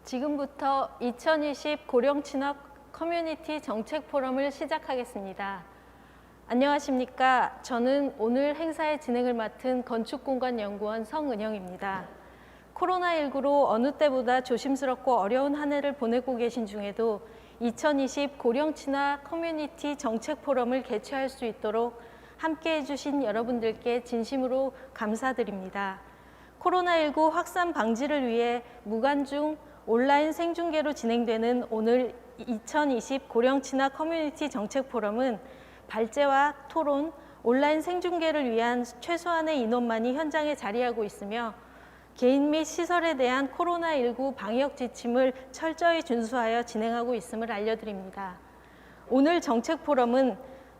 지금부터 2020 고령친화 커뮤니티 정책 포럼을 시작하겠습니다. 안녕하십니까. 저는 오늘 행사의 진행을 맡은 건축공간연구원 성은영입니다. 코로나19로 어느 때보다 조심스럽고 어려운 한 해를 보내고 계신 중에도 2020 고령친화 커뮤니티 정책 포럼을 개최할 수 있도록 함께해 주신 여러분들께 진심으로 감사드립니다. 코로나19 확산 방지를 위해 무관중 온라인 생중계로 진행되는 오늘 2020 고령친화 커뮤니티 정책 포럼은 발제와 토론, 온라인 생중계를 위한 최소한의 인원만이 현장에 자리하고 있으며 개인 및 시설에 대한 코로나19 방역 지침을 철저히 준수하여 진행하고 있음을 알려드립니다. 오늘 정책 포럼은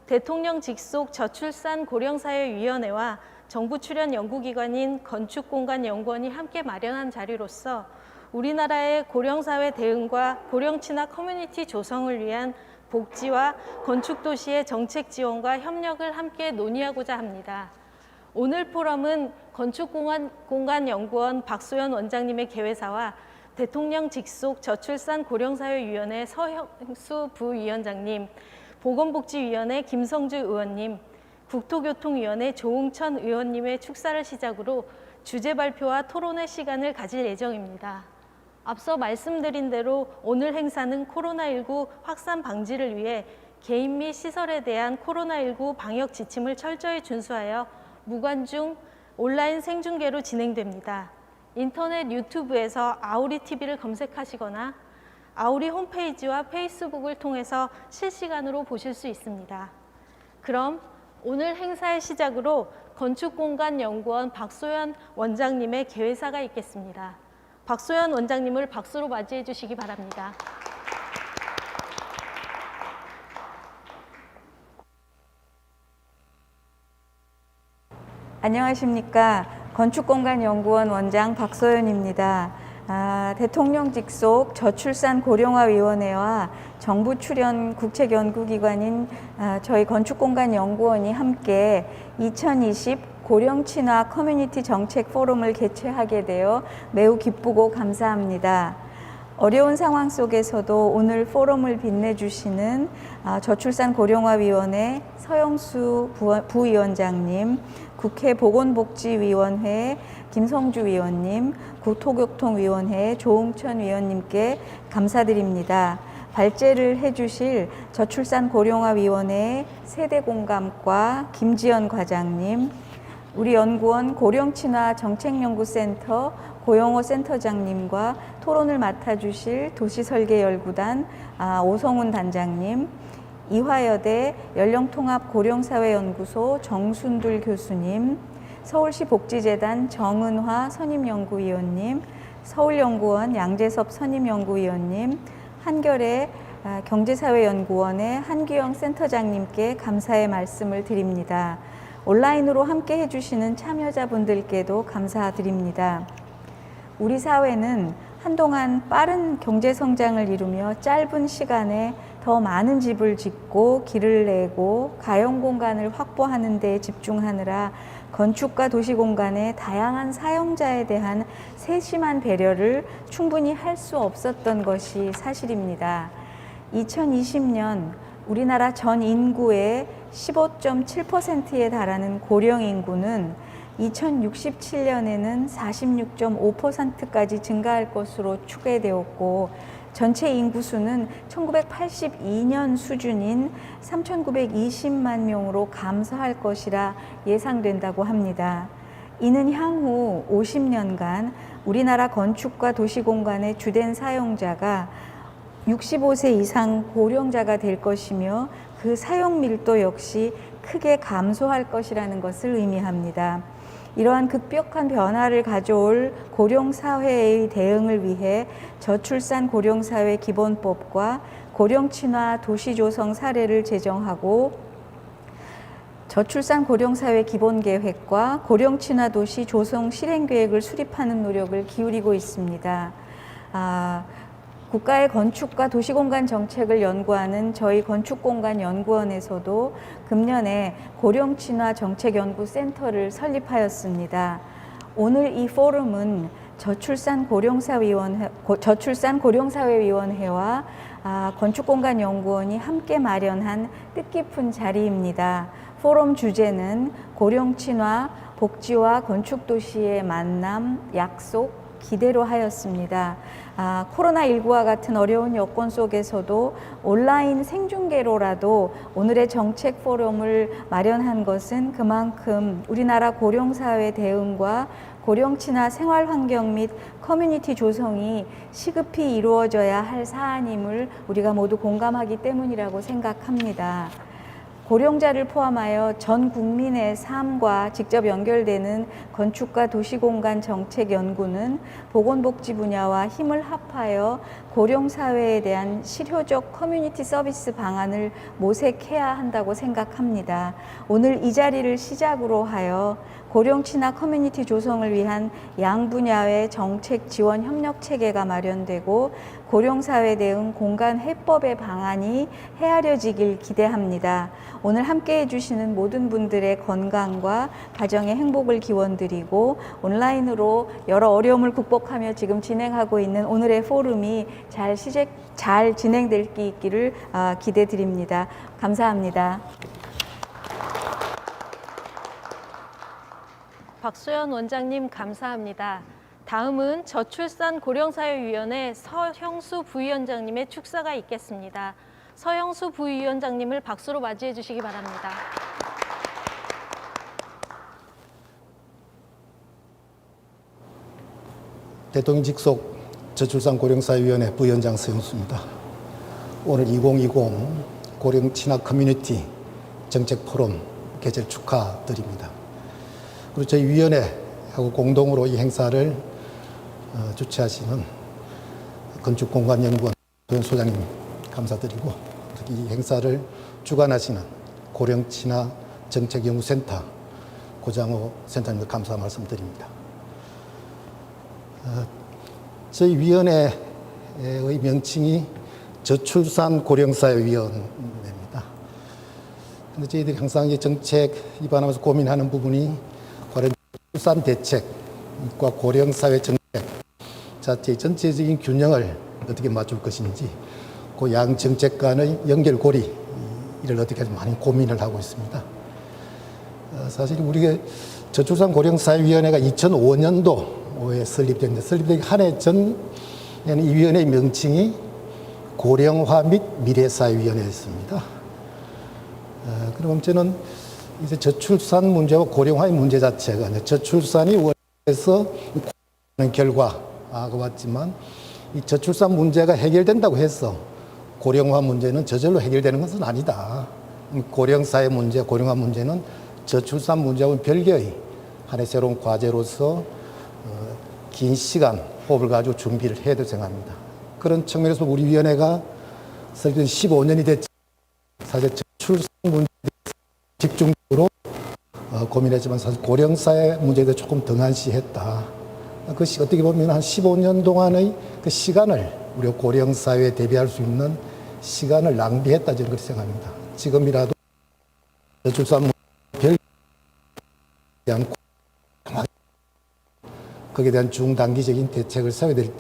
대통령 직속 저출산 고령사회위원회와 정부 출연 연구기관인 건축공간연구원이 함께 마련한 자리로서 우리나라의 고령사회 대응과 고령친화 커뮤니티 조성을 위한 복지와 건축도시의 정책 지원과 협력을 함께 논의하고자 합니다. 오늘 포럼은 건축공간연구원 박소연 원장님의 개회사와 대통령 직속 저출산 고령사회위원회 서형수 부위원장님, 보건복지위원회 김성주 의원님, 국토교통위원회 조응천 의원님의 축사를 시작으로 주제 발표와 토론의 시간을 가질 예정입니다. 앞서 말씀드린 대로 오늘 행사는 코로나19 확산 방지를 위해 개인 및 시설에 대한 코로나19 방역 지침을 철저히 준수하여 무관중 온라인 생중계로 진행됩니다. 인터넷 유튜브에서 아우리TV를 검색하시거나 아우리 홈페이지와 페이스북을 통해서 실시간으로 보실 수 있습니다. 그럼 오늘 행사의 시작으로 건축공간연구원 박소연 원장님의 개회사가 있겠습니다. 박소연 원장님을 박수로 맞이해 주시기 바랍니다. 안녕하십니까. 건축공간연구원 원장 박소연입니다. 대통령 직속 저출산 고령화위원회와 정부 출연 국책연구기관인 저희 건축공간연구원이 함께 2020 고령친화 커뮤니티 정책 포럼을 개최하게 되어 매우 기쁘고 감사합니다. 어려운 상황 속에서도 오늘 포럼을 빛내주시는 저출산 고령화위원회 서영수 부위원장님, 국회 보건복지위원회 김성주 위원님, 국토교통위원회 조응천 위원님께 감사드립니다. 발제를 해주실 저출산 고령화위원회 세대공감과 김지연 과장님, 우리 연구원 고령친화 정책연구센터 고영호 센터장님과 토론을 맡아주실 도시설계연구단 오성훈 단장님, 이화여대 연령통합고령사회연구소 정순둘 교수님, 서울시 복지재단 정은화 선임연구위원님, 서울연구원 양재섭 선임연구위원님, 한겨레 경제사회연구원의 한규영 센터장님께 감사의 말씀을 드립니다. 온라인으로 함께 해주시는 참여자분들께도 감사드립니다. 우리 사회는 한동안 빠른 경제성장을 이루며 짧은 시간에 더 많은 집을 짓고 길을 내고 가용공간을 확보하는 데 집중하느라 건축과 도시공간의 다양한 사용자에 대한 세심한 배려를 충분히 할 수 없었던 것이 사실입니다. 2020년 우리나라 전 인구의 15.7%에 달하는 고령 인구는 2067년에는 46.5%까지 증가할 것으로 추계되었고 전체 인구수는 1982년 수준인 3,920만 명으로 감소할 것이라 예상된다고 합니다. 이는 향후 50년간 우리나라 건축과 도시공간의 주된 사용자가 65세 이상 고령자가 될 것이며 그 사용 밀도 역시 크게 감소할 것이라는 것을 의미합니다. 이러한 급격한 변화를 가져올 고령사회의 대응을 위해 저출산 고령사회 기본법과 고령친화 도시조성 사례를 제정하고 저출산 고령사회 기본계획과 고령친화 도시 조성 실행계획을 수립하는 노력을 기울이고 있습니다. 국가의 건축과 도시공간 정책을 연구하는 저희 건축공간연구원에서도 금년에 고령친화 정책연구센터를 설립하였습니다. 오늘 이 포럼은 저출산 고령사회위원회와 건축공간연구원이 함께 마련한 뜻깊은 자리입니다. 포럼 주제는 고령 친화, 복지와 건축도시의 만남, 약속, 기대로 하였습니다. 코로나19와 같은 어려운 여건 속에서도 온라인 생중계로라도 오늘의 정책 포럼을 마련한 것은 그만큼 우리나라 고령사회 대응과 고령 친화 생활 환경 및 커뮤니티 조성이 시급히 이루어져야 할 사안임을 우리가 모두 공감하기 때문이라고 생각합니다. 고령자를 포함하여 전 국민의 삶과 직접 연결되는 건축과 도시공간 정책 연구는 보건복지 분야와 힘을 합하여 고령사회에 대한 실효적 커뮤니티 서비스 방안을 모색해야 한다고 생각합니다. 오늘 이 자리를 시작으로 하여 고령 친화 커뮤니티 조성을 위한 양분야의 정책 지원 협력 체계가 마련되고 고령사회 대응 공간 해법의 방안이 헤아려지길 기대합니다. 오늘 함께 해주시는 모든 분들의 건강과 가정의 행복을 기원드리고 온라인으로 여러 어려움을 극복하며 지금 진행하고 있는 오늘의 포럼이 잘 진행될 수 있기를 기대드립니다. 감사합니다. 박소연 원장님 감사합니다. 다음은 저출산 고령사회위원회 서형수 부위원장님의 축사가 있겠습니다. 서형수 부위원장님을 박수로 맞이해 주시기 바랍니다. 대통령 직속 저출산 고령사회위원회 부위원장 서형수입니다. 오늘 2020 고령 친화 커뮤니티 정책 포럼 개최 축하드립니다. 그리고 저희 위원회하고 공동으로 이 행사를 주최하시는 건축공간연구원 도현 소장님 감사드리고, 특히 이 행사를 주관하시는 고령친화 정책연구센터 고장호 센터님들 감사 말씀드립니다. 저희 위원회의 명칭이 저출산 고령사회위원회입니다. 근데 저희들이 항상 이 정책 입안하면서 고민하는 부분이 과연 출산 대책과 고령사회 정책 자체의 전체적인 균형을 어떻게 맞출 것인지, 그 양 정책 간의 연결고리 이를 어떻게 많이 고민을 하고 있습니다. 사실 우리가 저출산 고령사회위원회가 2005년도에 설립됐는데, 설립되기 한 해 전에는 이 위원회의 명칭이 고령화 및 미래사회위원회였습니다. 그럼 저는 이제 저출산 문제와 고령화의 문제 자체가 저출산이 원해서 결과가 왔지만, 이 저출산 문제가 해결된다고 해서 고령화 문제는 저절로 해결되는 것은 아니다. 고령사회 문제, 고령화 문제는 저출산 문제와는 별개의 하나의 새로운 과제로서 긴 시간 호흡을 가지고 준비를 해야 된다고 생각합니다. 그런 측면에서 우리 위원회가 설립된 15년이 됐지만 사실 저출산 문제에 대해서 집중적으로 고민했지만 사실 고령사회 문제에 대해 조금 등한시했다. 그것이 어떻게 보면 한 15년 동안의 그 시간을 우리가 고령사회에 대비할 수 있는 시간을 낭비했다, 저는 그렇게 생각합니다. 지금이라도 저출산 문제에 대한 거기에 대한 중단기적인 대책을 세워야 될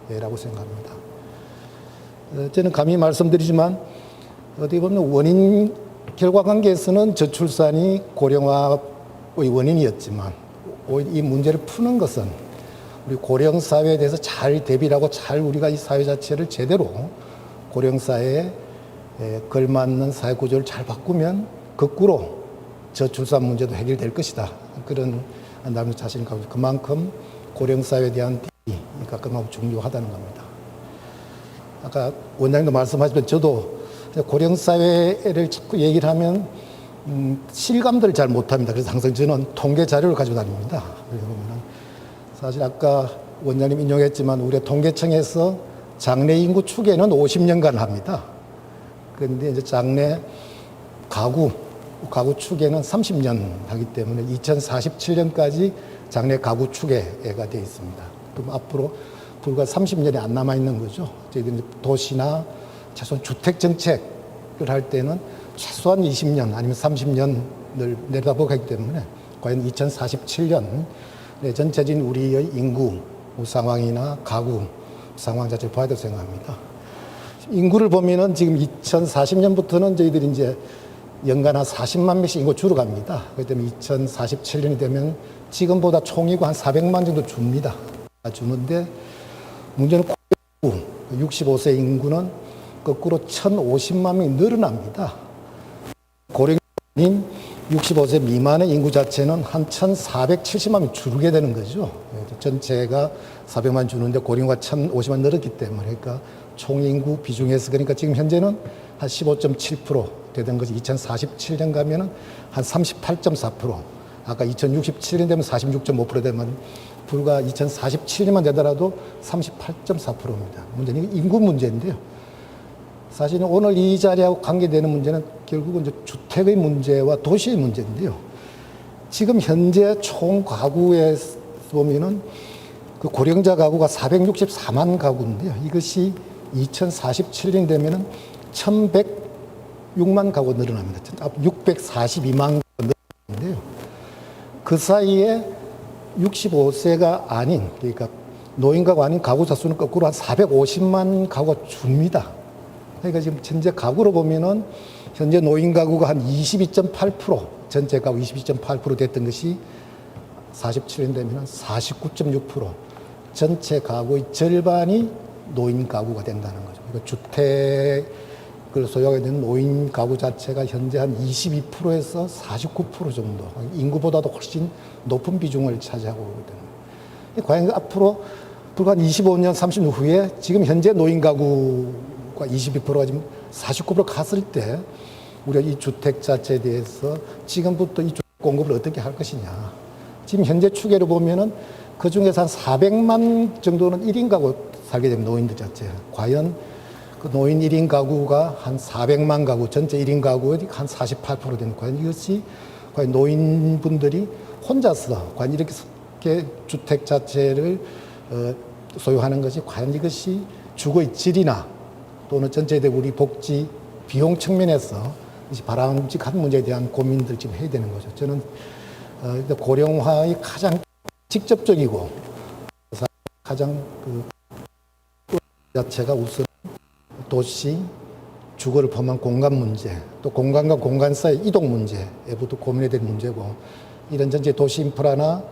때라고 생각합니다. 저는 감히 말씀드리지만 어떻게 보면 원인 결과 관계에서는 저출산이 고령화의 원인이었지만, 이 문제를 푸는 것은 우리 고령사회에 대해서 잘 대비를 하고 잘 우리가 이 사회 자체를 제대로 고령사회에 걸맞는 사회구조를 잘 바꾸면 거꾸로 저출산 문제도 해결될 것이다. 그런 나름의 자신을 갖고 있습니다. 그만큼 고령사회에 대한 대비가 그만큼 중요하다는 겁니다. 아까 원장님도 말씀하셨지만 저도 고령사회를 자꾸 얘기를 하면 실감들을 잘 못합니다. 그래서 항상 저는 통계 자료를 가지고 다닙니다. 그래서 보면 사실 아까 원장님 인용했지만 우리 통계청에서 장래 인구 추계는 50년간 합니다. 그런데 이제 장래 가구 추계는 30년 하기 때문에 2047년까지 장래 가구 추계가 되어 있습니다. 그럼 앞으로 불과 30년이 안 남아 있는 거죠. 저희들이 도시나 최소한 주택 정책을 할 때는 최소한 20년 아니면 30년을 내다보기 때문에 과연 2047년 전체적인 우리의 인구 상황이나 가구 상황 자체를 봐야 된다고 생각합니다. 인구를 보면은 지금 2040년부터는 저희들이 이제 연간 한 40만 명씩 인구 줄어갑니다. 그렇기 때문에 2047년이 되면 지금보다 총인구 한 400만 정도 줍니다. 주는데 문제는 65세 인구는 거꾸로 1,050만 명이 늘어납니다. 고령인 65세 미만의 인구 자체는 한 1,470만 명 줄게 되는 거죠. 전체가 400만 주는데 고령화가 1,050만 늘었기 때문에 그러니까 총인구 비중에서 그러니까 지금 현재는 한 15.7% 되던 것이 2047년 가면은 한 38.4%. 아까 2067년 되면 46.5% 되면 불과 2047년만 되더라도 38.4%입니다. 문제는 인구 문제인데요. 사실은 오늘 이 자리하고 관계되는 문제는 결국은 이제 주택의 문제와 도시의 문제인데요. 지금 현재 총 가구에 보면은 그 고령자 가구가 464만 가구인데요. 이것이 2047년 되면은 1,106만 가구 늘어납니다. 642만 가구 늘어나는데요. 그 사이에 65세가 아닌, 그러니까 노인 가구 아닌 가구 자수는 거꾸로 한 450만 가구가 줍니다. 그러니까 지금 현재 가구로 보면은 현재 노인 가구가 한 22.8%, 전체 가구 22.8% 됐던 것이 47년 되면 49.6%, 전체 가구의 절반이 노인 가구가 된다는 거죠. 그러니까 주택을 소유하게 되는 노인 가구 자체가 현재 한 22%에서 49% 정도, 인구보다도 훨씬 높은 비중을 차지하고 있거든요. 과연 앞으로 불과 한 25년, 30년 후에 지금 현재 노인 가구가 22%가 지금 49% 갔을 때 우리가 이 주택 자체에 대해서 지금부터 이 주택 공급을 어떻게 할 것이냐. 지금 현재 추계를 보면은 그 중에서 한 400만 정도는 1인 가구 살게 되면 노인들 자체. 과연 그 노인 1인 가구가 한 400만 가구, 전체 1인 가구의 한 48% 되는 과연 이것이 과연 노인분들이 혼자서 과연 이렇게 주택 자체를 소유하는 것이 과연 이것이 주거의 질이나 또는 전체적으로 우리 복지 비용 측면에서 바람직한 문제에 대한 고민들 지금 해야 되는 거죠. 저는 고령화의 가장 직접적이고 가장 그 자체가 우선 도시 주거를 포함한 공간 문제, 또 공간과 공간 사이 이동 문제에부터 고민해야 될 문제고 이런 전체 도시 인프라나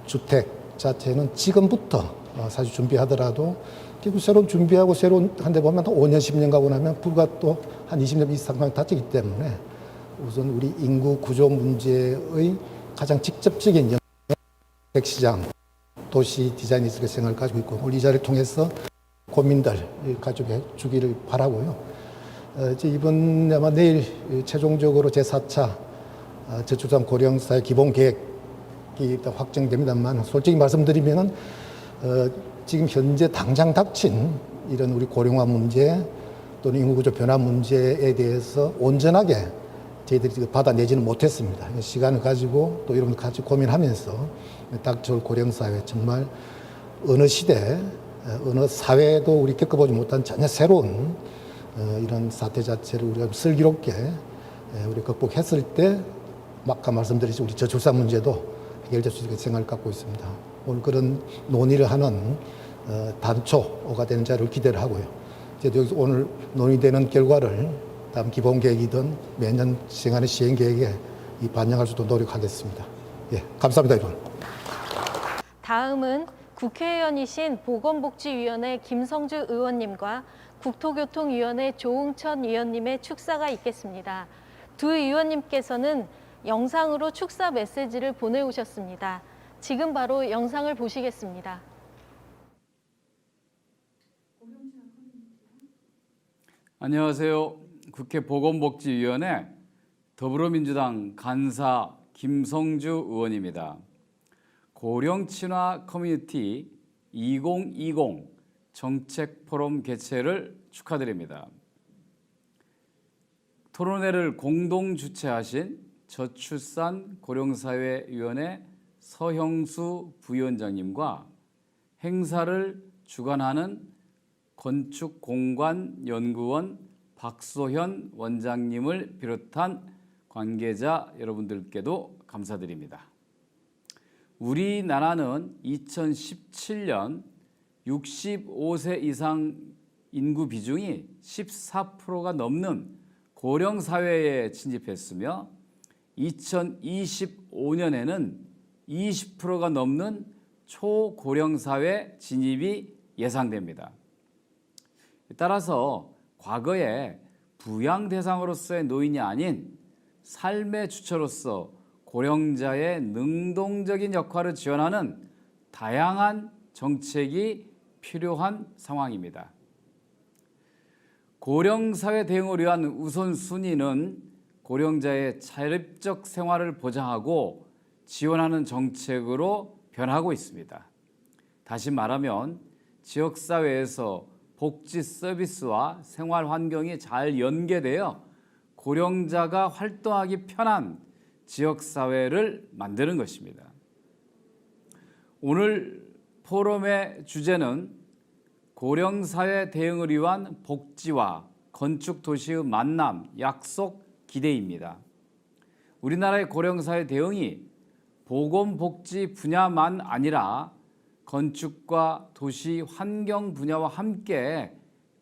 주택 자체는 지금부터 사실 준비하더라도 결국 새로운 준비하고 새로운 한 대 보면 또 5년, 10년 가고 나면 불과 또 한 20년 이상 다치기 때문에 우선 우리 인구 구조 문제의 가장 직접적인 영향, 주택시장, 도시 디자인이 있을 생각을 가지고 있고 오늘 이 자리를 통해서 고민들 가지고 주기를 바라고요. 이번 아마 내일 최종적으로 제4차 저출산 고령사회 기본계획이 일단 확정됩니다만 솔직히 말씀드리면은 지금 현재 당장 닥친 이런 우리 고령화 문제 또는 인구구조 변화 문제에 대해서 온전하게 저희들이 받아내지는 못했습니다. 시간을 가지고 또 여러분들 같이 고민하면서 닥쳐올 고령사회 정말 어느 시대, 어느 사회도 우리 겪어보지 못한 전혀 새로운 이런 사태 자체를 우리가 슬기롭게 우리 극복했을 때 아까 말씀드렸듯이 우리 저출산 문제도 해결될 수 있을 생각을 갖고 있습니다. 오늘 그런 논의를 하는 단초가 되는 자리를 기대를 하고요. 이제 여기서 오늘 논의되는 결과를 다음 기본계획이든 매년 시행하는 시행계획에 반영할 수 있도록 노력하겠습니다. 예, 감사합니다, 여러분. 다음은 국회의원이신 보건복지위원회 김성주 의원님과 국토교통위원회 조응천 위원님의 축사가 있겠습니다. 두 의원님께서는 영상으로 축사 메시지를 보내오셨습니다. 지금 바로 영상을 보시겠습니다. 안녕하세요. 국회 보건복지위원회 더불어민주당 간사 김성주 의원입니다. 고령친화 커뮤니티 2020 정책포럼 개최를 축하드립니다. 토론회를 공동 주최하신 저출산 고령사회위원회 서형수 부위원장님과 행사를 주관하는 건축공관연구원 박소현 원장님을 비롯한 관계자 여러분들께도 감사드립니다. 우리나라는 2017년 65세 이상 인구 비중이 14%가 넘는 고령 사회에 진입했으며 2025년에는 20%가 넘는 초고령 사회 진입이 예상됩니다. 따라서 과거에 부양 대상으로서의 노인이 아닌 삶의 주체로서 고령자의 능동적인 역할을 지원하는 다양한 정책이 필요한 상황입니다. 고령사회 대응을 위한 우선순위는 고령자의 자립적 생활을 보장하고 지원하는 정책으로 변하고 있습니다. 다시 말하면 지역사회에서 복지 서비스와 생활 환경이 잘 연계되어 고령자가 활동하기 편한 지역사회를 만드는 것입니다. 오늘 포럼의 주제는 고령사회 대응을 위한 복지와 건축 도시의 만남, 약속, 기대입니다. 우리나라의 고령사회 대응이 보건복지 분야만 아니라 건축과 도시 환경 분야와 함께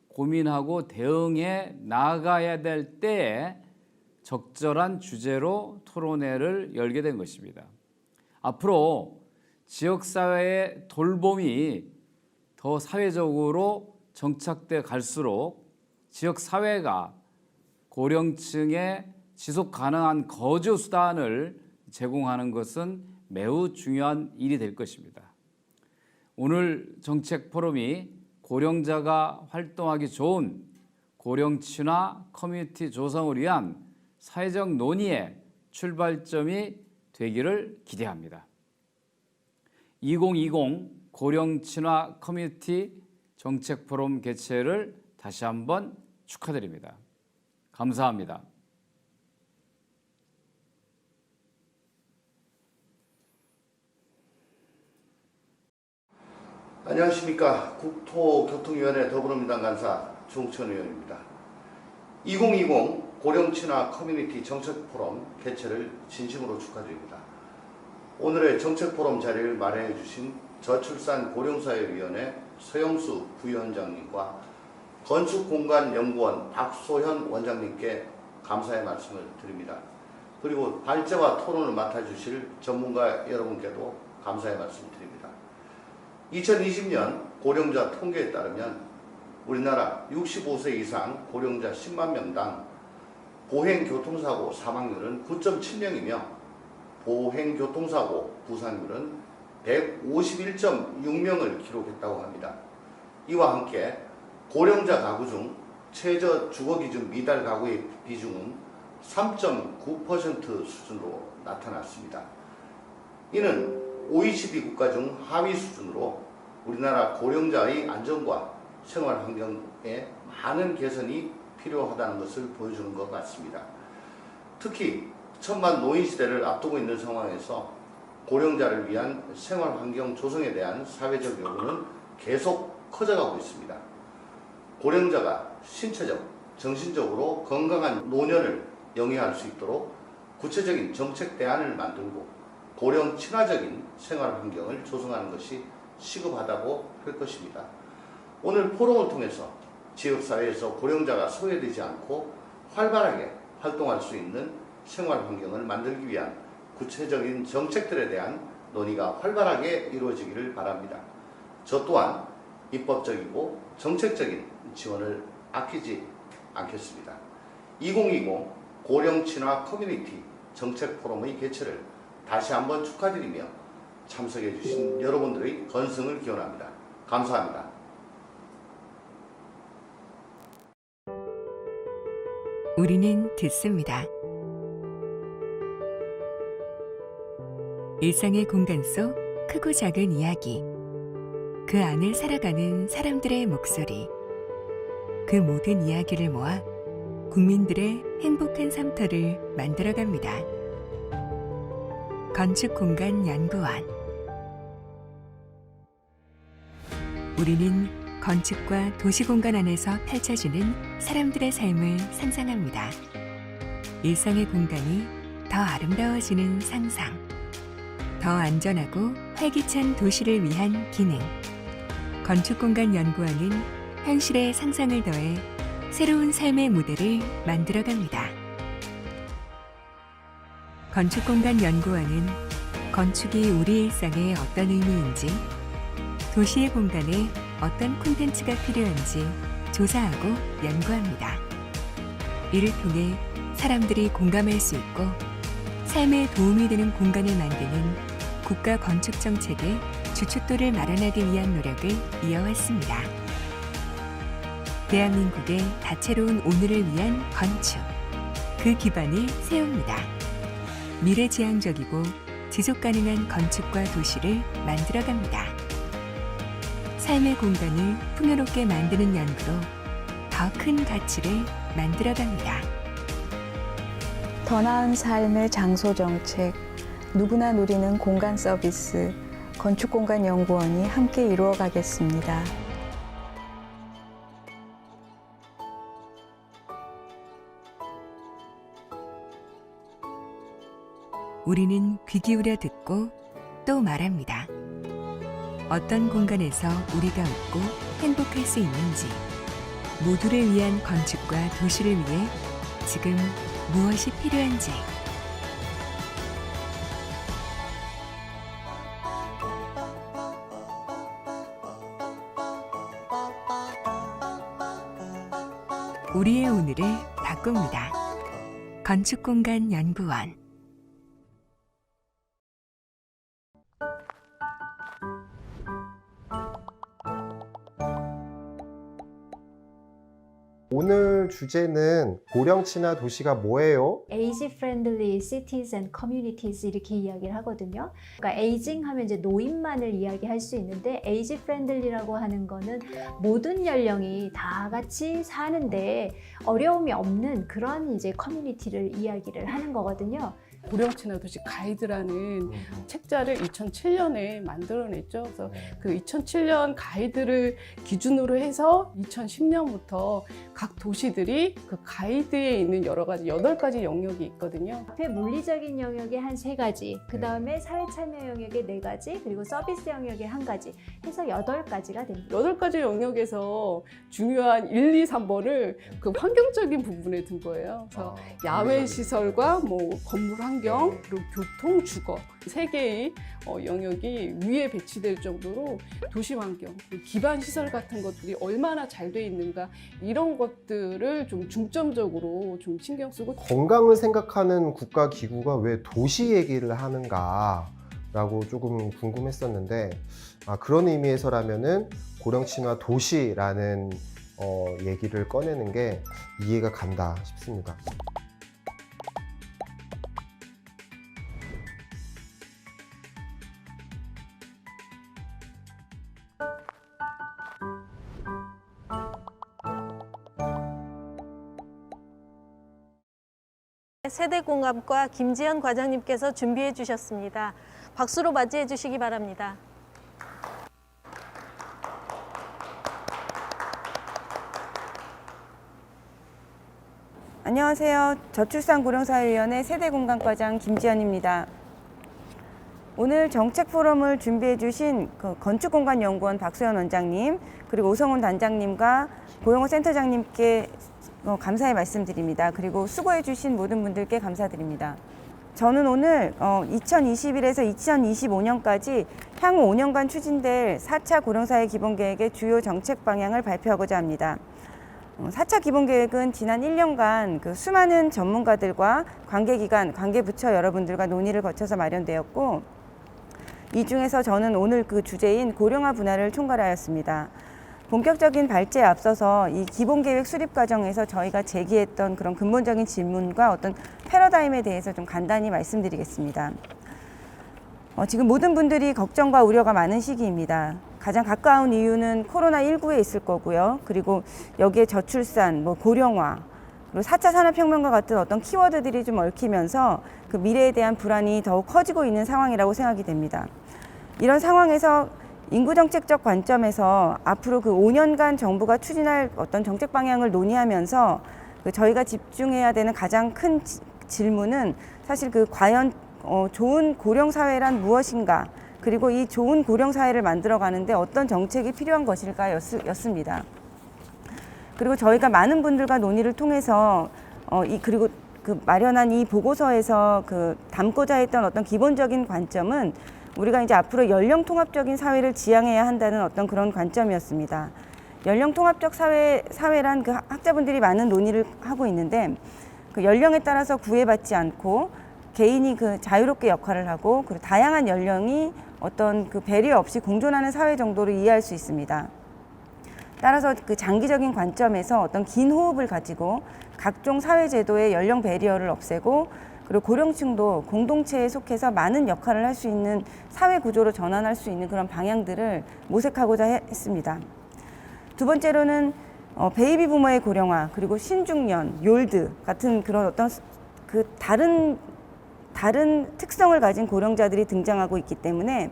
고민하고 대응해 나아가야 될 때에 적절한 주제로 토론회를 열게 된 것입니다. 앞으로 지역사회의 돌봄이 더 사회적으로 정착돼 갈수록 지역사회가 고령층에 지속 가능한 거주 수단을 제공하는 것은 매우 중요한 일이 될 것입니다. 오늘 정책 포럼이 고령자가 활동하기 좋은 고령 친화 커뮤니티 조성을 위한 사회적 논의의 출발점이 되기를 기대합니다. 2020 고령 친화 커뮤니티 정책 포럼 개최를 다시 한번 축하드립니다. 감사합니다. 안녕하십니까. 국토교통위원회 더불어민주당 간사 조응천 의원입니다. 2020 고령친화 커뮤니티 정책포럼 개최를 진심으로 축하드립니다. 오늘의 정책포럼 자리를 마련해 주신 저출산 고령사회위원회 서영수 부위원장님과 건축공간연구원 박소현 원장님께 감사의 말씀을 드립니다. 그리고 발제와 토론을 맡아주실 전문가 여러분께도 감사의 말씀을 드립니다. 2020년 고령자 통계에 따르면 우리나라 65세 이상 고령자 10만 명당 보행교통사고 사망률은 9.7명이며 보행교통사고 부상률은 151.6명을 기록했다고 합니다. 이와 함께 고령자 가구 중 최저 주거기준 미달 가구의 비중은 3.9% 수준으로 나타났습니다. 이는 OECD 국가 중 하위 수준으로 우리나라 고령자의 안전과 생활 환경에 많은 개선이 필요하다는 것을 보여주는 것 같습니다. 특히 천만 노인 시대를 앞두고 있는 상황에서 고령자를 위한 생활 환경 조성에 대한 사회적 요구는 계속 커져가고 있습니다. 고령자가 신체적, 정신적으로 건강한 노년을 영위할 수 있도록 구체적인 정책 대안을 만들고 고령 친화적인 생활 환경을 조성하는 것이 시급하다고 할 것입니다. 오늘 포럼을 통해서 지역사회에서 고령자가 소외되지 않고 활발하게 활동할 수 있는 생활 환경을 만들기 위한 구체적인 정책들에 대한 논의가 활발하게 이루어지기를 바랍니다. 저 또한 입법적이고 정책적인 지원을 아끼지 않겠습니다. 2020 고령 친화 커뮤니티 정책 포럼의 개최를 다시 한번 축하드리며 참석해 주신 여러분들의 건승을 기원합니다. 감사합니다. 우리는 듣습니다. 일상의 공간 속 크고 작은 이야기, 그 안을 살아가는 사람들의 목소리, 그 모든 이야기를 모아 국민들의 행복한 삶터를 만들어갑니다. 건축공간연구원. 우리는 건축과 도시공간 안에서 펼쳐지는 사람들의 삶을 상상합니다. 일상의 공간이 더 아름다워지는 상상, 더 안전하고 활기찬 도시를 위한 기능. 건축공간 연구원은 현실의 상상을 더해 새로운 삶의 모델을 만들어갑니다. 건축공간 연구원은 건축이 우리 일상에 어떤 의미인지, 도시의 공간에 어떤 콘텐츠가 필요한지 조사하고 연구합니다. 이를 통해 사람들이 공감할 수 있고 삶에 도움이 되는 공간을 만드는 국가 건축 정책의 주춧돌을 마련하기 위한 노력을 이어왔습니다. 대한민국의 다채로운 오늘을 위한 건축, 그 기반을 세웁니다. 미래지향적이고 지속가능한 건축과 도시를 만들어갑니다. 삶의 공간을 풍요롭게 만드는 연구로 더 큰 가치를 만들어갑니다. 더 나은 삶의 장소 정책, 누구나 누리는 공간 서비스, 건축공간연구원이 함께 이루어가겠습니다. 우리는 귀 기울여 듣고 또 말합니다. 어떤 공간에서 우리가 웃고 행복할 수 있는지, 모두를 위한 건축과 도시를 위해 지금 무엇이 필요한지. 우리의 오늘을 바꿉니다. 건축공간연구원. 오늘 주제는 고령 친화 도시가 뭐예요? Age friendly cities and communities 이렇게 이야기를 하거든요. 그러니까 에이징 하면 이제 노인만을 이야기할 수 있는데 age friendly라고 하는 거는 모든 연령이 다 같이 사는데 어려움이 없는 그런 이제 커뮤니티를 이야기를 하는 거거든요. 고령 친화 도시 가이드라는 책자를 2007년에 만들어냈죠. 그래서 그 2007년 가이드를 기준으로 해서 2010년부터 각 도시들이 그 가이드에 있는 여러 가지 8가지 영역이 있거든요. 앞에 물리적인 영역에 한 3가지, 그 다음에 사회참여 영역에 4가지, 그리고 서비스 영역에 1가지 해서 8가지가 됩니다. 8가지 영역에서 중요한 1, 2, 3번을 그 환경적인 부분에 둔 거예요. 그래서 야외 시설과 뭐 건물 환경, 그리고 교통, 주거 3개의 영역이 위에 배치될 정도로 도시 환경, 기반 시설 같은 것들이 얼마나 잘 돼 있는가 이런 것들을 좀 중점적으로 좀 신경 쓰고. 건강을 생각하는 국가 기구가 왜 도시 얘기를 하는가 라고 조금 궁금했었는데, 그런 의미에서라면은 고령 친화 도시라는 얘기를 꺼내는 게 이해가 간다 싶습니다. 세대공감과 김지연 과장님께서 준비해 주셨습니다. 박수로 맞이해 주시기 바랍니다. 안녕하세요. 저출산 고령사회위원회 세대공감과장 김지연입니다. 오늘 정책 포럼을 준비해 주신 건축공간연구원 박수연 원장님, 그리고 오성훈 단장님과 고영호 센터장님께 감사의 말씀드립니다. 그리고 수고해 주신 모든 분들께 감사드립니다. 저는 오늘 2021에서 2025년까지 향후 5년간 추진될 4차 고령사회 기본계획의 주요 정책 방향을 발표하고자 합니다. 4차 기본계획은 지난 1년간 그 수많은 전문가들과 관계기관, 관계부처 여러분들과 논의를 거쳐서 마련되었고, 이 중에서 저는 오늘 그 주제인 고령화 분야를 총괄하였습니다. 본격적인 발제에 앞서서 이 기본계획 수립 과정에서 저희가 제기했던 그런 근본적인 질문과 어떤 패러다임에 대해서 좀 간단히 말씀드리겠습니다. 지금 모든 분들이 걱정과 우려가 많은 시기입니다. 가장 가까운 이유는 코로나19에 있을 거고요. 그리고 여기에 저출산, 고령화, 그리고 4차 산업혁명과 같은 어떤 키워드들이 좀 얽히면서 그 미래에 대한 불안이 더욱 커지고 있는 상황이라고 생각이 됩니다. 이런 상황에서 인구정책적 관점에서 앞으로 그 5년간 정부가 추진할 어떤 정책 방향을 논의하면서 저희가 집중해야 되는 가장 큰 질문은 사실 과연 좋은 고령사회란 무엇인가, 그리고 이 좋은 고령 사회를 만들어 가는데 어떤 정책이 필요한 것일까였습니다. 그리고 저희가 많은 분들과 논의를 통해서 그리고 그 마련한 이 보고서에서 그 담고자 했던 어떤 기본적인 관점은 우리가 이제 앞으로 연령 통합적인 사회를 지향해야 한다는 어떤 그런 관점이었습니다. 연령 통합적 사회란 그 학자분들이 많은 논의를 하고 있는데 그 연령에 따라서 구애받지 않고 개인이 그 자유롭게 역할을 하고 그리고 다양한 연령이 어떤 그 배려 없이 공존하는 사회 정도로 이해할 수 있습니다. 따라서 그 장기적인 관점에서 어떤 긴 호흡을 가지고 각종 사회제도의 연령 배리어를 없애고 그리고 고령층도 공동체에 속해서 많은 역할을 할 수 있는 사회 구조로 전환할 수 있는 그런 방향들을 모색하고자 했습니다. 두 번째로는 베이비 부머의 고령화 그리고 신중년, 욜드 같은 그런 어떤 그 다른 특성을 가진 고령자들이 등장하고 있기 때문에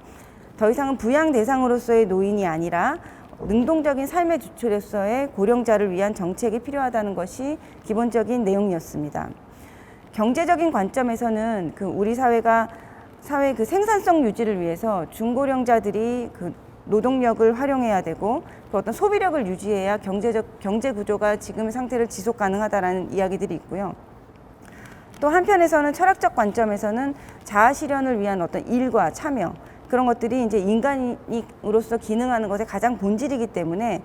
더 이상은 부양 대상으로서의 노인이 아니라 능동적인 삶의 주체로서의 고령자를 위한 정책이 필요하다는 것이 기본적인 내용이었습니다. 경제적인 관점에서는 그 우리 사회 그 생산성 유지를 위해서 중고령자들이 그 노동력을 활용해야 되고 그 어떤 소비력을 유지해야 경제 구조가 지금의 상태를 지속 가능하다라는 이야기들이 있고요. 또 한편에서는 철학적 관점에서는 자아 실현을 위한 어떤 일과 참여 그런 것들이 이제 인간으로서 기능하는 것의 가장 본질이기 때문에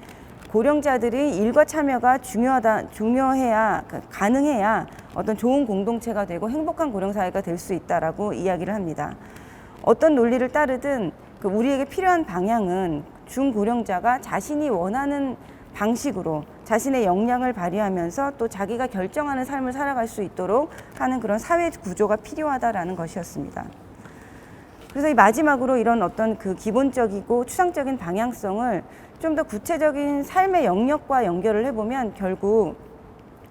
고령자들이 일과 참여가 중요해야 가능해야 어떤 좋은 공동체가 되고 행복한 고령사회가 될 수 있다라고 이야기를 합니다. 어떤 논리를 따르든 그 우리에게 필요한 방향은 중고령자가 자신이 원하는 방식으로 자신의 역량을 발휘하면서 또 자기가 결정하는 삶을 살아갈 수 있도록 하는 그런 사회 구조가 필요하다라는 것이었습니다. 그래서 이 마지막으로 이런 어떤 그 기본적이고 추상적인 방향성을 좀 더 구체적인 삶의 영역과 연결을 해보면 결국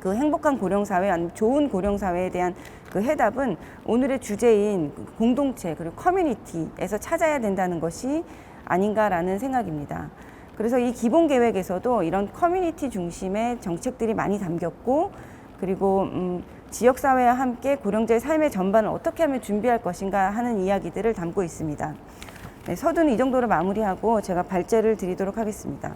그 행복한 고령사회 아니면 좋은 고령사회에 대한 그 해답은 오늘의 주제인 공동체 그리고 커뮤니티에서 찾아야 된다는 것이 아닌가라는 생각입니다. 그래서 이 기본 계획에서도 이런 커뮤니티 중심의 정책들이 많이 담겼고 그리고 지역사회와 함께 고령자의 삶의 전반을 어떻게 하면 준비할 것인가 하는 이야기들을 담고 있습니다. 네, 서두는 이 정도로 마무리하고 제가 발제를 드리도록 하겠습니다.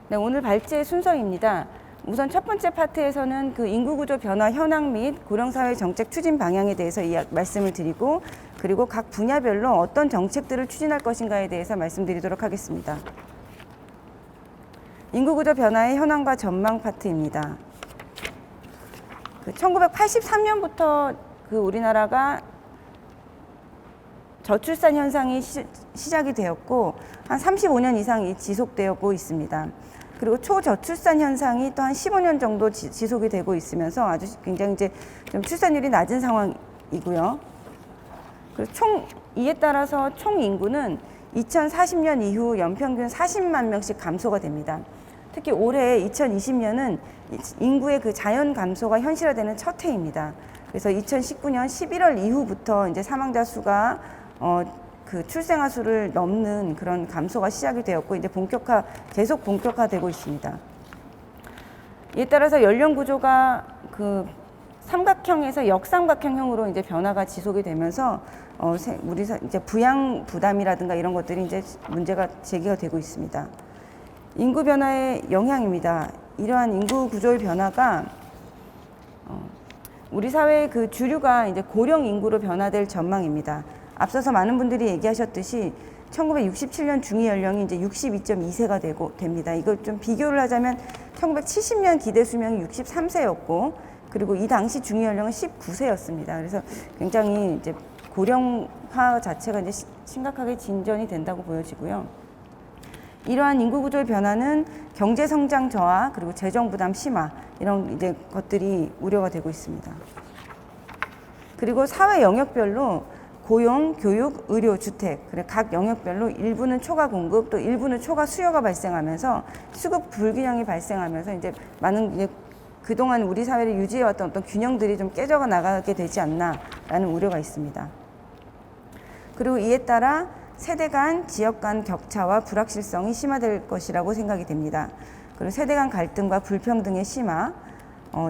네, 오늘 발제 순서입니다. 우선 첫 번째 파트에서는 그 인구구조 변화 현황 및 고령사회 정책 추진 방향에 대해서 말씀을 드리고 그리고 각 분야별로 어떤 정책들을 추진할 것인가에 대해서 말씀드리도록 하겠습니다. 인구구조 변화의 현황과 전망 파트입니다. 1983년부터 그 우리나라가 저출산 현상이 시작이 되었고 한 35년 이상 지속되고 있습니다. 그리고 초저출산 현상이 또 한 15년 정도 지속이 되고 있으면서 아주 굉장히 이제 좀 출산율이 낮은 상황이고요. 그리고 이에 따라서 총 인구는 2040년 이후 연평균 40만 명씩 감소가 됩니다. 특히 올해 2020년은 인구의 그 자연 감소가 현실화되는 첫 해입니다. 그래서 2019년 11월 이후부터 이제 사망자 수가 그 출생아 수를 넘는 그런 감소가 시작이 되었고 이제 계속 본격화되고 있습니다. 이에 따라서 연령 구조가 그 삼각형에서 역삼각형형으로 이제 변화가 지속이 되면서 우리 이제 부양 부담이라든가 이런 것들이 이제 문제가 제기가 되고 있습니다. 인구 변화의 영향입니다. 이러한 인구 구조의 변화가 우리 사회의 그 주류가 이제 고령 인구로 변화될 전망입니다. 앞서서 많은 분들이 얘기하셨듯이 1967년 중위 연령이 이제 62.2세가 됩니다. 이걸 좀 비교를 하자면 1970년 기대 수명이 63세였고 그리고 이 당시 중위 연령은 19세였습니다. 그래서 굉장히 이제 고령화 자체가 이제 심각하게 진전이 된다고 보여지고요. 이러한 인구 구조의 변화는 경제 성장 저하 그리고 재정 부담 심화 이런 이제 것들이 우려가 되고 있습니다. 그리고 사회 영역별로 고용, 교육, 의료, 주택 그리고 각 영역별로 일부는 초과 공급 또 일부는 초과 수요가 발생하면서 수급 불균형이 발생하면서 이제 많은 이제 그동안 우리 사회를 유지해왔던 어떤 균형들이 좀 깨져가 나가게 되지 않나라는 우려가 있습니다. 그리고 이에 따라 세대 간, 지역 간 격차와 불확실성이 심화될 것이라고 생각이 됩니다. 그리고 세대 간 갈등과 불평등의 심화,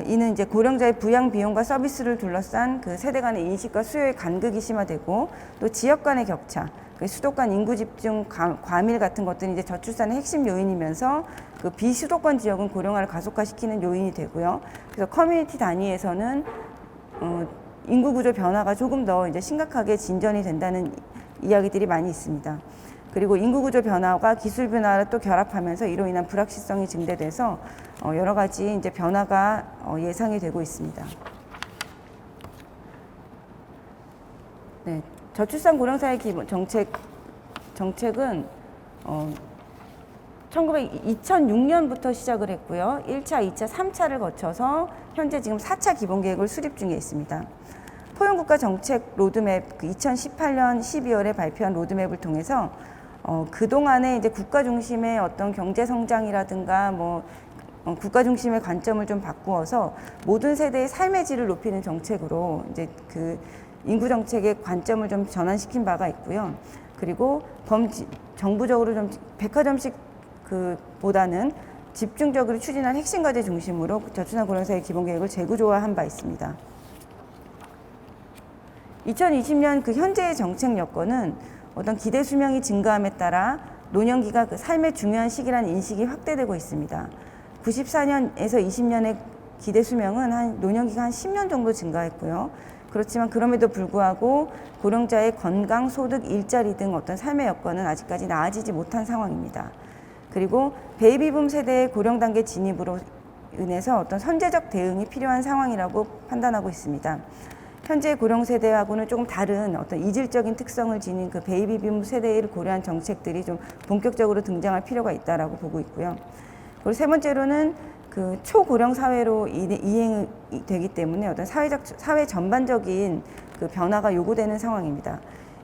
이는 이제 고령자의 부양 비용과 서비스를 둘러싼 그 세대 간의 인식과 수요의 간극이 심화되고 또 지역 간의 격차, 그 수도권 인구 집중 과밀 같은 것들이 이제 저출산의 핵심 요인이면서 그 비수도권 지역은 고령화를 가속화시키는 요인이 되고요. 그래서 커뮤니티 단위에서는 인구 구조 변화가 조금 더 이제 심각하게 진전이 된다는 이야기들이 많이 있습니다. 그리고 인구 구조 변화가 기술 변화를 또 결합하면서 이로 인한 불확실성이 증대돼서 여러 가지 이제 변화가 예상이 되고 있습니다. 네, 저출산 고령사회 기본 정책은 2006년부터 시작을 했고요. 1차, 2차, 3차를 거쳐서 현재 지금 4차 기본계획을 수립 중에 있습니다. 포용국가 정책 로드맵 2018년 12월에 발표한 로드맵을 통해서 그동안에 이제 국가 중심의 어떤 경제 성장이라든가 국가 중심의 관점을 좀 바꾸어서 모든 세대의 삶의 질을 높이는 정책으로 이제 그 인구 정책의 관점을 좀 전환시킨 바가 있고요. 그리고 정부적으로 좀 백화점식 보다는 집중적으로 추진한 핵심 과제 중심으로 저출산 고령사회 기본계획을 재구조화한 바 있습니다. 2020년 그 현재의 정책 여건은 어떤 기대 수명이 증가함에 따라 노년기가 그 삶의 중요한 시기라는 인식이 확대되고 있습니다. 94년에서 20년의 기대 수명은 노년기가 한 10년 정도 증가했고요. 그렇지만 그럼에도 불구하고 고령자의 건강, 소득, 일자리 등 어떤 삶의 여건은 아직까지 나아지지 못한 상황입니다. 그리고 베이비붐 세대의 고령 단계 진입으로 인해서 어떤 선제적 대응이 필요한 상황이라고 판단하고 있습니다. 현재 고령 세대하고는 조금 다른 어떤 이질적인 특성을 지닌 그 베이비붐 세대를 고려한 정책들이 좀 본격적으로 등장할 필요가 있다라고 보고 있고요. 그리고 세 번째로는 그 초고령 사회로 이행이 되기 때문에 어떤 사회 전반적인 그 변화가 요구되는 상황입니다.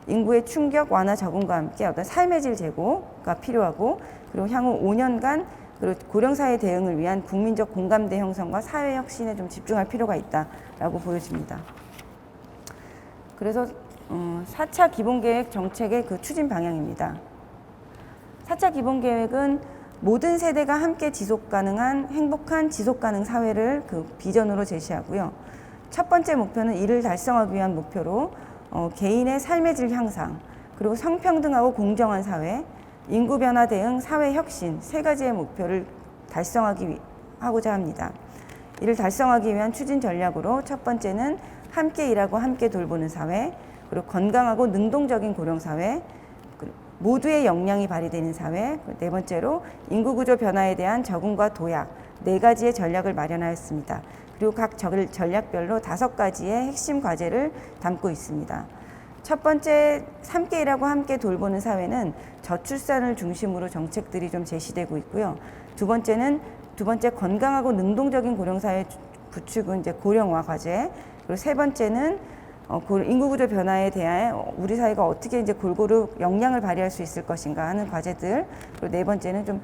인구의 충격 완화 적응과 함께 어떤 삶의 질 제고가 필요하고 그리고 향후 5년간 그리고 고령사회 대응을 위한 국민적 공감대 형성과 사회 혁신에 좀 집중할 필요가 있다라고 보여집니다. 그래서 4차 기본계획 정책의 그 추진 방향입니다. 4차 기본계획은 모든 세대가 함께 지속가능한 행복한 지속가능 사회를 그 비전으로 제시하고요. 첫 번째 목표는 이를 달성하기 위한 목표로 개인의 삶의 질 향상, 그리고 성평등하고 공정한 사회, 인구 변화 대응, 사회 혁신 세 가지의 목표를 하고자 합니다. 이를 달성하기 위한 추진 전략으로 첫 번째는 함께 일하고 함께 돌보는 사회, 그리고 건강하고 능동적인 고령 사회, 모두의 역량이 발휘되는 사회, 네 번째로 인구구조 변화에 대한 적응과 도약, 네 가지의 전략을 마련하였습니다. 그리고 각 전략별로 5가지의 핵심 과제를 담고 있습니다. 첫 번째, 함께 일하고 함께 돌보는 사회는 저출산을 중심으로 정책들이 좀 제시되고 있고요. 두 번째 건강하고 능동적인 고령사회 구축은 이제 고령화 과제, 그리고 세 번째는 인구구조 변화에 대한 우리 사회가 어떻게 이제 골고루 역량을 발휘할 수 있을 것인가 하는 과제들, 그리고 네 번째는 좀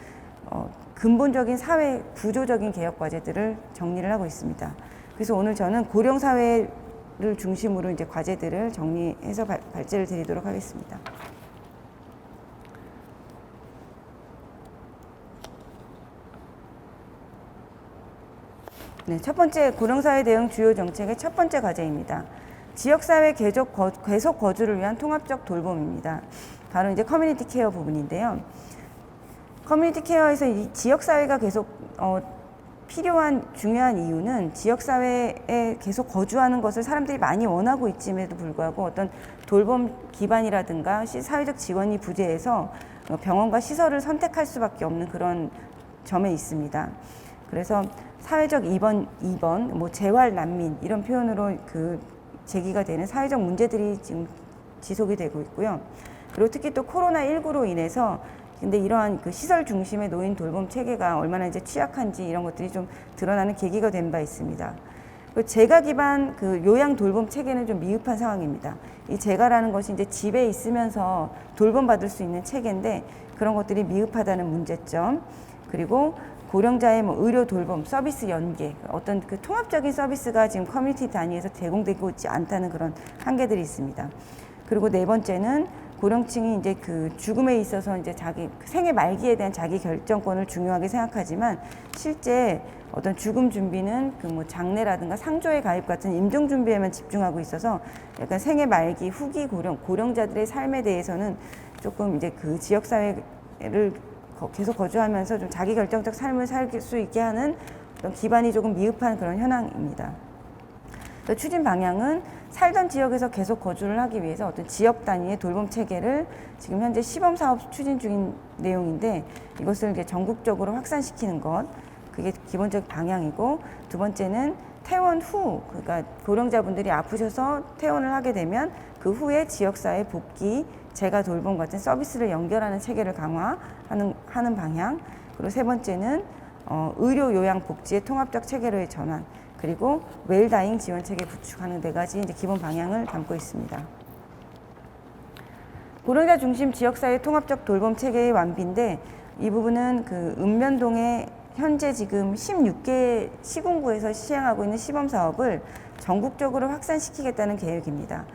근본적인 사회 구조적인 개혁 과제들을 정리를 하고 있습니다. 그래서 오늘 저는 고령 사회를 중심으로 이제 과제들을 정리해서 발제를 드리도록 하겠습니다. 네, 첫 번째 고령사회 대응 주요 정책의 첫 번째 과제입니다. 지역사회 계속 거주를 위한 통합적 돌봄입니다. 바로 이제 커뮤니티 케어 부분인데요. 커뮤니티 케어에서 이 지역사회가 계속 필요한 중요한 이유는 지역사회에 계속 거주하는 것을 사람들이 많이 원하고 있음에도 불구하고 어떤 돌봄 기반이라든가 사회적 지원이 부재해서 병원과 시설을 선택할 수밖에 없는 그런 점에 있습니다. 그래서 사회적 입원, 재활 난민 이런 표현으로 제기가 되는 사회적 문제들이 지금 지속이 되고 있고요. 그리고 특히 또 코로나19로 인해서 근데 이러한 시설 중심의 노인 돌봄 체계가 얼마나 이제 취약한지 이런 것들이 좀 드러나는 계기가 된 바 있습니다. 그리고 재가 기반 요양 돌봄 체계는 좀 미흡한 상황입니다. 이 재가라는 것이 이제 집에 있으면서 돌봄받을 수 있는 체계인데 그런 것들이 미흡하다는 문제점, 그리고 고령자의 의료 돌봄, 서비스 연계, 어떤 통합적인 서비스가 지금 커뮤니티 단위에서 제공되고 있지 않다는 그런 한계들이 있습니다. 그리고 네 번째는 고령층이 이제 그 죽음에 있어서 이제 자기 생애 말기에 대한 자기 결정권을 중요하게 생각하지만 실제 어떤 죽음 준비는 그 뭐 장례라든가 상조의 가입 같은 임종 준비에만 집중하고 있어서 약간 생애 말기 후기 고령자들의 삶에 대해서는 조금 이제 그 지역 사회를 계속 거주하면서 좀 자기 결정적 삶을 살 수 있게 하는 어떤 기반이 조금 미흡한 그런 현황입니다. 추진 방향은 살던 지역에서 계속 거주를 하기 위해서 어떤 지역 단위의 돌봄 체계를 지금 현재 시범 사업 추진 중인 내용인데 이것을 이제 전국적으로 확산시키는 것, 그게 기본적 방향이고, 두 번째는 퇴원 후, 그러니까 고령자분들이 아프셔서 퇴원을 하게 되면 그 후에 지역사회 복귀, 재가 돌봄 같은 서비스를 연결하는 체계를 강화하는 방향, 그리고 세 번째는 의료 요양 복지의 통합적 체계로의 전환, 그리고 웰다잉 지원 체계 구축하는 네 가지 이제 기본 방향을 담고 있습니다. 고령자 중심 지역사회 통합적 돌봄 체계의 완비인데 이 부분은 그 읍면동에 현재 지금 16개 시군구에서 시행하고 있는 시범 사업을 전국적으로 확산시키겠다는 계획입니다.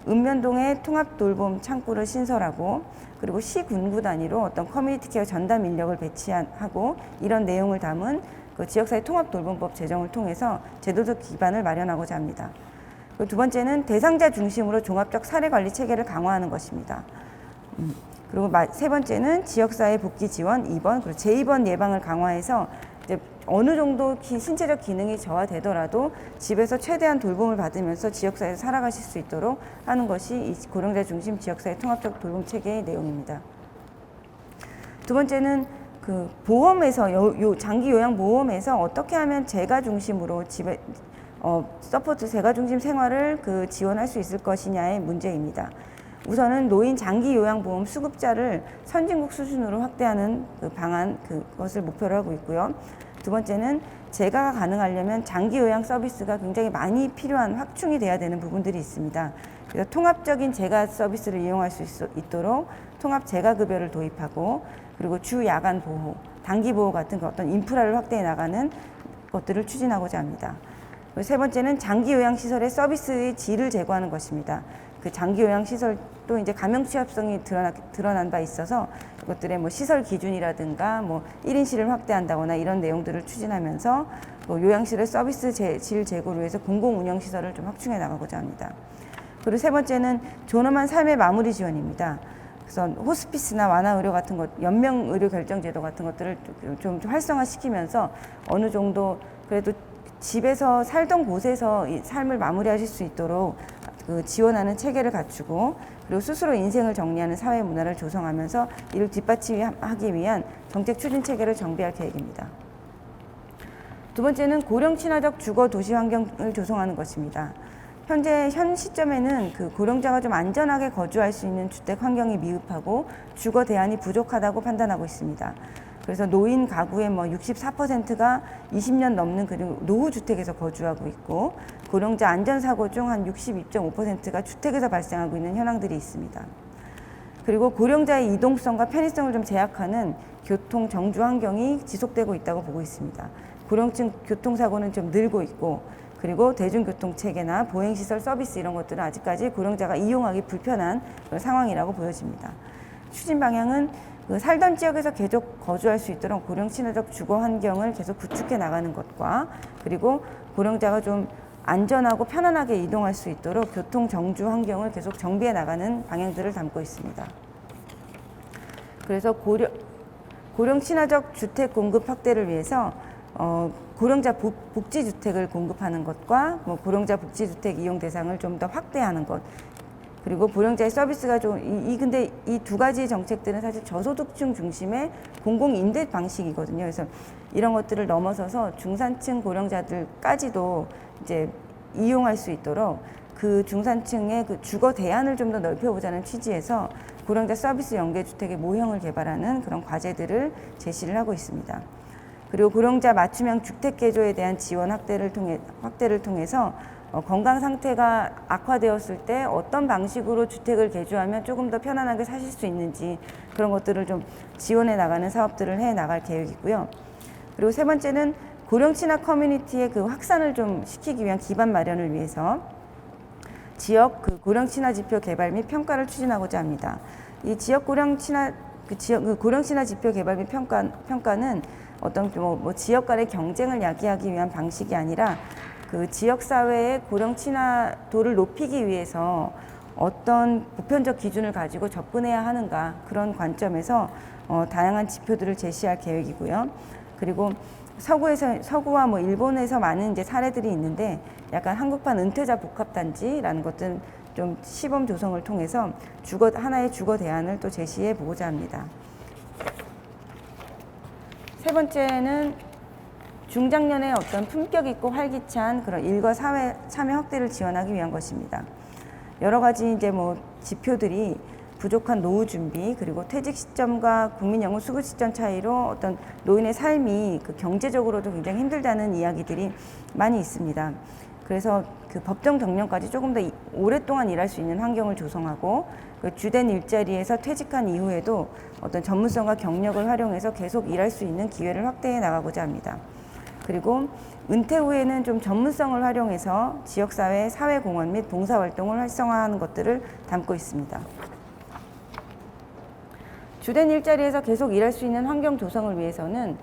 읍면동에 통합 돌봄 창구를 신설하고 그리고 시군구 단위로 어떤 커뮤니티 케어 전담 인력을 배치하고 이런 내용을 담은 그 지역사회 통합돌봄법 제정을 통해서 제도적 기반을 마련하고자 합니다. 그리고 두 번째는 대상자 중심으로 종합적 사례관리 체계를 강화하는 것입니다. 그리고 세 번째는 지역사회 복귀 지원, 입원, 그리고 재입원 예방을 강화해서 이제 어느 정도 신체적 기능이 저하되더라도 집에서 최대한 돌봄을 받으면서 지역사회에서 살아가실 수 있도록 하는 것이 이 고령자 중심 지역사회 통합적 돌봄 체계의 내용입니다. 두 번째는 그 보험에서 장기 요양 보험에서 어떻게 하면 재가 중심으로 집에 서포트 재가 중심 생활을 그 지원할 수 있을 것이냐의 문제입니다. 우선은 노인 장기 요양 보험 수급자를 선진국 수준으로 확대하는 그 방안 그것을 목표로 하고 있고요. 두 번째는 재가가 가능하려면 장기 요양 서비스가 굉장히 많이 필요한 확충이 돼야 되는 부분들이 있습니다. 그래서 통합적인 재가 서비스를 이용할 수 있도록 통합 재가급여를 도입하고 그리고 주 야간 보호, 단기 보호 같은 어떤 인프라를 확대해 나가는 것들을 추진하고자 합니다. 그리고 세 번째는 장기 요양 시설의 서비스의 질을 제고하는 것입니다. 그 장기 요양 시설도 이제 감염 취약성이 드러난 바 있어서 이것들의 뭐 시설 기준이라든가 뭐 1인실을 확대한다거나 이런 내용들을 추진하면서 뭐 요양실의 서비스 질 제고를 위해서 공공 운영 시설을 좀 확충해 나가고자 합니다. 그리고 세 번째는 존엄한 삶의 마무리 지원입니다. 그래서 호스피스나 완화의료 같은 것, 연명의료 결정제도 같은 것들을 좀 활성화시키면서 어느 정도 그래도 집에서 살던 곳에서 이 삶을 마무리하실 수 있도록 그 지원하는 체계를 갖추고 그리고 스스로 인생을 정리하는 사회 문화를 조성하면서 이를 뒷받침하기 위한 정책 추진 체계를 정비할 계획입니다. 두 번째는 고령 친화적 주거 도시 환경을 조성하는 것입니다. 현 시점에는 그 고령자가 좀 안전하게 거주할 수 있는 주택 환경이 미흡하고 주거 대안이 부족하다고 판단하고 있습니다. 그래서 노인 가구의 뭐 64%가 20년 넘는 그리고 노후 주택에서 거주하고 있고 고령자 안전사고 중 한 62.5%가 주택에서 발생하고 있는 현황들이 있습니다. 그리고 고령자의 이동성과 편의성을 좀 제약하는 교통 정주 환경이 지속되고 있다고 보고 있습니다. 고령층 교통사고는 좀 늘고 있고 그리고 대중교통 체계나 보행시설 서비스 이런 것들은 아직까지 고령자가 이용하기 불편한 그런 상황이라고 보여집니다. 추진 방향은 그 살던 지역에서 계속 거주할 수 있도록 고령 친화적 주거 환경을 계속 구축해 나가는 것과 그리고 고령자가 좀 안전하고 편안하게 이동할 수 있도록 교통 정주 환경을 계속 정비해 나가는 방향들을 담고 있습니다. 그래서 고령 친화적 주택 공급 확대를 위해서 고령자 복지주택을 공급하는 것과 뭐 고령자 복지주택 이용 대상을 좀 더 확대하는 것 그리고 고령자의 서비스가 근데 이 두 가지 정책들은 사실 저소득층 중심의 공공임대 방식이거든요. 그래서 이런 것들을 넘어서서 중산층 고령자들까지도 이제 이용할 수 있도록 그 중산층의 그 주거 대안을 좀 더 넓혀보자는 취지에서 고령자 서비스 연계주택의 모형을 개발하는 그런 과제들을 제시를 하고 있습니다. 그리고 고령자 맞춤형 주택 개조에 대한 지원 확대를 통해서 건강 상태가 악화되었을 때 어떤 방식으로 주택을 개조하면 조금 더 편안하게 사실 수 있는지 그런 것들을 좀 지원해 나가는 사업들을 해 나갈 계획이고요. 그리고 세 번째는 고령 친화 커뮤니티의 그 확산을 좀 시키기 위한 기반 마련을 위해서 지역 고령 친화 지표 개발 및 평가를 추진하고자 합니다. 이 지역 고령 친화 고령 친화 지표 개발 및 평가는 어떤 지역 간의 경쟁을 야기하기 위한 방식이 아니라 그 지역 사회의 고령 친화도를 높이기 위해서 어떤 보편적 기준을 가지고 접근해야 하는가, 그런 관점에서 다양한 지표들을 제시할 계획이고요. 그리고 서구와 일본에서 많은 이제 사례들이 있는데, 약간 한국판 은퇴자 복합단지라는 것들은 좀 시범 조성을 통해서 하나의 주거 대안을 또 제시해 보고자 합니다. 세 번째는 중장년의 어떤 품격 있고 활기찬 그런 일과 사회 참여 확대를 지원하기 위한 것입니다. 여러 가지 이제 지표들이 부족한 노후 준비, 그리고 퇴직 시점과 국민연금 수급 시점 차이로 어떤 노인의 삶이 경제적으로도 굉장히 힘들다는 이야기들이 많이 있습니다. 그래서 그 법정 정년까지 조금 더 오랫동안 일할 수 있는 환경을 조성하고, 그 주된 일자리에서 퇴직한 이후에도 어떤 전문성과 경력을 활용해서 계속 일할 수 있는 기회를 확대해 나가고자 합니다. 그리고 은퇴 후에는 좀 전문성을 활용해서 지역사회 사회공헌 및 봉사활동을 활성화하는 것들을 담고 있습니다. 주된 일자리에서 계속 일할 수 있는 환경 조성을 위해서는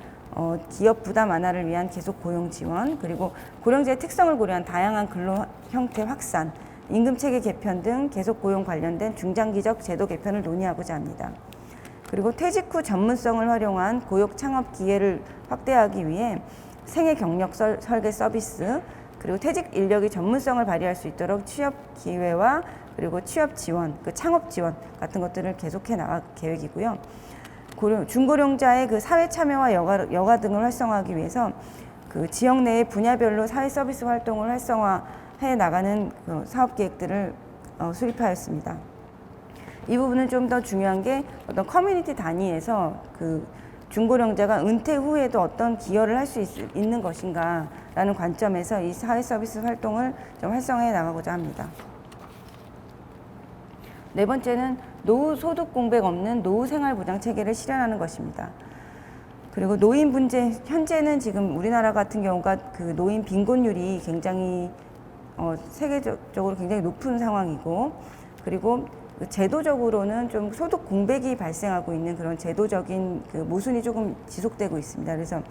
기업 부담 완화를 위한 계속 고용 지원, 그리고 고령자의 특성을 고려한 다양한 근로 형태 확산, 임금 체계 개편 등 계속 고용 관련된 중장기적 제도 개편을 논의하고자 합니다. 그리고 퇴직 후 전문성을 활용한 고용 창업 기회를 확대하기 위해 생애 경력 설계 서비스, 그리고 퇴직 인력이 전문성을 발휘할 수 있도록 취업 기회와 그리고 취업 지원, 창업 지원 같은 것들을 계속해 나갈 계획이고요. 중고령자의 그 사회 참여와 여가 등을 활성화하기 위해서 그 지역 내의 분야별로 사회 서비스 활동을 활성화해 나가는 사업 계획들을 수립하였습니다. 이 부분은 좀 더 중요한 게 어떤 커뮤니티 단위에서 그 중고령자가 은퇴 후에도 어떤 기여를 할 수 있는 것인가라는 관점에서 이 사회 서비스 활동을 좀 활성화해 나가고자 합니다. 네 번째는 노후 소득 공백 없는 노후 생활 보장 체계를 실현하는 것입니다. 그리고 노인 문제, 현재는 지금 우리나라 같은 경우가 그 노인 빈곤율이 굉장히 세계적으로 굉장히 높은 상황이고, 그리고 제도적으로는 좀 소득 공백이 발생하고 있는 그런 제도적인 그 모순이 조금 지속되고 있습니다. 그래서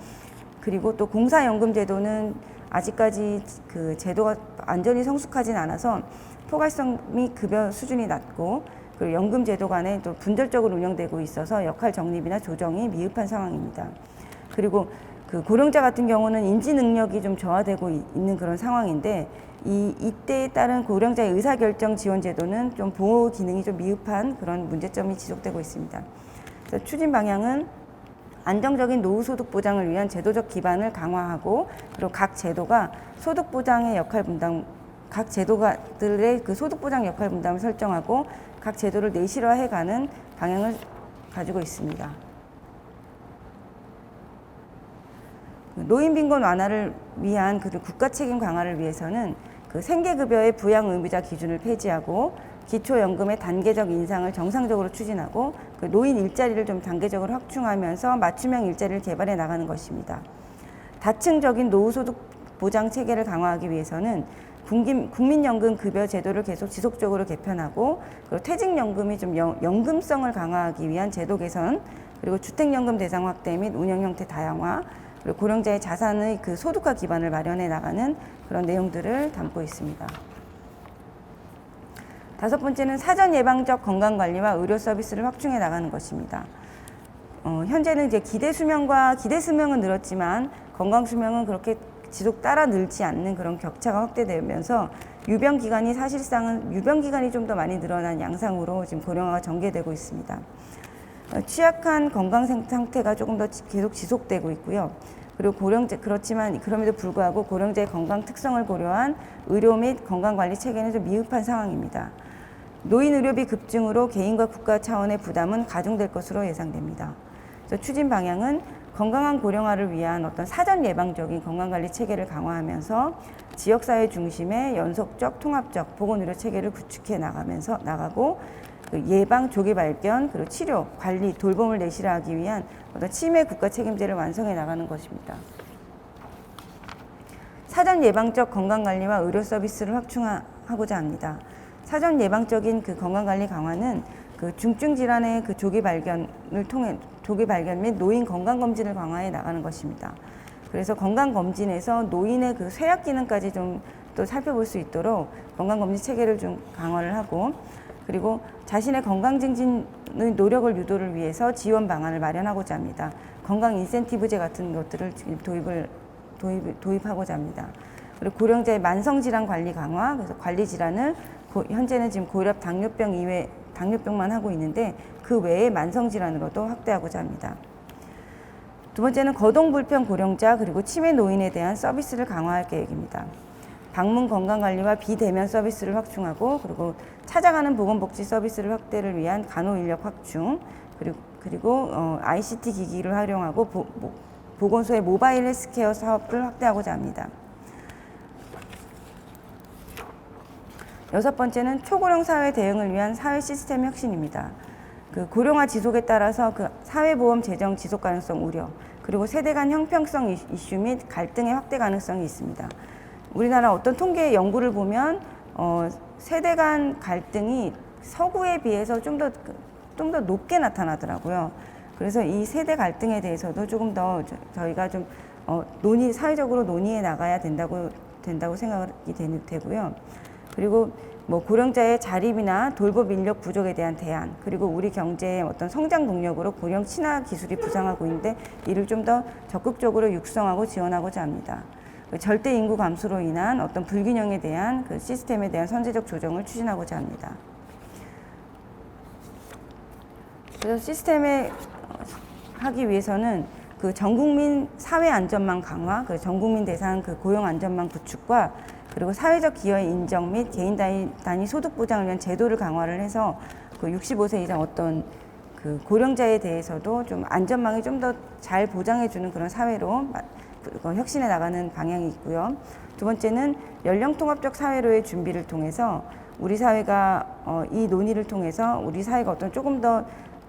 그리고 또 공사연금 제도는 아직까지 그 제도가 완전히 성숙하진 않아서 포괄성 및 급여 수준이 낮고, 그리고 연금 제도 간에 또 분절적으로 운영되고 있어서 역할 정립이나 조정이 미흡한 상황입니다. 그리고 그 고령자 같은 경우는 인지 능력이 좀 저하되고 있는 그런 상황인데, 이때에 따른 고령자의 의사결정 지원 제도는 좀 보호 기능이 좀 미흡한 그런 문제점이 지속되고 있습니다. 그래서 추진 방향은 안정적인 노후 소득 보장을 위한 제도적 기반을 강화하고, 그리고 각 제도가 소득 보장의 역할 분담, 각 제도가들의 그 소득 보장 역할 분담을 설정하고 각 제도를 내실화해가는 방향을 가지고 있습니다. 노인 빈곤 완화를 위한 그 국가 책임 강화를 위해서는 그 생계급여의 부양 의무자 기준을 폐지하고, 기초연금의 단계적 인상을 정상적으로 추진하고, 그 노인 일자리를 좀 단계적으로 확충하면서 맞춤형 일자리를 개발해 나가는 것입니다. 다층적인 노후소득 보장 체계를 강화하기 위해서는 국민연금 급여 제도를 계속 지속적으로 개편하고, 그리고 퇴직연금이 좀 연금성을 강화하기 위한 제도 개선, 그리고 주택연금 대상 확대 및 운영 형태 다양화, 그리고 고령자의 자산의 그 소득화 기반을 마련해 나가는 그런 내용들을 담고 있습니다. 다섯 번째는 사전 예방적 건강관리와 의료 서비스를 확충해 나가는 것입니다. 현재는 이제 기대 수명은 늘었지만 건강 수명은 그렇게 지속 따라 늘지 않는 그런 격차가 확대되면서 유병 기간이 좀 더 많이 늘어난 양상으로 지금 고령화가 전개되고 있습니다. 취약한 건강 상태가 조금 더 계속 지속되고 있고요. 그리고 그렇지만 그럼에도 불구하고 고령자의 건강 특성을 고려한 의료 및 건강관리 체계는 좀 미흡한 상황입니다. 노인 의료비 급증으로 개인과 국가 차원의 부담은 가중될 것으로 예상됩니다. 그래서 추진 방향은 건강한 고령화를 위한 어떤 사전 예방적인 건강관리 체계를 강화하면서 지역사회 중심의 연속적 통합적 보건의료 체계를 구축해 나가고, 그 예방, 조기 발견, 그리고 치료, 관리, 돌봄을 내실화하기 위한 어떤 치매 국가 책임제를 완성해 나가는 것입니다. 사전 예방적 건강관리와 의료 서비스를 확충하고자 합니다. 사전 예방적인 그 건강관리 강화는 그 중증 질환의 그 조기 발견 및 노인 건강검진을 강화해 나가는 것입니다. 그래서 건강검진에서 노인의 그 쇠약 기능까지 좀 또 살펴볼 수 있도록 건강검진 체계를 좀 강화를 하고, 그리고 자신의 건강 증진의 노력을 유도를 위해서 지원 방안을 마련하고자 합니다. 건강 인센티브제 같은 것들을 지금 도입하고자 합니다. 그리고 고령자의 만성질환 관리 강화, 그래서 관리 질환을 현재는 지금 고혈압, 당뇨병 이외 당뇨병만 하고 있는데 그 외에 만성질환으로도 확대하고자 합니다. 두 번째는 거동불편 고령자 그리고 치매 노인에 대한 서비스를 강화할 계획입니다. 방문 건강관리와 비대면 서비스를 확충하고, 그리고 찾아가는 보건복지 서비스를 확대를 위한 간호인력 확충, 그리고 ICT 기기를 활용하고 보건소의 모바일 헬스케어 사업을 확대하고자 합니다. 여섯 번째는 초고령 사회 대응을 위한 사회 시스템 혁신입니다. 그 고령화 지속에 따라서 그 사회보험 재정 지속 가능성 우려, 그리고 세대 간 형평성 이슈 및 갈등의 확대 가능성이 있습니다. 우리나라 어떤 통계 연구를 보면 세대 간 갈등이 서구에 비해서 좀 더 높게 나타나더라고요. 그래서 이 세대 갈등에 대해서도 조금 더 저희가 좀 사회적으로 논의해 나가야 된다고 생각이 되고요. 그리고 뭐 고령자의 자립이나 돌봄 인력 부족에 대한 대안, 그리고 우리 경제의 어떤 성장 동력으로 고령 친화 기술이 부상하고 있는데 이를 좀 더 적극적으로 육성하고 지원하고자 합니다. 절대 인구 감소로 인한 어떤 불균형에 대한 그 시스템에 대한 선제적 조정을 추진하고자 합니다. 그래서 시스템에 하기 위해서는 그 전국민 사회 안전망 강화, 그 전국민 대상 그 고용 안전망 구축과 그리고 사회적 기여의 인정 및 개인 단위 소득 보장을 위한 제도를 강화를 해서 그 65세 이상 어떤 그 고령자에 대해서도 좀 안전망이 좀 더 잘 보장해주는 그런 사회로 혁신해 나가는 방향이 있고요. 두 번째는 연령통합적 사회로의 준비를 통해서 우리 사회가 이 논의를 통해서 우리 사회가 어떤 조금 더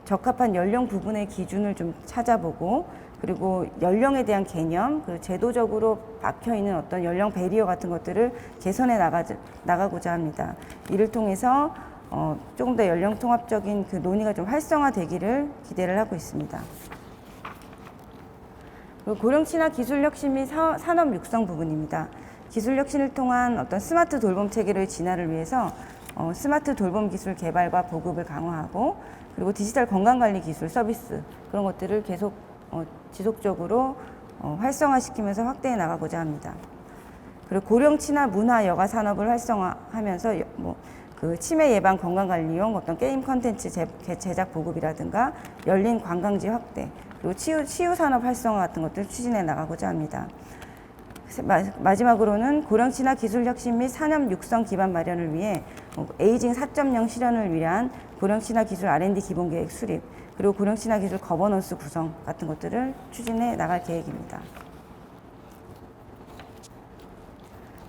적합한 연령 부분의 기준을 좀 찾아보고, 그리고 연령에 대한 개념, 그리고 제도적으로 박혀있는 어떤 연령 배리어 같은 것들을 개선해 나가고자 합니다. 이를 통해서 조금 더 연령 통합적인 그 논의가 좀 활성화되기를 기대를 하고 있습니다. 그리고 고령 친화 기술 혁신 및 산업 육성 부분입니다. 기술 혁신을 통한 어떤 스마트 돌봄 체계로의 진화를 위해서 스마트 돌봄 기술 개발과 보급을 강화하고, 그리고 디지털 건강관리 기술 서비스 그런 것들을 계속 지속적으로 활성화시키면서 확대해 나가고자 합니다. 그리고 고령 친화 문화 여가 산업을 활성화하면서 그 치매 예방 건강관리용 어떤 게임 컨텐츠 제작 보급이라든가 열린 관광지 확대, 그리고 치유 산업 활성화 같은 것들을 추진해 나가고자 합니다. 마지막으로는 고령 친화 기술 혁신 및 산업 육성 기반 마련을 위해 에이징 4.0 실현을 위한 고령 친화 기술 R&D 기본 계획 수립, 그리고 고령 친화 기술 거버넌스 구성 같은 것들을 추진해 나갈 계획입니다.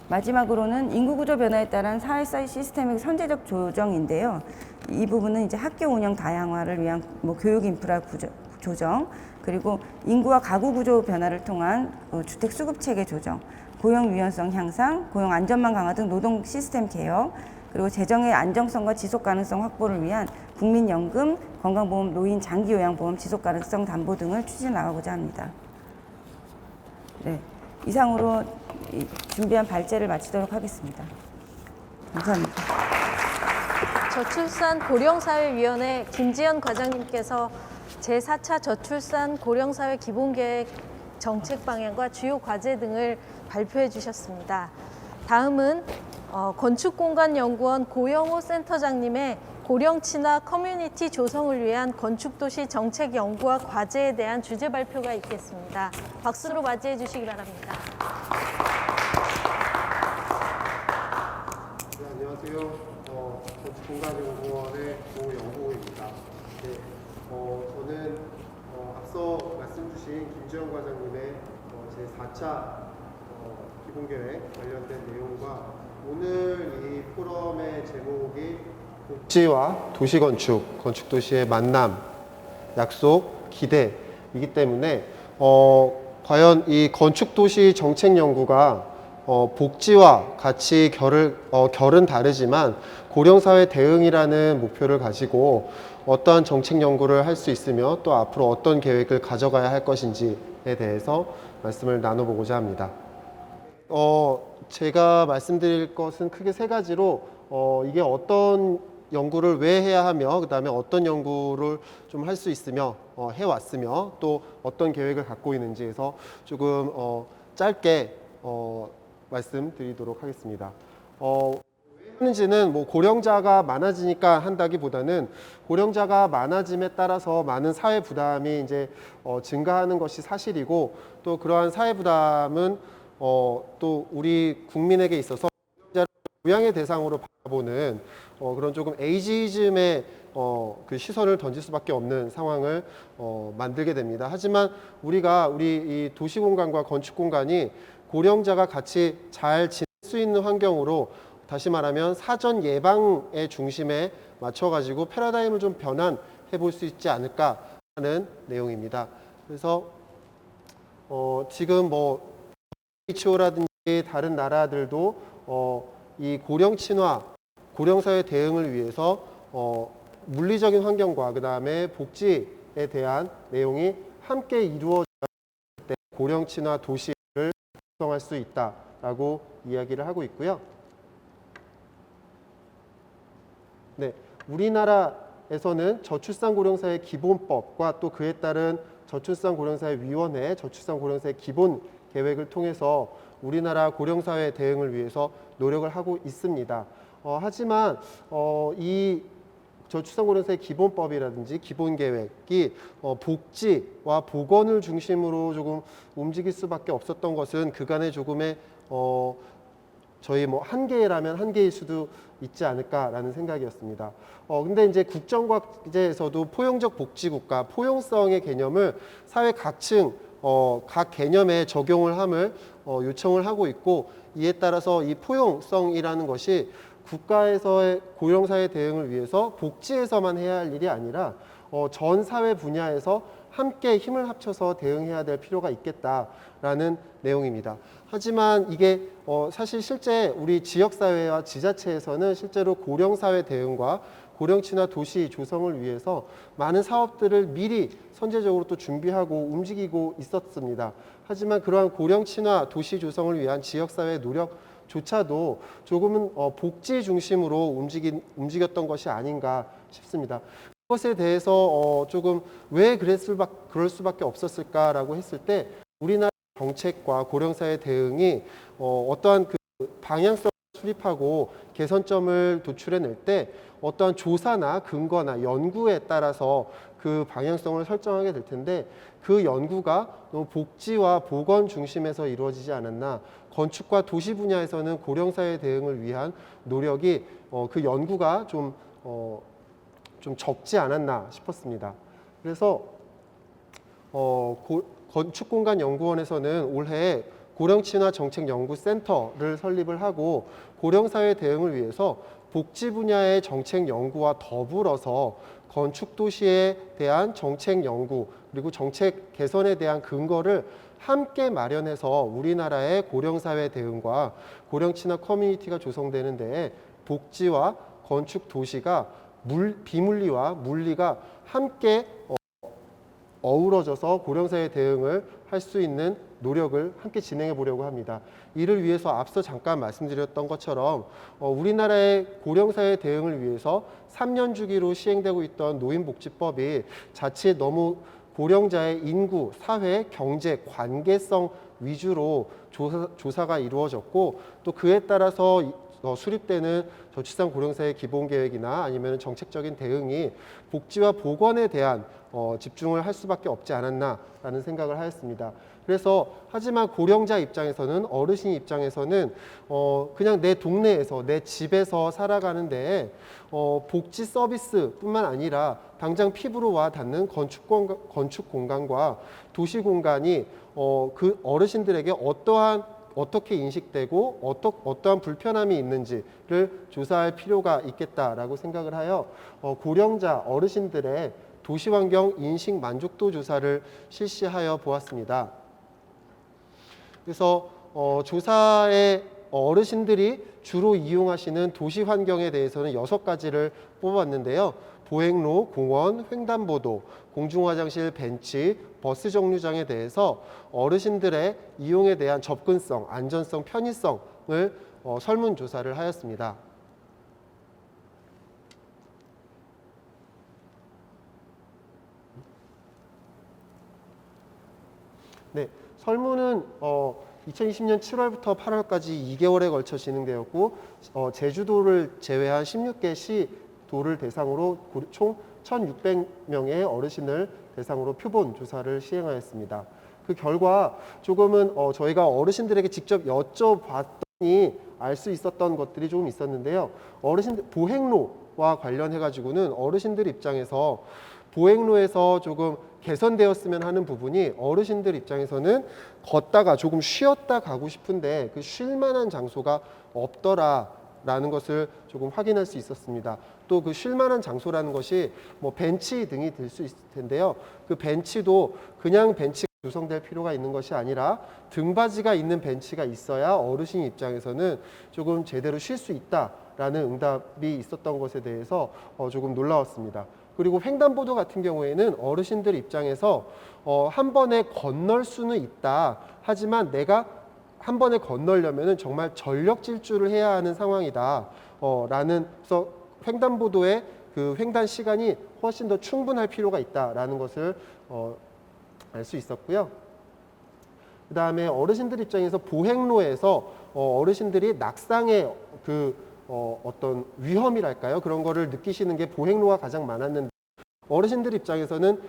마지막으로는 인구 구조 변화에 따른 사회 시스템의 선제적 조정인데요. 이 부분은 이제 학교 운영 다양화를 위한 교육 인프라 조정, 그리고 인구와 가구 구조 변화를 통한 주택 수급 체계 조정, 고용 유연성 향상, 고용 안전망 강화 등 노동 시스템 개혁, 그리고 재정의 안정성과 지속 가능성 확보를 위한 국민연금, 건강보험, 노인 장기요양보험 지속 가능성 담보 등을 추진해 나가고자 합니다. 네, 이상으로 준비한 발제를 마치도록 하겠습니다. 감사합니다. 저출산 고령사회위원회 김지연 과장님께서 제4차 저출산 고령사회 기본계획 정책 방향과 주요 과제 등을 발표해 주셨습니다. 다음은 건축공간연구원 고영호 센터장님의 고령 친화 커뮤니티 조성을 위한 건축도시 정책 연구와 과제에 대한 주제 발표가 있겠습니다. 박수로 맞이해 주시기 바랍니다. 네, 안녕하세요. 건축공간연구원의 고영호입니다. 네, 저는 앞서 말씀 주신 김지연 과장님의 제4차 기본계획 관련된 내용과 오늘 이 포럼의 제목이 복지와 도시건축, 건축도시의 만남, 약속, 기대이기 때문에 과연 이 건축도시 정책 연구가 복지와 같이 결은 다르지만 고령사회 대응이라는 목표를 가지고 어떠한 정책 연구를 할 수 있으며 또 앞으로 어떤 계획을 가져가야 할 것인지에 대해서 말씀을 나눠보고자 합니다. 제가 말씀드릴 것은 크게 세 가지로 이게 어떤 연구를 왜 해야 하며 그 다음에 어떤 연구를 좀 할 수 있으며 해왔으며 또 어떤 계획을 갖고 있는지에서 조금 짧게 말씀드리도록 하겠습니다. 왜 하는지는 뭐 고령자가 많아지니까 한다기보다는 고령자가 많아짐에 따라서 많은 사회 부담이 이제 증가하는 것이 사실이고 또 그러한 사회 부담은 또 우리 국민에게 있어서 부양의 대상으로 바라보는 그런 조금 에이지즘의 그 시선을 던질 수밖에 없는 상황을 만들게 됩니다. 하지만 우리가 우리 이 도시 공간과 건축 공간이 고령자가 같이 잘 지낼 수 있는 환경으로 다시 말하면 사전 예방의 중심에 맞춰가지고 패러다임을 좀 변환해 볼 수 있지 않을까 하는 내용입니다. 그래서 지금 뭐 WHO라든지 다른 나라들도 이 고령 친화, 고령사회 대응을 위해서 물리적인 환경과 그 다음에 복지에 대한 내용이 함께 이루어질 때 고령 친화 도시를 구성할 수 있다라고 이야기를 하고 있고요. 네, 우리나라에서는 저출산 고령사회 기본법과 또 그에 따른 저출산 고령사회 위원회, 저출산 고령사회 기본 계획을 통해서 우리나라 고령사회 대응을 위해서 노력을 하고 있습니다. 하지만 이 저출산 고령사회 기본법이라든지 기본계획이 복지와 보건을 중심으로 조금 움직일 수밖에 없었던 것은 그간의 조금의 저희 뭐 한계라면 한계일 수도 있지 않을까라는 생각이었습니다. 근데 이제 국정과제에서도 포용적 복지국가, 포용성의 개념을 사회 각층 각 개념에 적용을 함을 요청을 하고 있고 이에 따라서 이 포용성이라는 것이 국가에서의 고령사회 대응을 위해서 복지에서만 해야 할 일이 아니라 전 사회 분야에서 함께 힘을 합쳐서 대응해야 될 필요가 있겠다라는 내용입니다. 하지만 이게 사실 실제 우리 지역사회와 지자체에서는 실제로 고령사회 대응과 고령친화 도시 조성을 위해서 많은 사업들을 미리 선제적으로 또 준비하고 움직이고 있었습니다. 하지만 그러한 고령친화 도시 조성을 위한 지역사회 노력조차도 조금은 복지 중심으로 움직였던 것이 아닌가 싶습니다. 그것에 대해서 조금 왜 그럴 수밖에 없었을까라고 했을 때 우리나라 정책과 고령사회 대응이 어떠한 그 방향성을 수립하고 개선점을 도출해낼 때 어떠한 조사나 근거나 연구에 따라서 그 방향성을 설정하게 될 텐데 그 연구가 너무 복지와 보건 중심에서 이루어지지 않았나. 건축과 도시 분야에서는 고령사회 대응을 위한 노력이 그 연구가 좀 적지 않았나 싶었습니다. 그래서 건축공간연구원에서는 올해 고령친화 정책연구센터를 설립을 하고 고령사회 대응을 위해서 복지 분야의 정책 연구와 더불어서 건축도시에 대한 정책 연구 그리고 정책 개선에 대한 근거를 함께 마련해서 우리나라의 고령사회 대응과 고령친화 커뮤니티가 조성되는 데에 복지와 건축 도시가 비물리와 물리가 함께 어우러져서 고령사회 대응을 할 수 있는 노력을 함께 진행해 보려고 합니다. 이를 위해서 앞서 잠깐 말씀드렸던 것처럼 우리나라의 고령사회 대응을 위해서 3년 주기로 시행되고 있던 노인복지법이 자칫 너무 고령자의 인구, 사회, 경제, 관계성 위주로 조사가 이루어졌고 또 그에 따라서 수립되는 저출산 고령사회 기본계획이나 아니면 정책적인 대응이 복지와 보건에 대한 집중을 할 수밖에 없지 않았나라는 생각을 하였습니다. 그래서 하지만 고령자 입장에서는 어르신 입장에서는 그냥 내 동네에서 내 집에서 살아가는데 복지 서비스뿐만 아니라 당장 피부로 와 닿는 건축 공간과 도시 공간이 그 어르신들에게 어떻게 인식되고 어떠한 불편함이 있는지를 조사할 필요가 있겠다라고 생각을 하여 고령자 어르신들의 도시환경 인식 만족도 조사를 실시하여 보았습니다. 그래서 조사에 어르신들이 주로 이용하시는 도시 환경에 대해서는 6가지를 뽑았는데요. 보행로, 공원, 횡단보도, 공중화장실, 벤치, 버스 정류장에 대해서 어르신들의 이용에 대한 접근성, 안전성, 편의성을 설문조사를 하였습니다. 네, 설문은 2020년 7월부터 8월까지 2개월에 걸쳐 진행되었고 제주도를 제외한 16개 시도를 대상으로 총 1,600명의 어르신을 대상으로 표본 조사를 시행하였습니다. 그 결과 조금은 저희가 어르신들에게 직접 여쭤봤더니 알 수 있었던 것들이 조금 있었는데요. 어르신들 보행로와 관련해 가지고는 어르신들 입장에서 보행로에서 조금 개선되었으면 하는 부분이 어르신들 입장에서는 걷다가 조금 쉬었다 가고 싶은데 그 쉴 만한 장소가 없더라라는 것을 조금 확인할 수 있었습니다. 또 그 쉴 만한 장소라는 것이 뭐 벤치 등이 될 수 있을 텐데요. 그 벤치도 그냥 벤치가 조성될 필요가 있는 것이 아니라 등받이가 있는 벤치가 있어야 어르신 입장에서는 조금 제대로 쉴 수 있다라는 응답이 있었던 것에 대해서 조금 놀라웠습니다. 그리고 횡단보도 같은 경우에는 어르신들 입장에서 한 번에 건널 수는 있다. 하지만 내가 한 번에 건너려면 정말 전력 질주를 해야 하는 상황이다. 그래서 횡단보도의 그 횡단 시간이 훨씬 더 충분할 필요가 있다라는 것을 알 수 있었고요. 그 다음에 어르신들 입장에서 보행로에서 어르신들이 낙상의 어떤 위험이랄까요? 그런 거를 느끼시는 게 보행로가 가장 많았는데 어르신들 입장에서는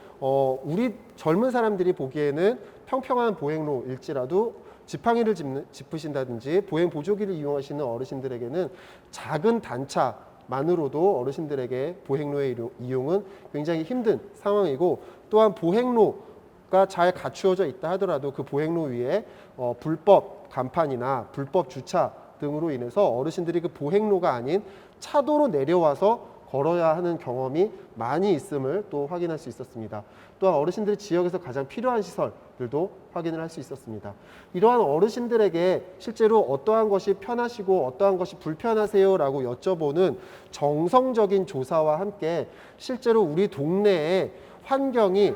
우리 젊은 사람들이 보기에는 평평한 보행로일지라도 지팡이를 짚으신다든지 보행 보조기를 이용하시는 어르신들에게는 작은 단차만으로도 어르신들에게 보행로의 이용은 굉장히 힘든 상황이고 또한 보행로가 잘 갖추어져 있다 하더라도 그 보행로 위에 불법 간판이나 불법 주차 등으로 인해서 어르신들이 그 보행로가 아닌 차도로 내려와서 걸어야 하는 경험이 많이 있음을 또 확인할 수 있었습니다. 또한 어르신들이 지역에서 가장 필요한 시설들도 확인을 할 수 있었습니다. 이러한 어르신들에게 실제로 어떠한 것이 편하시고 어떠한 것이 불편하세요라고 여쭤보는 정성적인 조사와 함께 실제로 우리 동네의 환경이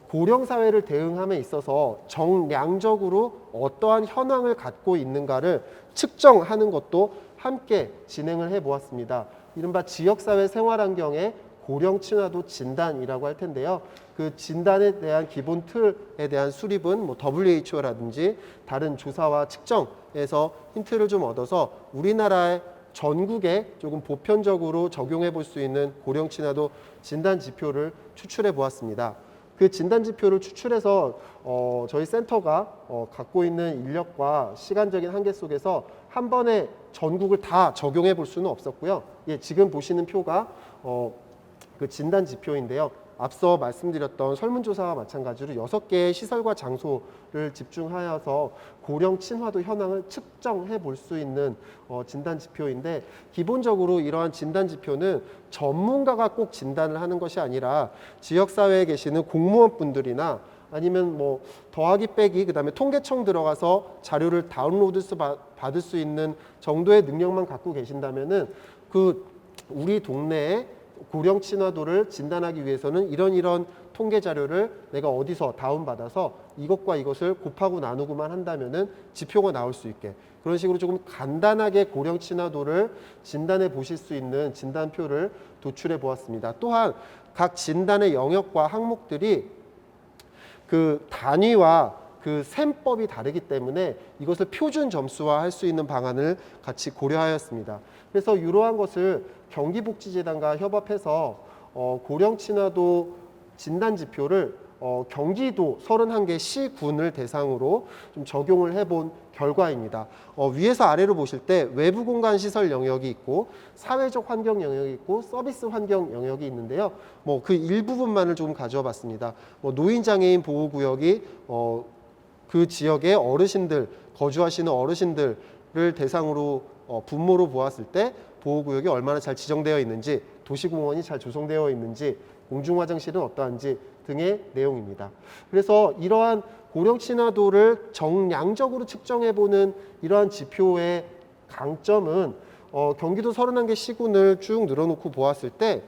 고령사회를 대응함에 있어서 정량적으로 어떠한 현황을 갖고 있는가를 측정하는 것도 함께 진행을 해보았습니다. 이른바 지역사회 생활환경의 고령 친화도 진단이라고 할 텐데요. 그 진단에 대한 기본 틀에 대한 수립은 뭐 WHO라든지 다른 조사와 측정에서 힌트를 좀 얻어서 우리나라의 전국에 조금 보편적으로 적용해 볼 수 있는 고령 친화도 진단 지표를 추출해 보았습니다. 그 진단 지표를 추출해서 저희 센터가 갖고 있는 인력과 시간적인 한계 속에서 한 번에 전국을 다 적용해 볼 수는 없었고요. 예, 지금 보시는 표가 그 진단 지표인데요. 앞서 말씀드렸던 설문조사와 마찬가지로 6개의 시설과 장소를 집중하여서 고령 친화도 현황을 측정해 볼 수 있는 진단 지표인데 기본적으로 이러한 진단 지표는 전문가가 꼭 진단을 하는 것이 아니라 지역사회에 계시는 공무원분들이나 아니면 뭐 더하기 빼기 그다음에 통계청 들어가서 자료를 다운로드 받을 수 있는 정도의 능력만 갖고 계신다면은 그 우리 동네에 고령 친화도를 진단하기 위해서는 이런 통계 자료를 내가 어디서 다운받아서 이것과 이것을 곱하고 나누고만 한다면은 지표가 나올 수 있게 그런 식으로 조금 간단하게 고령 친화도를 진단해 보실 수 있는 진단표를 도출해 보았습니다. 또한 각 진단의 영역과 항목들이 그 단위와 그 셈법이 다르기 때문에 이것을 표준 점수화할 수 있는 방안을 같이 고려하였습니다. 그래서 이러한 것을 경기복지재단과 협업해서 고령 친화도 진단 지표를 경기도 31개 시군을 대상으로 좀 적용을 해본 결과입니다. 위에서 아래로 보실 때 외부 공간 시설 영역이 있고 사회적 환경 영역이 있고 서비스 환경 영역이 있는데요. 뭐 그 일부분만을 좀 가져와 봤습니다. 노인 장애인 보호 구역이 그 지역의 어르신들 거주하시는 어르신들을 대상으로 분모로 보았을 때 보호구역이 얼마나 잘 지정되어 있는지 도시공원이 잘 조성되어 있는지 공중화장실은 어떠한지 등의 내용입니다. 그래서 이러한 고령 친화도를 정량적으로 측정해보는 이러한 지표의 강점은 경기도 31개 시군을 쭉 늘어놓고 보았을 때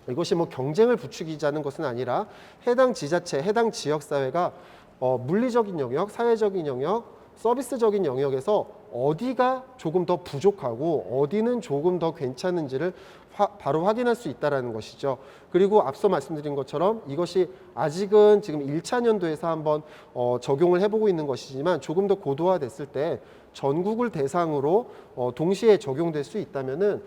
이것이 뭐 경쟁을 부추기자는 것은 아니라 해당 지자체, 해당 지역사회가 물리적인 영역, 사회적인 영역, 서비스적인 영역에서 어디가 조금 더 부족하고 어디는 조금 더 괜찮은지를 바로 확인할 수 있다는 것이죠. 그리고 앞서 말씀드린 것처럼 이것이 아직은 지금 1차 년도에서 한번 적용을 해보고 있는 것이지만 조금 더 고도화됐을 때 전국을 대상으로 동시에 적용될 수 있다면은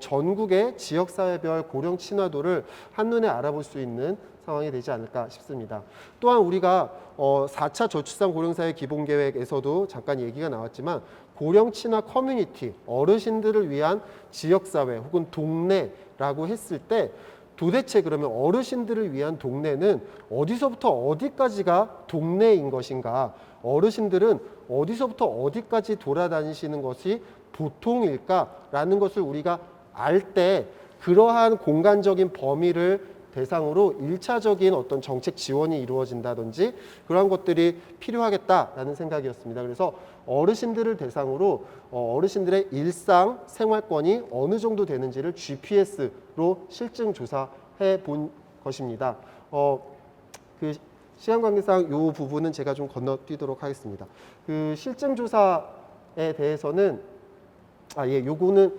전국의 지역사회별 고령 친화도를 한눈에 알아볼 수 있는 상황이 되지 않을까 싶습니다. 또한 우리가 4차 저출산 고령사회 기본계획에서도 잠깐 얘기가 나왔지만 고령 친화 커뮤니티, 어르신들을 위한 지역사회 혹은 동네라고 했을 때 도대체 그러면 어르신들을 위한 동네는 어디서부터 어디까지가 동네인 것인가? 어르신들은 어디서부터 어디까지 돌아다니시는 것이 보통일까라는 것을 우리가 알 때 그러한 공간적인 범위를 대상으로 1차적인 어떤 정책 지원이 이루어진다든지 그러한 것들이 필요하겠다라는 생각이었습니다. 그래서 어르신들을 대상으로 어르신들의 일상 생활권이 어느 정도 되는지를 GPS로 실증 조사해 본 것입니다. 그 시간 관계상 이 부분은 제가 좀 건너뛰도록 하겠습니다. 그 실증 조사에 대해서는 요거는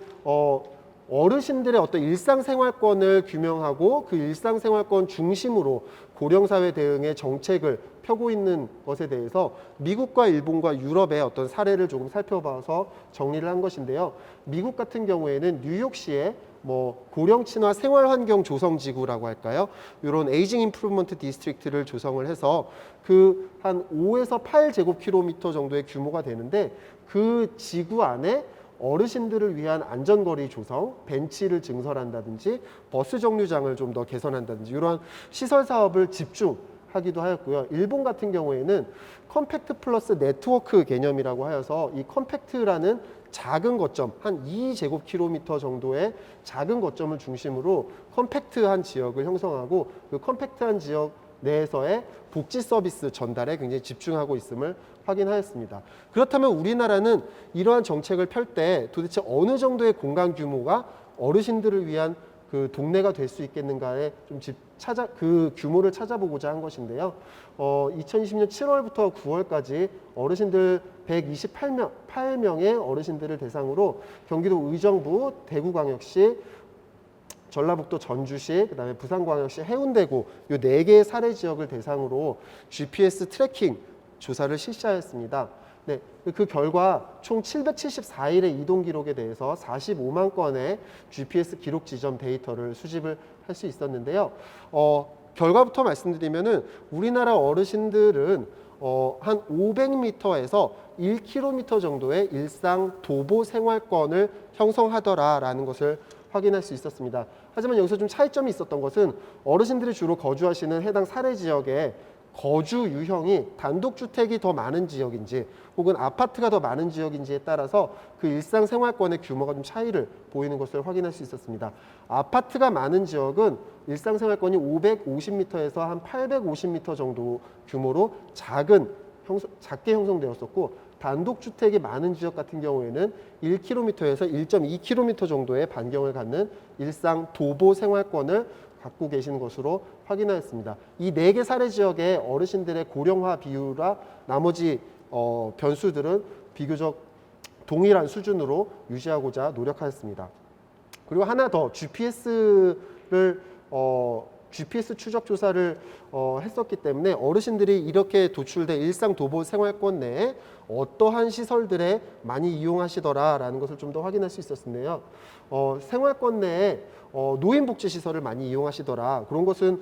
어르신들의 어떤 일상생활권을 규명하고 그 일상생활권 중심으로 고령사회 대응의 정책을 펴고 있는 것에 대해서 미국과 일본과 유럽의 어떤 사례를 조금 살펴봐서 정리를 한 것인데요. 미국 같은 경우에는 뉴욕시에 고령 친화 생활환경 조성지구라고 할까요? 이런 에이징 임프루먼트 디스트릭트를 조성을 해서 그 한 5에서 8제곱킬로미터 정도의 규모가 되는데 그 지구 안에 어르신들을 위한 안전거리 조성, 벤치를 증설한다든지 버스 정류장을 좀 더 개선한다든지 이러한 시설 사업을 집중하기도 하였고요. 일본 같은 경우에는 컴팩트 플러스 네트워크 개념이라고 하여서 이 컴팩트라는 작은 거점, 한 2제곱킬로미터 정도의 작은 거점을 중심으로 컴팩트한 지역을 형성하고 그 컴팩트한 지역 내에서의 복지 서비스 전달에 굉장히 집중하고 있음을 확인하였습니다. 그렇다면 우리나라는 이러한 정책을 펼 때 도대체 어느 정도의 공간 규모가 어르신들을 위한 그 동네가 될 수 있겠는가에 좀 그 규모를 찾아보고자 한 것인데요. 2020년 7월부터 9월까지 어르신들 128명의 어르신들을 대상으로 경기도 의정부, 대구광역시, 전라북도 전주시, 그다음에 부산광역시 해운대구 이 4개의 사례 지역을 대상으로 GPS 트래킹 조사를 실시하였습니다. 네, 그 결과 총 774일의 이동 기록에 대해서 45만 건의 GPS 기록 지점 데이터를 수집을 할 수 있었는데요. 결과부터 말씀드리면은 우리나라 어르신들은 한 500m에서 1km 정도의 일상 도보 생활권을 형성하더라라는 것을 확인할 수 있었습니다. 하지만 여기서 좀 차이점이 있었던 것은 어르신들이 주로 거주하시는 해당 사례 지역에 거주 유형이 단독주택이 더 많은 지역인지 혹은 아파트가 더 많은 지역인지에 따라서 그 일상생활권의 규모가 좀 차이를 보이는 것을 확인할 수 있었습니다. 아파트가 많은 지역은 일상생활권이 550m에서 한 850m 정도 규모로 작게 형성되었었고 단독주택이 많은 지역 같은 경우에는 1km에서 1.2km 정도의 반경을 갖는 일상 도보 생활권을 갖고 계시는 것으로 확인하였습니다. 이 4개 사례 지역의 어르신들의 고령화 비율과 나머지 변수들은 비교적 동일한 수준으로 유지하고자 노력하였습니다. 그리고 하나 더 GPS 추적 조사를 했었기 때문에 어르신들이 이렇게 도출된 일상 도보 생활권 내에 어떠한 시설들에 많이 이용하시더라라는 것을 좀 더 확인할 수 있었는데요. 생활권 내에 노인복지시설을 많이 이용하시더라. 그런 것은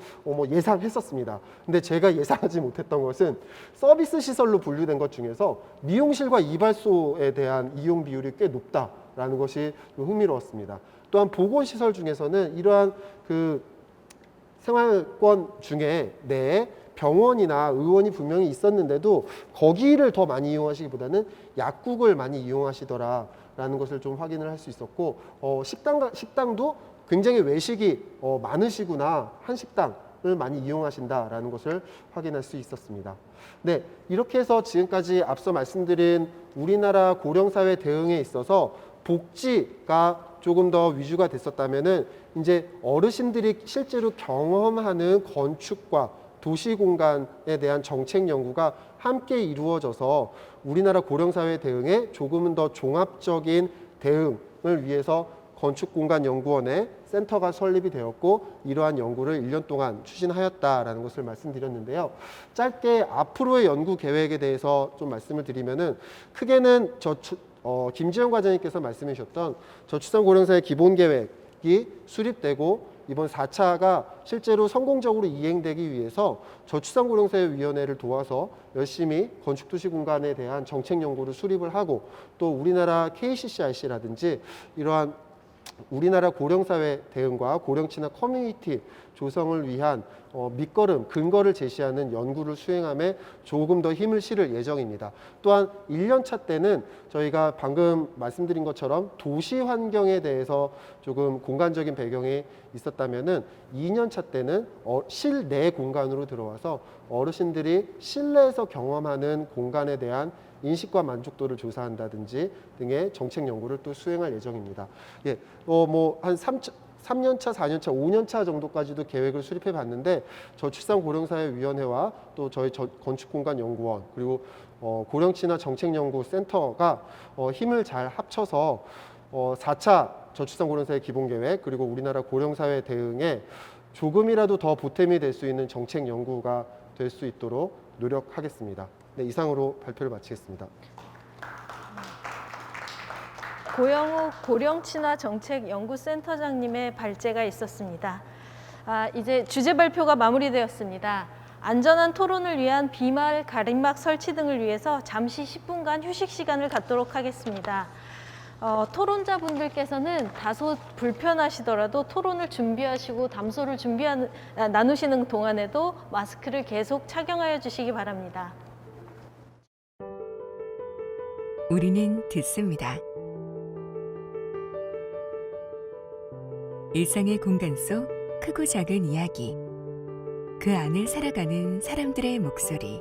예상했었습니다. 근데 제가 예상하지 못했던 것은 서비스 시설로 분류된 것 중에서 미용실과 이발소에 대한 이용 비율이 꽤 높다라는 것이 좀 흥미로웠습니다. 또한 보건시설 중에서는 이러한 그 생활권 중에 내에 병원이나 의원이 분명히 있었는데도 거기를 더 많이 이용하시기보다는 약국을 많이 이용하시더라라는 것을 좀 확인을 할 수 있었고 식당도 굉장히 외식이 많으시구나, 한식당 많이 이용하신다라는 것을 확인할 수 있었습니다. 네, 이렇게 해서 지금까지 앞서 말씀드린 우리나라 고령사회 대응에 있어서 복지가 조금 더 위주가 됐었다면은 이제 어르신들이 실제로 경험하는 건축과 도시 공간에 대한 정책 연구가 함께 이루어져서 우리나라 고령사회 대응에 조금은 더 종합적인 대응을 위해서 건축공간연구원의 센터가 설립이 되었고 이러한 연구를 1년 동안 추진하였다라는 것을 말씀드렸는데요. 짧게 앞으로의 연구 계획에 대해서 좀 말씀을 드리면은 크게는 김지영 과장님께서 말씀해 주셨던 저출산 고령사회 기본 계획이 수립되고 이번 4차가 실제로 성공적으로 이행되기 위해서 저출산고령사회위원회를 도와서 열심히 건축도시공간에 대한 정책 연구를 수립을 하고 또 우리나라 KCCRC라든지 이러한 우리나라 고령사회 대응과 고령친화 커뮤니티 조성을 위한 밑거름, 근거를 제시하는 연구를 수행함에 조금 더 힘을 실을 예정입니다. 또한 1년차 때는 저희가 방금 말씀드린 것처럼 도시 환경에 대해서 조금 공간적인 배경이 있었다면은 2년차 때는 실내 공간으로 들어와서 어르신들이 실내에서 경험하는 공간에 대한 인식과 만족도를 조사한다든지 등의 정책 연구를 또 수행할 예정입니다. 예, 한 3년차, 4년차, 5년차 정도까지도 계획을 수립해 봤는데 저출산고령사회위원회와 또 저희 건축공간연구원 그리고 고령친화 정책연구센터가 힘을 잘 합쳐서 4차 저출산고령사회 기본계획 그리고 우리나라 고령사회 대응에 조금이라도 더 보탬이 될 수 있는 정책 연구가 될 수 있도록 노력하겠습니다. 네, 이상으로 발표를 마치겠습니다. 고영욱 고령친화정책연구센터장님의 발제가 있었습니다. 이제 주제 발표가 마무리되었습니다. 안전한 토론을 위한 비말 가림막 설치 등을 위해서 잠시 10분간 휴식 시간을 갖도록 하겠습니다. 토론자분들께서는 다소 불편하시더라도 토론을 준비하시고 담소를 나누시는 동안에도 마스크를 계속 착용하여 주시기 바랍니다. 우리는 듣습니다. 일상의 공간 속 크고 작은 이야기, 그 안을 살아가는 사람들의 목소리,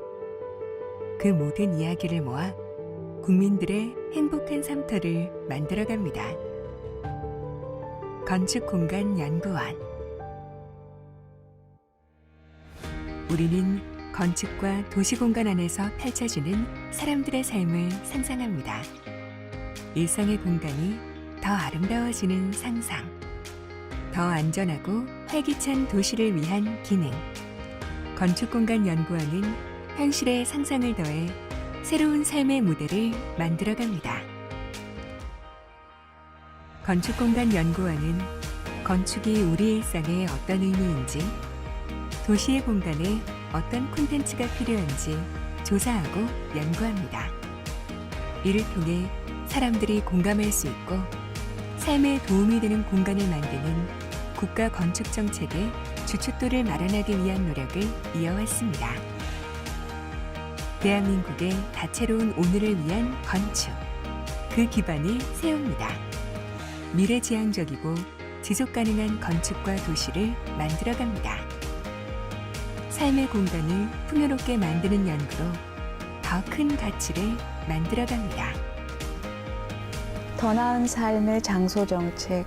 그 모든 이야기를 모아 국민들의 행복한 삶터를 만들어갑니다. 건축공간연구원. 우리는 건축과 도시공간 안에서 펼쳐지는 사람들의 삶을 상상합니다. 일상의 공간이 더 아름다워지는 상상, 더 안전하고 활기찬 도시를 위한 기능. 건축공간연구원은 현실의 상상을 더해 새로운 삶의 무대를 만들어갑니다. 건축공간연구원은 건축이 우리 일상에 어떤 의미인지, 도시의 공간에 어떤 콘텐츠가 필요한지 조사하고 연구합니다. 이를 통해 사람들이 공감할 수 있고 삶에 도움이 되는 공간을 만드는 국가 건축 정책의 주춧돌을 마련하기 위한 노력을 이어왔습니다. 대한민국의 다채로운 오늘을 위한 건축, 그 기반을 세웁니다. 미래지향적이고 지속가능한 건축과 도시를 만들어갑니다. 삶의 공간을 풍요롭게 만드는 연구로 더 큰 가치를 만들어갑니다. 더 나은 삶의 장소 정책,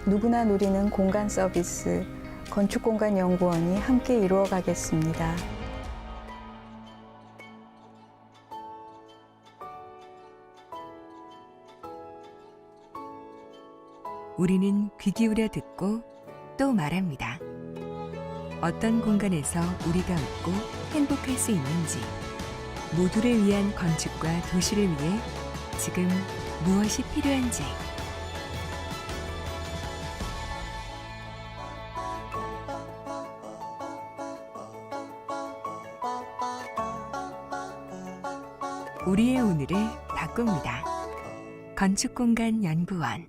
누구나 누리는 공간 서비스, 건축공간연구원이 함께 이루어가겠습니다. 우리는 귀 기울여 듣고 또 말합니다. 어떤 공간에서 우리가 웃고 행복할 수 있는지, 모두를 위한 건축과 도시를 위해 지금 무엇이 필요한지. 우리의 오늘을 바꿉니다. 건축공간연구원.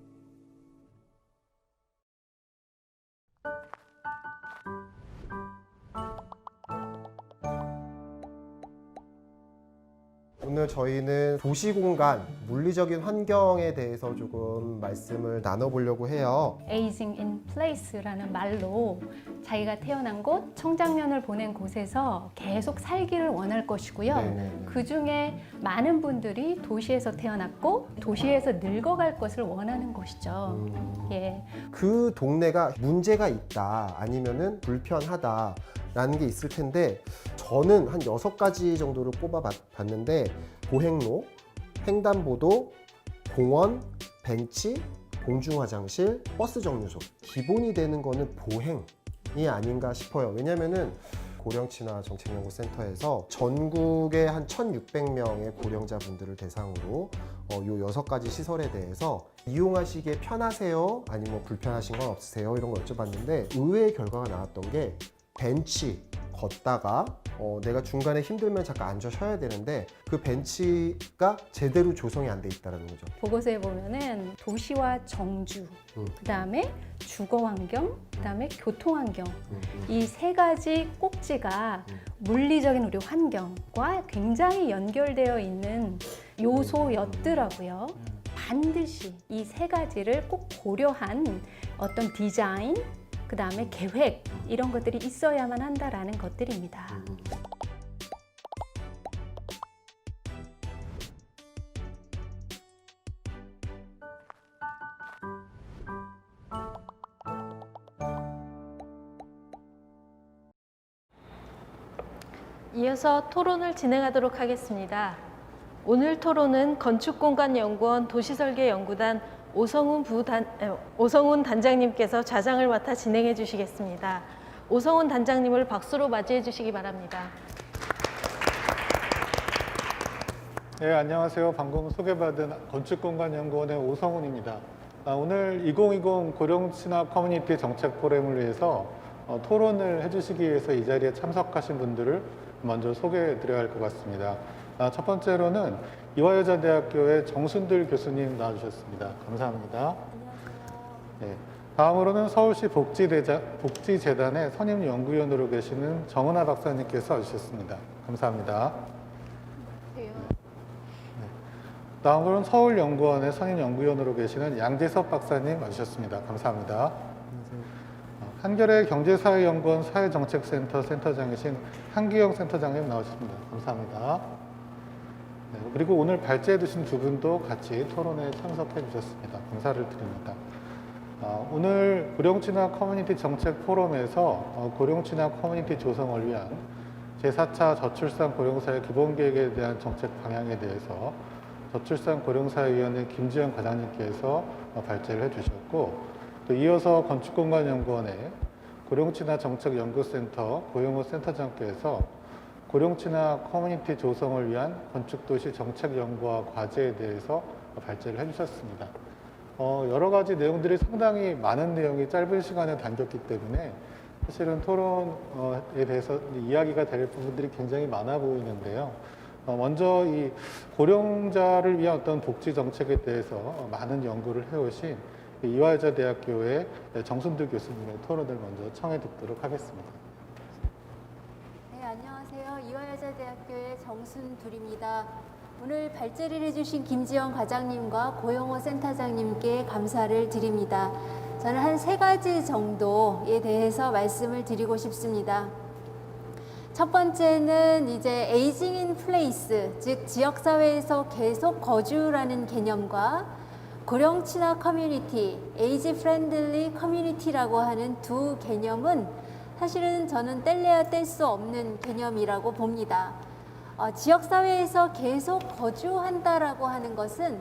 오늘 저희는 도시공간, 물리적인 환경에 대해서 조금 말씀을 나눠보려고 해요. Aging in Place라는 말로 자기가 태어난 곳, 청장년을 보낸 곳에서 계속 살기를 원할 것이고요. 네네네. 그 중에 많은 분들이 도시에서 태어났고 도시에서 늙어갈 것을 원하는 것이죠. 예. 그 동네가 문제가 있다, 아니면은 불편하다라는 게 있을 텐데, 저는 한 6가지 정도를 꼽아봤는데, 보행로, 횡단보도, 공원, 벤치, 공중화장실, 버스 정류소. 기본이 되는 거는 보행이 아닌가 싶어요. 왜냐면은 고령친화 정책연구센터에서 전국의 한 1,600명의 고령자분들을 대상으로 요 6가지 시설에 대해서 이용하시기에 편하세요? 아니면 불편하신 건 없으세요? 이런 걸 여쭤봤는데, 의외의 결과가 나왔던 게 벤치 걷다가 내가 중간에 힘들면 잠깐 앉아 쉬어야 되는데 그 벤치가 제대로 조성이 안 돼 있다는 거죠. 보고서에 보면은 도시와 정주, 그다음에 주거 환경, 그다음에 교통 환경, 이 3가지 꼭지가 물리적인 우리 환경과 굉장히 연결되어 있는 요소였더라고요. 반드시 이 3가지를 꼭 고려한 어떤 디자인, 그 다음에 계획, 이런 것들이 있어야만 한다라는 것들입니다. 이어서 토론을 진행하도록 하겠습니다. 오늘 토론은 건축공간연구원 도시설계연구단 오성훈 단장님께서 좌장을 맡아 진행해 주시겠습니다. 오성훈 단장님을 박수로 맞이해 주시기 바랍니다. 네, 안녕하세요. 방금 소개받은 건축공간연구원의 오성훈입니다. 오늘 2020 고령친화 커뮤니티 정책 포럼을 위해서 토론을 해주시기 위해서 이 자리에 참석하신 분들을 먼저 소개해 드려야 할 것 같습니다. 첫 번째로는 이화여자대학교의 정순들 교수님 나와주셨습니다. 감사합니다. 네, 다음으로는 서울시 복지재단의 선임연구위원으로 계시는 정은하 박사님께서 와주셨습니다. 감사합니다. 네, 다음으로는 서울연구원의 선임연구위원으로 계시는 양재섭 박사님 와주셨습니다. 감사합니다. 한겨레 경제사회연구원 사회정책센터 센터장이신 한기영 센터장님 나오셨습니다. 감사합니다. 네, 그리고 오늘 발제해 주신 두 분도 같이 토론에 참석해 주셨습니다. 감사를 드립니다. 오늘 고령친화 커뮤니티 정책 포럼에서 고령친화 커뮤니티 조성을 위한 제4차 저출산 고령사회 기본계획에 대한 정책 방향에 대해서 저출산 고령사회위원회 김지연 과장님께서 발제를 해주셨고, 또 이어서 건축공간연구원의 고령친화 정책연구센터 고용호 센터장께서 고령친화 커뮤니티 조성을 위한 건축도시 정책연구와 과제에 대해서 발제를 해주셨습니다. 여러 가지 내용들이 상당히 많은 내용이 짧은 시간에 담겼기 때문에 사실은 토론에 대해서 이야기가 될 부분들이 굉장히 많아 보이는데요. 먼저 이 고령자를 위한 어떤 복지 정책에 대해서 많은 연구를 해오신 이화여자대학교의 정순들 교수님의 토론을 먼저 청해 듣도록 하겠습니다. 네, 안녕하세요. 이화여자대학교의 정순둘입니다. 오늘 발제를 해주신 김지연 과장님과 고용호 센터장님께 감사를 드립니다. 저는 한 3가지 정도에 대해서 말씀을 드리고 싶습니다. 첫 번째는 이제 에이징 인 플레이스, 즉 지역사회에서 계속 거주라는 개념과 고령친화 커뮤니티, 에이지 프렌들리 커뮤니티라고 하는 두 개념은 사실은 저는 뗄래야 뗄 수 없는 개념이라고 봅니다. 지역사회에서 계속 거주한다라고 하는 것은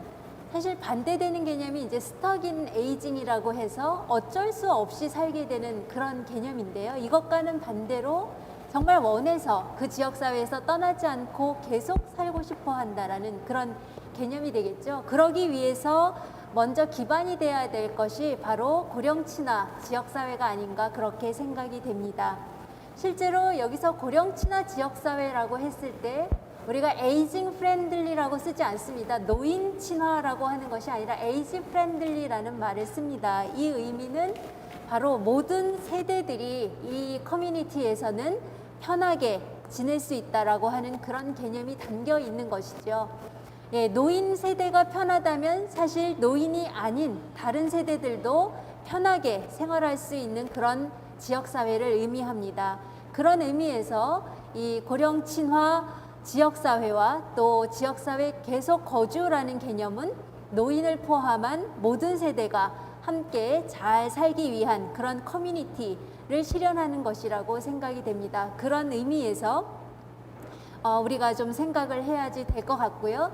사실 반대되는 개념이 이제 스터긴 에이징이라고 해서 어쩔 수 없이 살게 되는 그런 개념인데요. 이것과는 반대로 정말 원해서 그 지역사회에서 떠나지 않고 계속 살고 싶어 한다라는 그런 개념이 되겠죠. 그러기 위해서 먼저 기반이 돼야 될 것이 바로 고령친화 지역사회가 아닌가 그렇게 생각이 됩니다. 실제로 여기서 고령친화 지역사회라고 했을 때 우리가 에이징 프렌들리라고 쓰지 않습니다. 노인 친화라고 하는 것이 아니라 에이지 프렌들리라는 말을 씁니다. 이 의미는 바로 모든 세대들이 이 커뮤니티에서는 편하게 지낼 수 있다라고 하는 그런 개념이 담겨 있는 것이죠. 예, 노인 세대가 편하다면 사실 노인이 아닌 다른 세대들도 편하게 생활할 수 있는 그런 지역사회를 의미합니다. 그런 의미에서 이 고령 친화 지역사회와 또 지역사회 계속 거주라는 개념은 노인을 포함한 모든 세대가 함께 잘 살기 위한 그런 커뮤니티를 실현하는 것이라고 생각이 됩니다. 그런 의미에서 우리가 좀 생각을 해야지 될 것 같고요.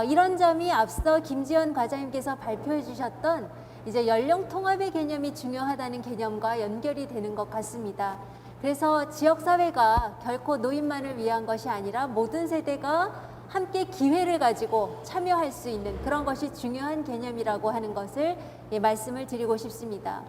이런 점이 앞서 김지연 과장님께서 발표해 주셨던 이제 연령 통합의 개념이 중요하다는 개념과 연결이 되는 것 같습니다. 그래서 지역사회가 결코 노인만을 위한 것이 아니라 모든 세대가 함께 기회를 가지고 참여할 수 있는 그런 것이 중요한 개념이라고 하는 것을 말씀을 드리고 싶습니다.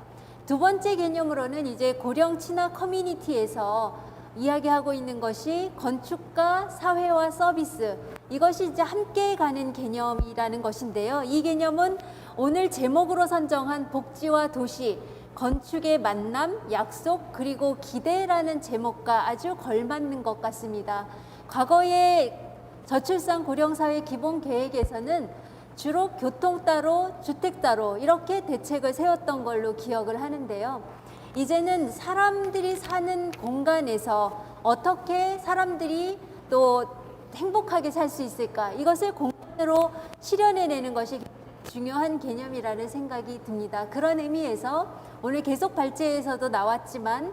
두 번째 개념으로는 이제 고령 친화 커뮤니티에서 이야기하고 있는 것이 건축과 사회와 서비스, 이것이 이제 함께 가는 개념이라는 것인데요. 이 개념은 오늘 제목으로 선정한 복지와 도시, 건축의 만남, 약속, 그리고 기대라는 제목과 아주 걸맞는 것 같습니다. 과거의 저출산 고령사회 기본계획에서는 주로 교통 따로, 주택 따로 이렇게 대책을 세웠던 걸로 기억을 하는데요. 이제는 사람들이 사는 공간에서 어떻게 사람들이 또 행복하게 살 수 있을까, 이것을 공간으로 실현해내는 것이 중요한 개념이라는 생각이 듭니다. 그런 의미에서 오늘 계속 발제에서도 나왔지만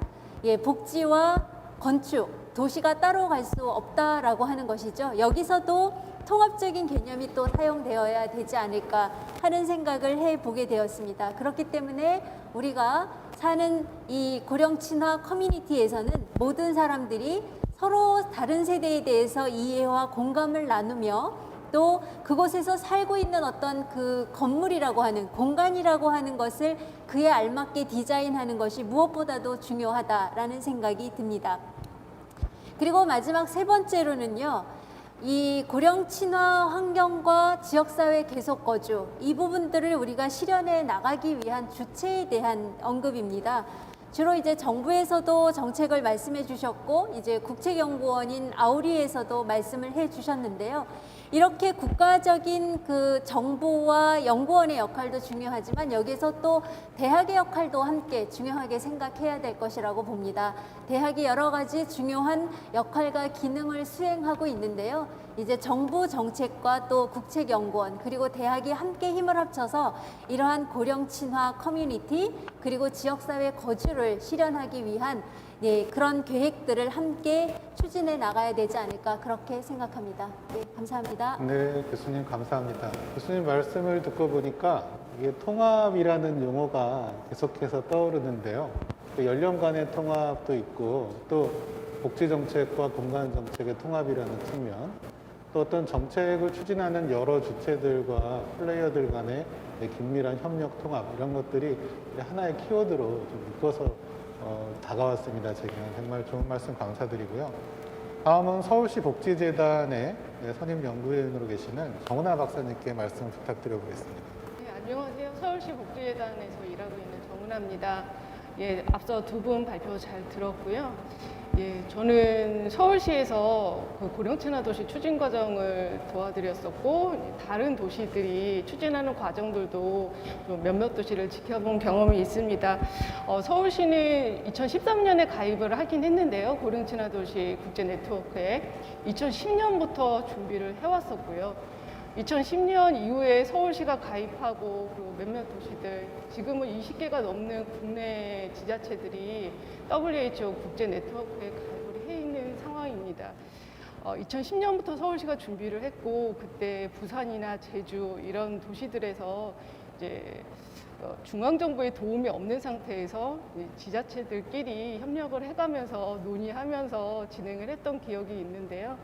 복지와 건축, 도시가 따로 갈 수 없다라고 하는 것이죠. 여기서도 통합적인 개념이 또 사용되어야 되지 않을까 하는 생각을 해보게 되었습니다. 그렇기 때문에 우리가 사는 이 고령 친화 커뮤니티에서는 모든 사람들이 서로 다른 세대에 대해서 이해와 공감을 나누며 또 그곳에서 살고 있는 어떤 그 건물이라고 하는 공간이라고 하는 것을 그에 알맞게 디자인하는 것이 무엇보다도 중요하다라는 생각이 듭니다. 그리고 마지막 세 번째로는요, 이 고령 친화 환경과 지역사회 계속 거주, 이 부분들을 우리가 실현해 나가기 위한 주체에 대한 언급입니다. 주로 이제 정부에서도 정책을 말씀해 주셨고 이제 국책연구원인 아우리에서도 말씀을 해 주셨는데요. 이렇게 국가적인 그 정부와 연구원의 역할도 중요하지만 여기서 또 대학의 역할도 함께 중요하게 생각해야 될 것이라고 봅니다. 대학이 여러 가지 중요한 역할과 기능을 수행하고 있는데요. 이제 정부 정책과 또 국책연구원 그리고 대학이 함께 힘을 합쳐서 이러한 고령 친화 커뮤니티 그리고 지역사회 거주를 실현하기 위한 그런 계획들을 함께 추진해 나가야 되지 않을까 그렇게 생각합니다. 네, 감사합니다. 네, 교수님 감사합니다. 교수님 말씀을 듣고 보니까 이게 통합이라는 용어가 계속해서 떠오르는데요. 또 연령 간의 통합도 있고 또 복지 정책과 공간 정책의 통합이라는 측면, 또 어떤 정책을 추진하는 여러 주체들과 플레이어들 간의 긴밀한 협력, 통합 이런 것들이 하나의 키워드로 좀 묶어서 다가왔습니다. 제가 정말 좋은 말씀 감사드리고요. 다음은 서울시 복지재단의 선임 연구위원으로 계시는 정은하 박사님께 말씀 부탁드려보겠습니다. 네, 안녕하세요. 서울시 복지재단에서 일하고 있는 정은하입니다. 앞서 두 분 발표 잘 들었고요. 저는 서울시에서 그 고령친화도시 추진 과정을 도와드렸었고 다른 도시들이 추진하는 과정들도 몇몇 도시를 지켜본 경험이 있습니다. 서울시는 2013년에 가입을 하긴 했는데요. 고령친화도시 국제 네트워크에 2010년부터 준비를 해왔었고요. 2010년 이후에 서울시가 가입하고 그리고 몇몇 도시들, 지금은 20개가 넘는 국내 지자체들이 WHO 국제 네트워크에 가입을 해 있는 상황입니다. 2010년부터 서울시가 준비를 했고 그때 부산이나 제주 이런 도시들에서 이제 중앙정부의 도움이 없는 상태에서 지자체들끼리 협력을 해가면서 논의하면서 진행을 했던 기억이 있는데요.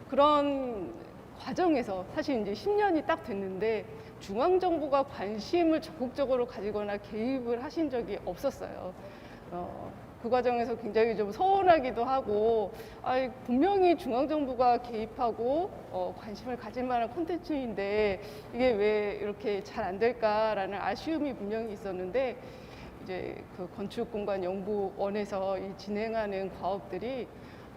그런 과정에서 사실 이제 10년이 딱 됐는데 중앙정부가 관심을 적극적으로 가지거나 개입을 하신 적이 없었어요. 그 과정에서 굉장히 좀 서운하기도 하고 분명히 중앙정부가 개입하고 관심을 가질 만한 콘텐츠인데 이게 왜 이렇게 잘 안 될까라는 아쉬움이 분명히 있었는데 이제 그 건축공간연구원에서 이 진행하는 과업들이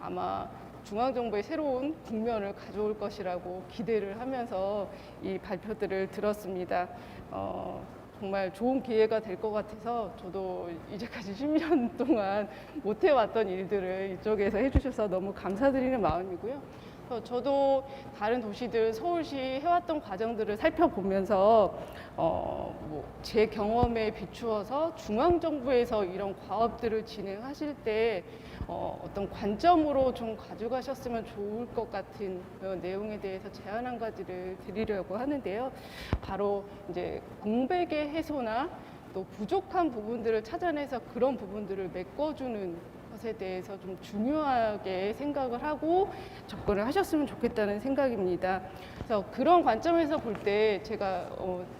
아마 중앙정부의 새로운 국면을 가져올 것이라고 기대를 하면서 이 발표들을 들었습니다. 정말 좋은 기회가 될 것 같아서 저도 이제까지 10년 동안 못 해왔던 일들을 이쪽에서 해주셔서 너무 감사드리는 마음이고요. 저도 다른 도시들, 서울시 해왔던 과정들을 살펴보면서 제 경험에 비추어서 중앙정부에서 이런 과업들을 진행하실 때 어떤 관점으로 좀 가져가셨으면 좋을 것 같은 내용에 대해서 제안 한 가지를 드리려고 하는데요. 바로 이제 공백의 해소나 또 부족한 부분들을 찾아내서 그런 부분들을 메꿔주는 것에 대해서 좀 중요하게 생각을 하고 접근을 하셨으면 좋겠다는 생각입니다. 그래서 그런 관점에서 볼 때 제가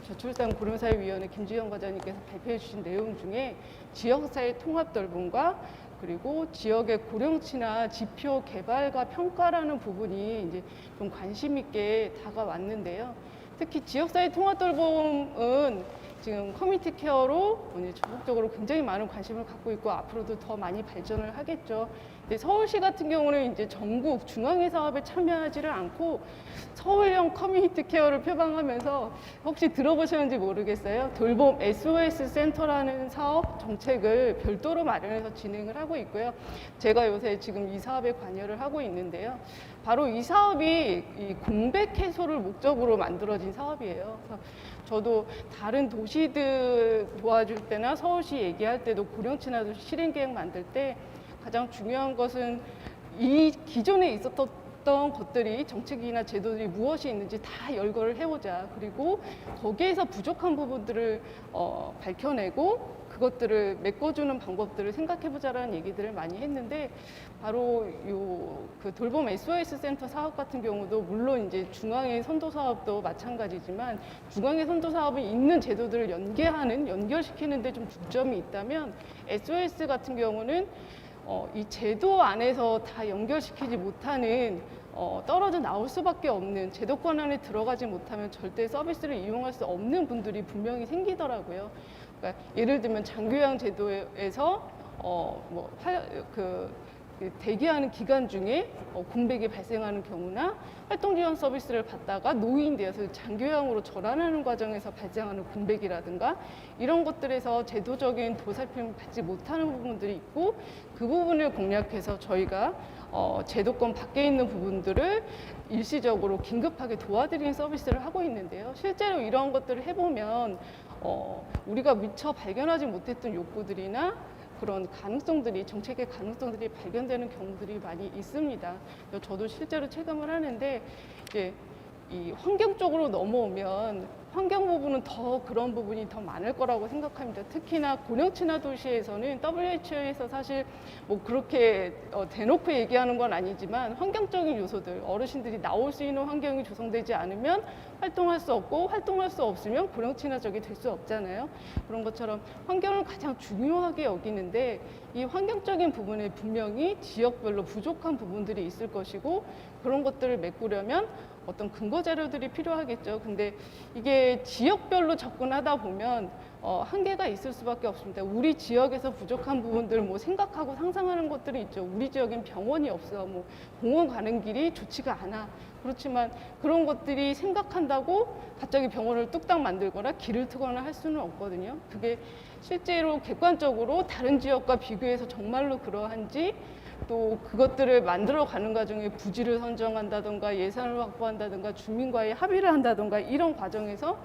저출산 고령사회위원회 김지영 과장님께서 발표해 주신 내용 중에 지역사회 통합 돌봄과 그리고 지역의 고령친화 지표 개발과 평가라는 부분이 이제 좀 관심 있게 다가왔는데요. 특히 지역사회 통합 돌봄은 지금 커뮤니티 케어로 전국적으로 굉장히 많은 관심을 갖고 있고 앞으로도 더 많이 발전을 하겠죠. 근데 서울시 같은 경우는 이제 전국 중앙회 사업에 참여하지를 않고 서울형 커뮤니티 케어를 표방하면서 혹시 들어보셨는지 모르겠어요. 돌봄 SOS 센터라는 사업 정책을 별도로 마련해서 진행을 하고 있고요. 제가 요새 지금 이 사업에 관여를 하고 있는데요. 바로 이 사업이 이 공백 해소를 목적으로 만들어진 사업이에요. 그래서 저도 다른 도시들 도와줄 때나 서울시 얘기할 때도 고령친화 도시 실행계획 만들 때 가장 중요한 것은 이 기존에 있었던 것들이 정책이나 제도들이 무엇이 있는지 다 열거를 해보자. 그리고 거기에서 부족한 부분들을 밝혀내고 그것들을 메꿔주는 방법들을 생각해보자라는 얘기들을 많이 했는데 바로 그 돌봄 SOS 센터 사업 같은 경우도 물론 이제 중앙의 선도 사업도 마찬가지지만 중앙의 선도 사업은 있는 제도들을 연결시키는 데 좀 중점이 있다면 SOS 같은 경우는 이 제도 안에서 다 연결시키지 못하는 떨어져 나올 수밖에 없는 제도권 안에 들어가지 못하면 절대 서비스를 이용할 수 없는 분들이 분명히 생기더라고요. 그러니까 예를 들면 장교양 제도에서 대기하는 기간 중에 공백이 발생하는 경우나 활동지원 서비스를 받다가 노인이 되어서 장교양으로 전환하는 과정에서 발생하는 공백이라든가 이런 것들에서 제도적인 보살핌을 받지 못하는 부분들이 있고 그 부분을 공략해서 저희가 제도권 밖에 있는 부분들을 일시적으로 긴급하게 도와드리는 서비스를 하고 있는데요. 실제로 이런 것들을 해보면 우리가 미처 발견하지 못했던 욕구들이나 그런 가능성들이 정책의 가능성들이 발견되는 경우들이 많이 있습니다. 저도 실제로 체감을 하는데 이제 이 환경 쪽으로 넘어오면 환경 부분은 더 그런 부분이 더 많을 거라고 생각합니다. 특히나 고령친화 도시에서는 WHO에서 사실 뭐 그렇게 대놓고 얘기하는 건 아니지만 환경적인 요소들, 어르신들이 나올 수 있는 환경이 조성되지 않으면 활동할 수 없고 활동할 수 없으면 고령친화적이 될 수 없잖아요. 그런 것처럼 환경을 가장 중요하게 여기는데 이 환경적인 부분에 분명히 지역별로 부족한 부분들이 있을 것이고 그런 것들을 메꾸려면 어떤 근거 자료들이 필요하겠죠. 근데 이게 지역별로 접근하다 보면 한계가 있을 수밖에 없습니다. 우리 지역에서 부족한 부분들 뭐 생각하고 상상하는 것들이 있죠. 우리 지역엔 병원이 없어. 뭐 공원 가는 길이 좋지가 않아. 그렇지만 그런 것들이 생각한다고 갑자기 병원을 뚝딱 만들거나 길을 트거나 할 수는 없거든요. 그게 실제로 객관적으로 다른 지역과 비교해서 정말로 그러한지 또 그것들을 만들어가는 과정에 부지를 선정한다던가 예산을 확보한다던가 주민과의 합의를 한다던가 이런 과정에서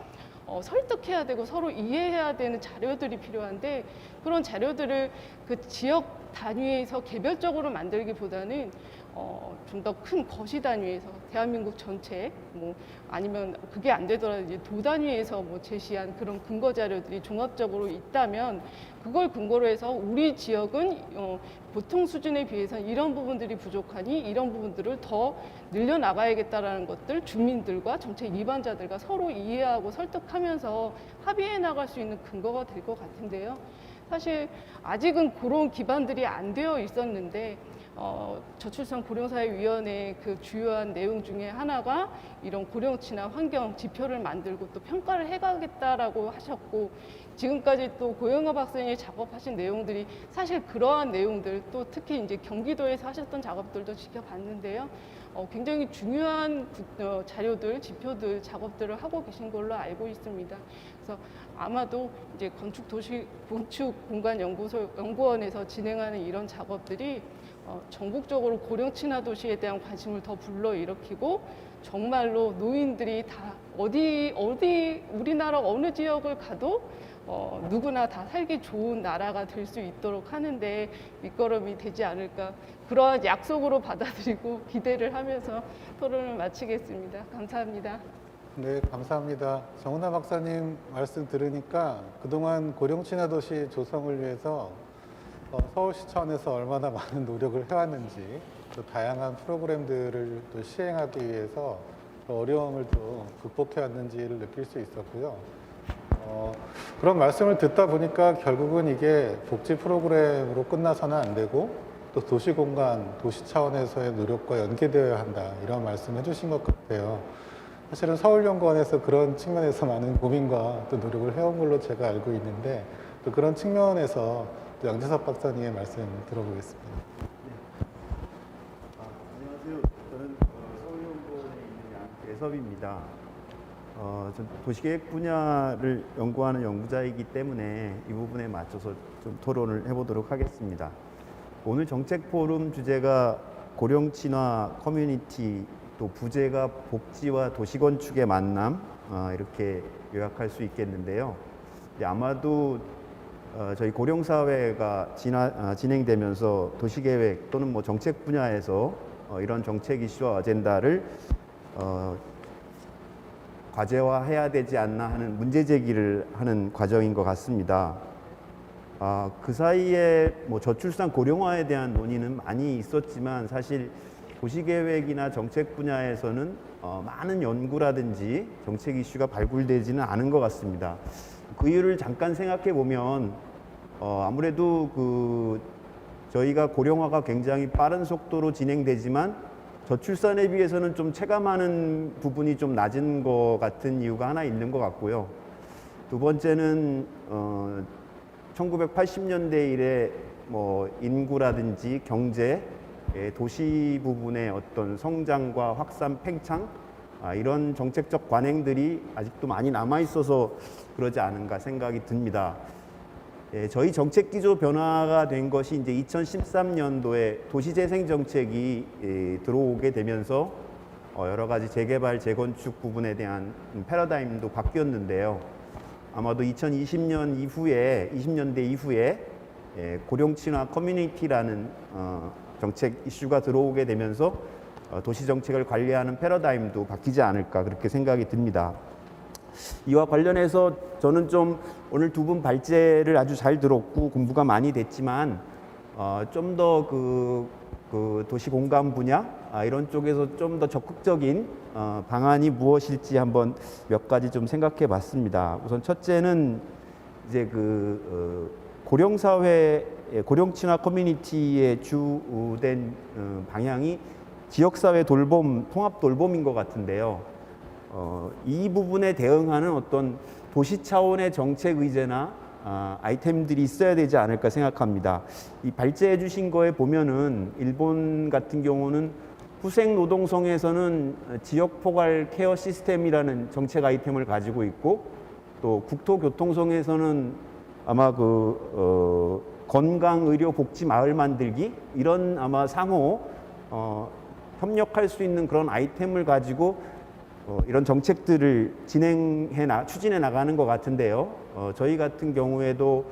설득해야 되고 서로 이해해야 되는 자료들이 필요한데 그런 자료들을 그 지역 단위에서 개별적으로 만들기보다는 좀 더 큰 거시 단위에서 대한민국 전체 뭐 아니면 그게 안 되더라도 이제 도 단위에서 뭐 제시한 그런 근거 자료들이 종합적으로 있다면 그걸 근거로 해서 우리 지역은 보통 수준에 비해서 이런 부분들이 부족하니 이런 부분들을 더 늘려나가야겠다라는 것들 주민들과 정책 위반자들과 서로 이해하고 설득하면서 합의해 나갈 수 있는 근거가 될 것 같은데요. 사실 아직은 그런 기반들이 안 되어 있었는데 저출산 고령사회위원회 그 주요한 내용 중에 하나가 이런 고령친화 환경 지표를 만들고 또 평가를 해가겠다라고 하셨고, 지금까지 또 고영하 박사님이 작업하신 내용들이 사실 그러한 내용들, 또 특히 이제 경기도에서 하셨던 작업들도 지켜봤는데요. 굉장히 중요한 자료들, 지표들, 작업들을 하고 계신 걸로 알고 있습니다. 그래서 아마도 이제 건축공간연구원에서 진행하는 이런 작업들이 전국적으로 고령 친화 도시에 대한 관심을 더 불러일으키고, 정말로 노인들이 다 어디 우리나라 어느 지역을 가도 누구나 다 살기 좋은 나라가 될 수 있도록 하는데 밑거름이 되지 않을까, 그러한 약속으로 받아들이고 기대를 하면서 토론을 마치겠습니다. 감사합니다. 네, 감사합니다. 정은하 박사님 말씀 들으니까 그동안 고령 친화 도시 조성을 위해서 서울시청에서 얼마나 많은 노력을 해왔는지, 또 다양한 프로그램들을 또 시행하기 위해서 어려움을 또 극복해왔는지를 느낄 수 있었고요. 그런 말씀을 듣다 보니까 결국은 이게 복지 프로그램으로 끝나서는 안 되고 또 도시공간, 도시 차원에서의 노력과 연계되어야 한다, 이런 말씀 해주신 것 같아요. 사실은 서울연구원에서 그런 측면에서 많은 고민과 또 노력을 해온 걸로 제가 알고 있는데, 또 그런 측면에서 또 양재섭 박사님의 말씀 들어보겠습니다. 안녕하세요. 저는 서울연구원에 있는 양재섭입니다. 전 도시계획 분야를 연구하는 연구자이기 때문에 이 부분에 맞춰서 좀 토론을 해보도록 하겠습니다. 오늘 정책 포럼 주제가 고령 친화 커뮤니티, 또 부제가 복지와 도시건축의 만남, 이렇게 요약할 수 있겠는데요. 아마도 저희 고령사회가 진행되면서 도시계획 또는 뭐 정책 분야에서 이런 정책 이슈와 어젠다를 과제화해야 되지 않나 하는 문제 제기를 하는 과정인 것 같습니다. 그 사이에 뭐 저출산 고령화에 대한 논의는 많이 있었지만, 사실 도시계획이나 정책 분야에서는 많은 연구라든지 정책 이슈가 발굴되지는 않은 것 같습니다. 그 이유를 잠깐 생각해 보면 아무래도 저희가 고령화가 굉장히 빠른 속도로 진행되지만 저출산에 비해서는 좀 체감하는 부분이 좀 낮은 것 같은 이유가 하나 있는 것 같고요. 두 번째는 1980년대 이래 뭐 인구라든지 경제, 도시 부분의 어떤 성장과 확산, 팽창, 이런 정책적 관행들이 아직도 많이 남아 있어서 그러지 않은가 생각이 듭니다. 저희 정책 기조 변화가 된 것이 이제 2013년도에 도시재생 정책이 들어오게 되면서 여러 가지 재개발, 재건축 부분에 대한 패러다임도 바뀌었는데요. 아마도 2020년 이후에, 20년대 이후에 고령 친화 커뮤니티라는 정책 이슈가 들어오게 되면서 도시 정책을 관리하는 패러다임도 바뀌지 않을까, 그렇게 생각이 듭니다. 이와 관련해서 저는 좀 오늘 두 분 발제를 아주 잘 들었고 공부가 많이 됐지만, 좀 더 그 도시 공간 분야 이런 쪽에서 좀 더 적극적인 방안이 무엇일지 한번 몇 가지 좀 생각해 봤습니다. 우선 첫째는 이제 고령 사회, 고령 친화 커뮤니티의 주된 방향이 지역사회 돌봄, 통합 돌봄인 것 같은데요. 이 부분에 대응하는 어떤 도시 차원의 정책 의제나 아이템들이 있어야 되지 않을까 생각합니다. 이 발제해 주신 거에 보면은 일본 같은 경우는 후생노동성에서는 지역포괄 케어 시스템이라는 정책 아이템을 가지고 있고, 또 국토교통성에서는 아마 건강의료복지마을 만들기, 이런 아마 상호 협력할 수 있는 그런 아이템을 가지고 이런 정책들을 추진해 나가는 것 같은데요. 저희 같은 경우에도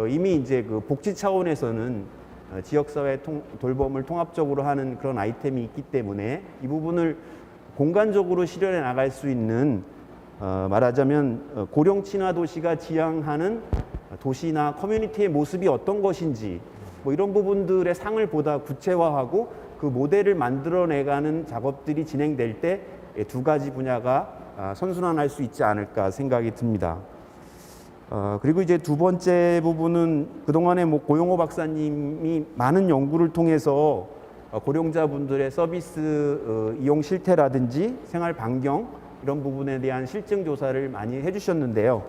이미 이제 복지 차원에서는 지역사회 돌봄을 통합적으로 하는 그런 아이템이 있기 때문에 이 부분을 공간적으로 실현해 나갈 수 있는, 말하자면 고령 친화 도시가 지향하는 도시나 커뮤니티의 모습이 어떤 것인지, 뭐 이런 부분들의 상을 보다 구체화하고 그 모델을 만들어내가는 작업들이 진행될 때 두 가지 분야가 선순환할 수 있지 않을까 생각이 듭니다. 그리고 이제 두 번째 부분은 그동안에 뭐 고용호 박사님이 많은 연구를 통해서 고령자분들의 서비스 이용 실태라든지 생활 반경 이런 부분에 대한 실증 조사를 많이 해주셨는데요.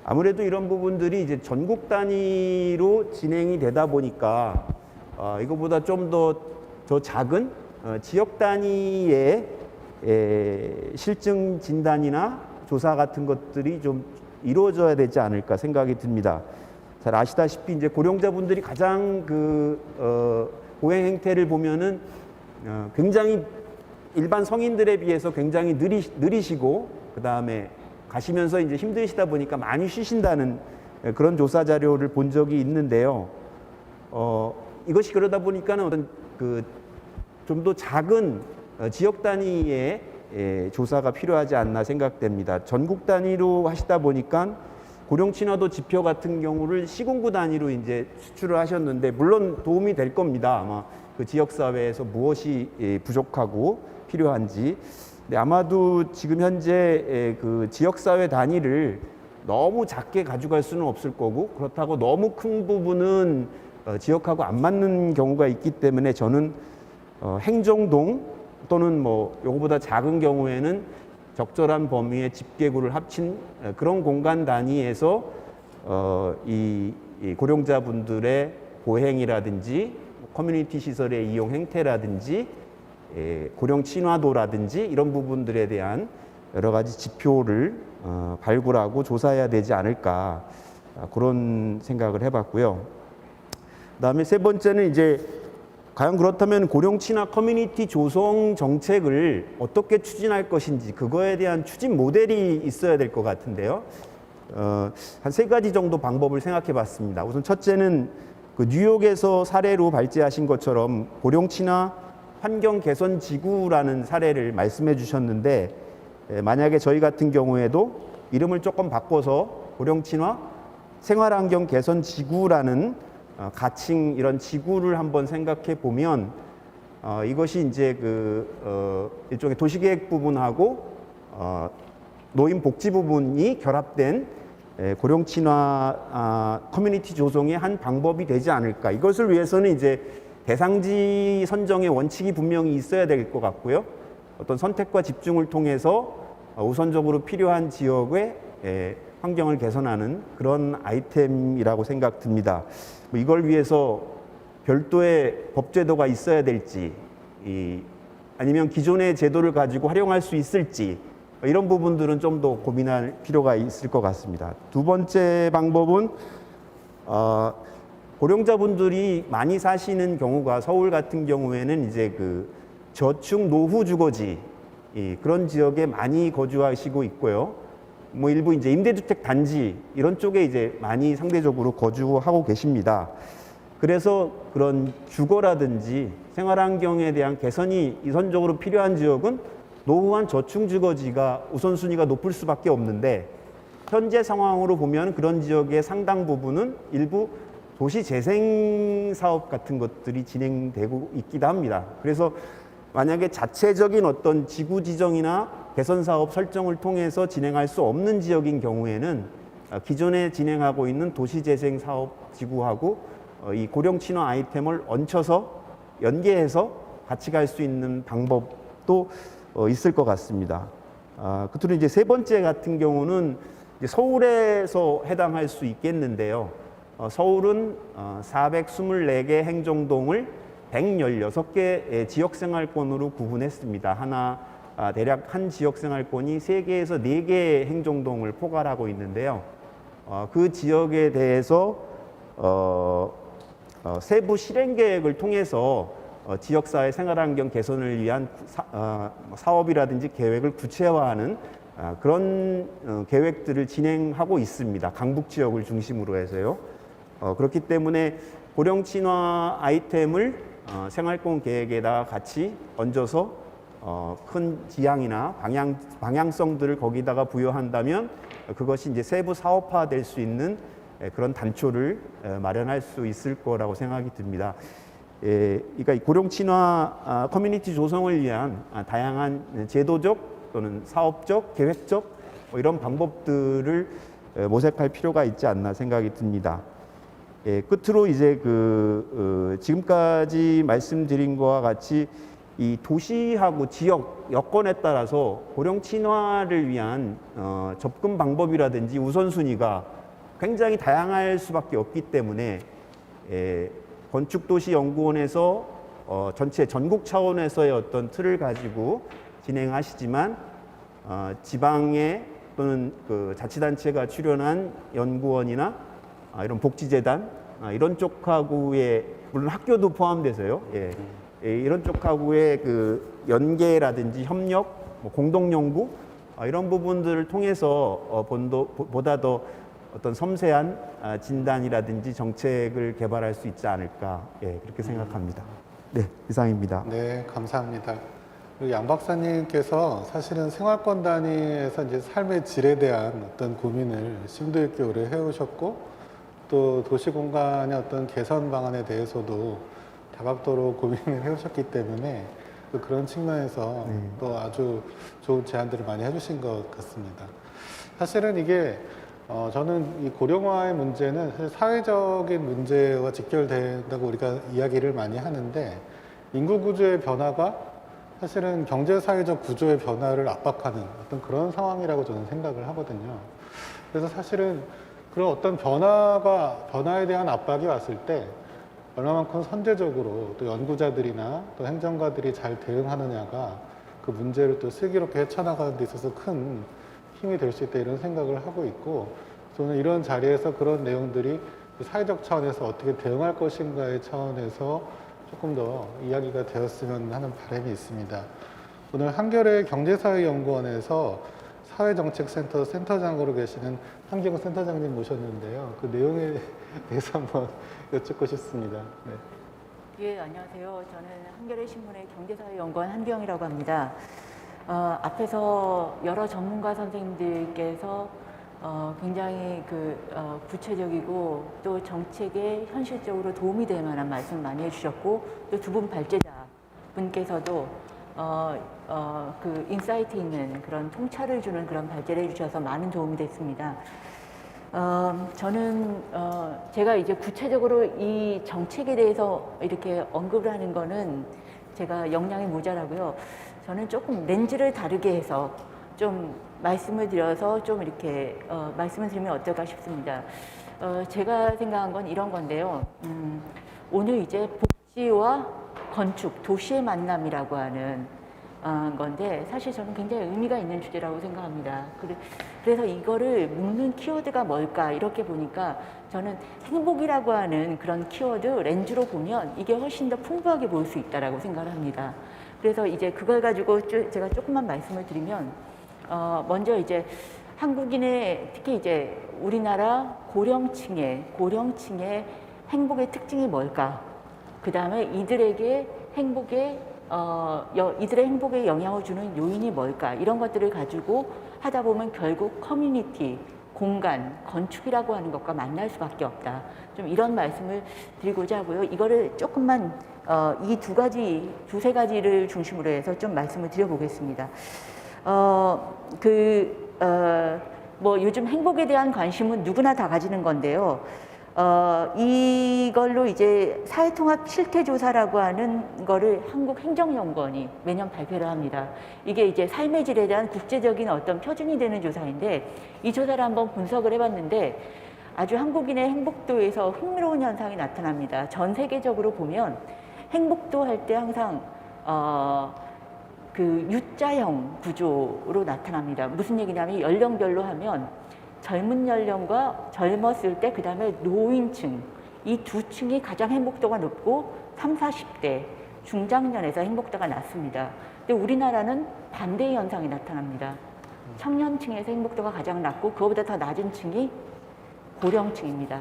아무래도 이런 부분들이 이제 전국 단위로 진행이 되다 보니까 이거보다 좀 더 작은 지역 단위의 실증 진단이나 조사 같은 것들이 좀 이루어져야 되지 않을까 생각이 듭니다. 잘 아시다시피 이제 고령자분들이 가장 보행 행태를 보면은 굉장히 일반 성인들에 비해서 굉장히 느리시고 그 다음에 가시면서 이제 힘드시다 보니까 많이 쉬신다는 그런 조사 자료를 본 적이 있는데요. 이것이 그러다 보니까는 어떤 좀 더 작은 지역 단위의 조사가 필요하지 않나 생각됩니다. 전국 단위로 하시다 보니까 고령 친화도 지표 같은 경우를 시군구 단위로 이제 수출을 하셨는데 물론 도움이 될 겁니다. 아마 그 지역 사회에서 무엇이 부족하고 필요한지. 근데 아마도 지금 현재 그 지역 사회 단위를 너무 작게 가져갈 수는 없을 거고 그렇다고 너무 큰 부분은 지역하고 안 맞는 경우가 있기 때문에 저는 행정동 또는 뭐 요거보다 작은 경우에는 적절한 범위의 집계구를 합친 그런 공간 단위에서 이 고령자분들의 보행이라든지 커뮤니티 시설의 이용 행태라든지 고령 친화도라든지 이런 부분들에 대한 여러 가지 지표를 발굴하고 조사해야 되지 않을까 그런 생각을 해봤고요. 그다음에 세 번째는 이제 과연 그렇다면 고령 친화 커뮤니티 조성 정책을 어떻게 추진할 것인지 그거에 대한 추진 모델이 있어야 될 것 같은데요. 한 세 가지 정도 방법을 생각해 봤습니다. 우선 첫째는 그 뉴욕에서 사례로 발제하신 것처럼 고령 친화 환경 개선 지구라는 사례를 말씀해 주셨는데 만약에 저희 같은 경우에도 이름을 조금 바꿔서 고령 친화 생활환경 개선 지구라는 가칭 이런 지구를 한번 생각해 보면 이것이 이제 일종의 도시계획 부분하고 노인 복지 부분이 결합된 고령 친화 커뮤니티 조성의 한 방법이 되지 않을까. 이것을 위해서는 이제 대상지 선정의 원칙이 분명히 있어야 될 것 같고요. 어떤 선택과 집중을 통해서 우선적으로 필요한 지역의 환경을 개선하는 그런 아이템이라고 생각됩니다. 이걸 위해서 별도의 법제도가 있어야 될지 아니면 기존의 제도를 가지고 활용할 수 있을지 이런 부분들은 좀 더 고민할 필요가 있을 것 같습니다. 두 번째 방법은 고령자분들이 많이 사시는 경우가 서울 같은 경우에는 이제 그 저축 노후 주거지 그런 지역에 많이 거주하시고 있고요. 뭐 일부 이제 임대주택 단지 이런 쪽에 이제 많이 상대적으로 거주하고 계십니다. 그래서 그런 주거라든지 생활환경에 대한 개선이 우선적으로 필요한 지역은 노후한 저축 주거지가 우선순위가 높을 수밖에 없는데 현재 상황으로 보면 그런 지역의 상당 부분은 일부 도시 재생 사업 같은 것들이 진행되고 있기도 합니다. 그래서 만약에 자체적인 어떤 지구 지정이나 개선 사업 설정을 통해서 진행할 수 없는 지역인 경우에는 기존에 진행하고 있는 도시 재생 사업 지구하고 이 고령 친화 아이템을 얹혀서 연계해서 같이 갈 수 있는 방법도 있을 것 같습니다. 끝으로 이제 세 번째 같은 경우는 이제 서울에서 해당할 수 있겠는데요. 서울은 424개 행정동을 116개 지역생활권으로 구분했습니다. 대략 한 지역생활권이 3개에서 4개의 행정동을 포괄하고 있는데요. 그 지역에 대해서 세부 실행계획을 통해서 지역사회 생활환경 개선을 위한 사업이라든지 계획을 구체화하는 그런 계획들을 진행하고 있습니다. 강북 지역을 중심으로 해서요. 그렇기 때문에 고령 친화 아이템을 생활권 계획에다 같이 얹어서 큰 지향이나 방향성들을 거기다가 부여한다면 그것이 이제 세부 사업화될 수 있는 그런 단초를 마련할 수 있을 거라고 생각이 듭니다. 그러니까 고령 친화 커뮤니티 조성을 위한 다양한 제도적 또는 사업적, 계획적 이런 방법들을 모색할 필요가 있지 않나 생각이 듭니다. 예, 끝으로 이제 지금까지 말씀드린 것과 같이 이 도시하고 지역 여건에 따라서 고령 친화를 위한 접근 방법이라든지 우선순위가 굉장히 다양할 수밖에 없기 때문에 건축도시연구원에서 전체 전국 차원에서의 어떤 틀을 가지고 진행하시지만 지방의 또는 그 자치단체가 출연한 연구원이나 이런 복지재단 이런 쪽하고의 물론 학교도 포함돼서요. 이런 쪽하고의 그 연계라든지 협력, 공동 연구 이런 부분들을 통해서 보다 더 어떤 섬세한 진단이라든지 정책을 개발할 수 있지 않을까 그렇게 생각합니다. 네, 이상입니다. 네, 감사합니다. 그리고 양 박사님께서 사실은 생활권 단위에서 이제 삶의 질에 대한 어떤 고민을 심도 있게 오래 해오셨고 또 도시 공간의 어떤 개선 방안에 대해서도 다각도로 고민을 해오셨기 때문에 또 그런 측면에서 또 아주 좋은 제안들을 많이 해주신 것 같습니다. 사실은 이게 저는 이 고령화의 문제는 사실 사회적인 문제와 직결된다고 우리가 이야기를 많이 하는데 인구 구조의 변화가 사실은 경제사회적 구조의 변화를 압박하는 어떤 그런 상황이라고 저는 생각을 하거든요. 그래서 사실은 그런 어떤 변화에 대한 압박이 왔을 때 얼마만큼 선제적으로 또 연구자들이나 또 행정가들이 잘 대응하느냐가 그 문제를 또 슬기롭게 헤쳐나가는 데 있어서 큰 힘이 될 수 있다 이런 생각을 하고 있고 저는 이런 자리에서 그런 내용들이 사회적 차원에서 어떻게 대응할 것인가의 차원에서 조금 더 이야기가 되었으면 하는 바람이 있습니다. 오늘 한겨레 경제사회연구원에서 사회정책센터 센터장으로 계시는 한경 센터장님 모셨는데요. 그 내용에 대해서 한번 여쭙고 싶습니다. 네. 예, 안녕하세요. 저는 한겨레 신문의 경제사회연구원 한경이라고 합니다. 앞에서 여러 전문가 선생님들께서 굉장히 구체적이고 또 정책에 현실적으로 도움이 될 만한 말씀 많이 해주셨고 또 두 분 발제자 분께서도 인사이트 있는 그런 통찰을 주는 그런 발제를 해주셔서 많은 도움이 됐습니다. 저는 제가 이제 구체적으로 이 정책에 대해서 이렇게 언급을 하는 거는 제가 역량이 모자라고요. 저는 조금 렌즈를 다르게 해서 좀 말씀을 드려서 좀 이렇게 말씀을 드리면 어떨까 싶습니다. 제가 생각한 건 이런 건데요. 오늘 이제 복지와 건축, 도시의 만남이라고 하는 건데 사실 저는 굉장히 의미가 있는 주제라고 생각합니다. 그래서 이거를 묶는 키워드가 뭘까 이렇게 보니까 저는 행복이라고 하는 그런 키워드 렌즈로 보면 이게 훨씬 더 풍부하게 보일 수 있다라고 생각을 합니다. 그래서 이제 그걸 가지고 제가 조금만 말씀을 드리면 먼저 이제 한국인의 특히 이제 우리나라 고령층의 행복의 특징이 뭘까? 그 다음에 이들의 행복에 영향을 주는 요인이 뭘까? 이런 것들을 가지고 하다 보면 결국 커뮤니티, 공간, 건축이라고 하는 것과 만날 수밖에 없다. 좀 이런 말씀을 드리고자 하고요. 이거를 조금만 이 두세 가지를 중심으로 해서 좀 말씀을 드려보겠습니다. 요즘 행복에 대한 관심은 누구나 다 가지는 건데요. 이걸로 이제 사회통합 실태조사라고 하는 거를 한국행정연구원이 매년 발표를 합니다. 이게 이제 삶의 질에 대한 국제적인 어떤 표준이 되는 조사인데 이 조사를 한번 분석을 해봤는데 아주 한국인의 행복도에서 흥미로운 현상이 나타납니다. 전 세계적으로 보면 행복도 할 때 항상 U자형 구조로 나타납니다. 무슨 얘기냐면 연령별로 하면 젊은 연령과 젊었을 때 그다음에 노인층 이 두 층이 가장 행복도가 높고 30, 40대 중장년에서 행복도가 낮습니다. 근데 우리나라는 반대의 현상이 나타납니다. 청년층에서 행복도가 가장 낮고 그거보다 더 낮은 층이 고령층입니다.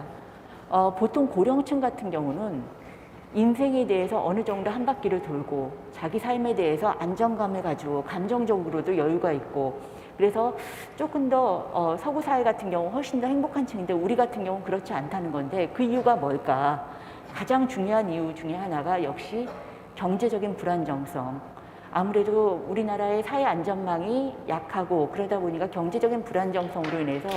보통 고령층 같은 경우는 인생에 대해서 어느 정도 한 바퀴를 돌고 자기 삶에 대해서 안정감을 가지고 감정적으로도 여유가 있고 그래서 조금 더 서구 사회 같은 경우 훨씬 더 행복한 층인데 우리 같은 경우는 그렇지 않다는 건데 그 이유가 뭘까? 가장 중요한 이유 중에 하나가 역시 경제적인 불안정성. 아무래도 우리나라의 사회 안전망이 약하고 그러다 보니까 경제적인 불안정성으로 인해서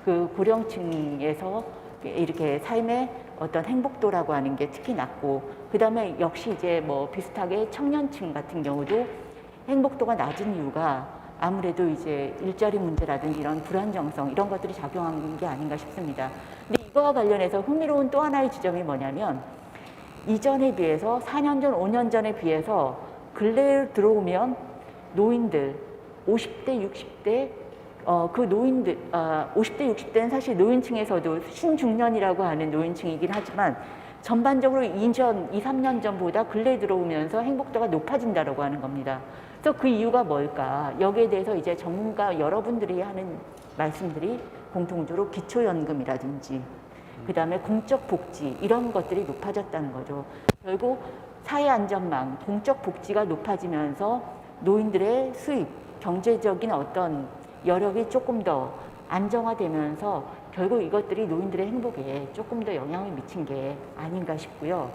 그 고령층에서 이렇게 삶의 어떤 행복도라고 하는 게 특히 낮고, 그 다음에 역시 이제 뭐 비슷하게 청년층 같은 경우도 행복도가 낮은 이유가 아무래도 이제 일자리 문제라든지 이런 불안정성 이런 것들이 작용한 게 아닌가 싶습니다. 근데 이거와 관련해서 흥미로운 또 하나의 지점이 뭐냐면 이전에 비해서 4년 전, 5년 전에 비해서 근래에 들어오면 노인들 50대, 60대 그 노인들 50대, 60대는 사실 노인층에서도 신중년이라고 하는 노인층이긴 하지만 전반적으로 2, 3년 전보다 근래에 들어오면서 행복도가 높아진다고 하는 겁니다. 그래서 그 이유가 뭘까? 여기에 대해서 이제 전문가 여러분들이 하는 말씀들이 공통적으로 기초연금이라든지 그 다음에 공적 복지 이런 것들이 높아졌다는 거죠. 결국 사회안전망, 공적 복지가 높아지면서 노인들의 수입, 경제적인 어떤 여력이 조금 더 안정화되면서 결국 이것들이 노인들의 행복에 조금 더 영향을 미친 게 아닌가 싶고요.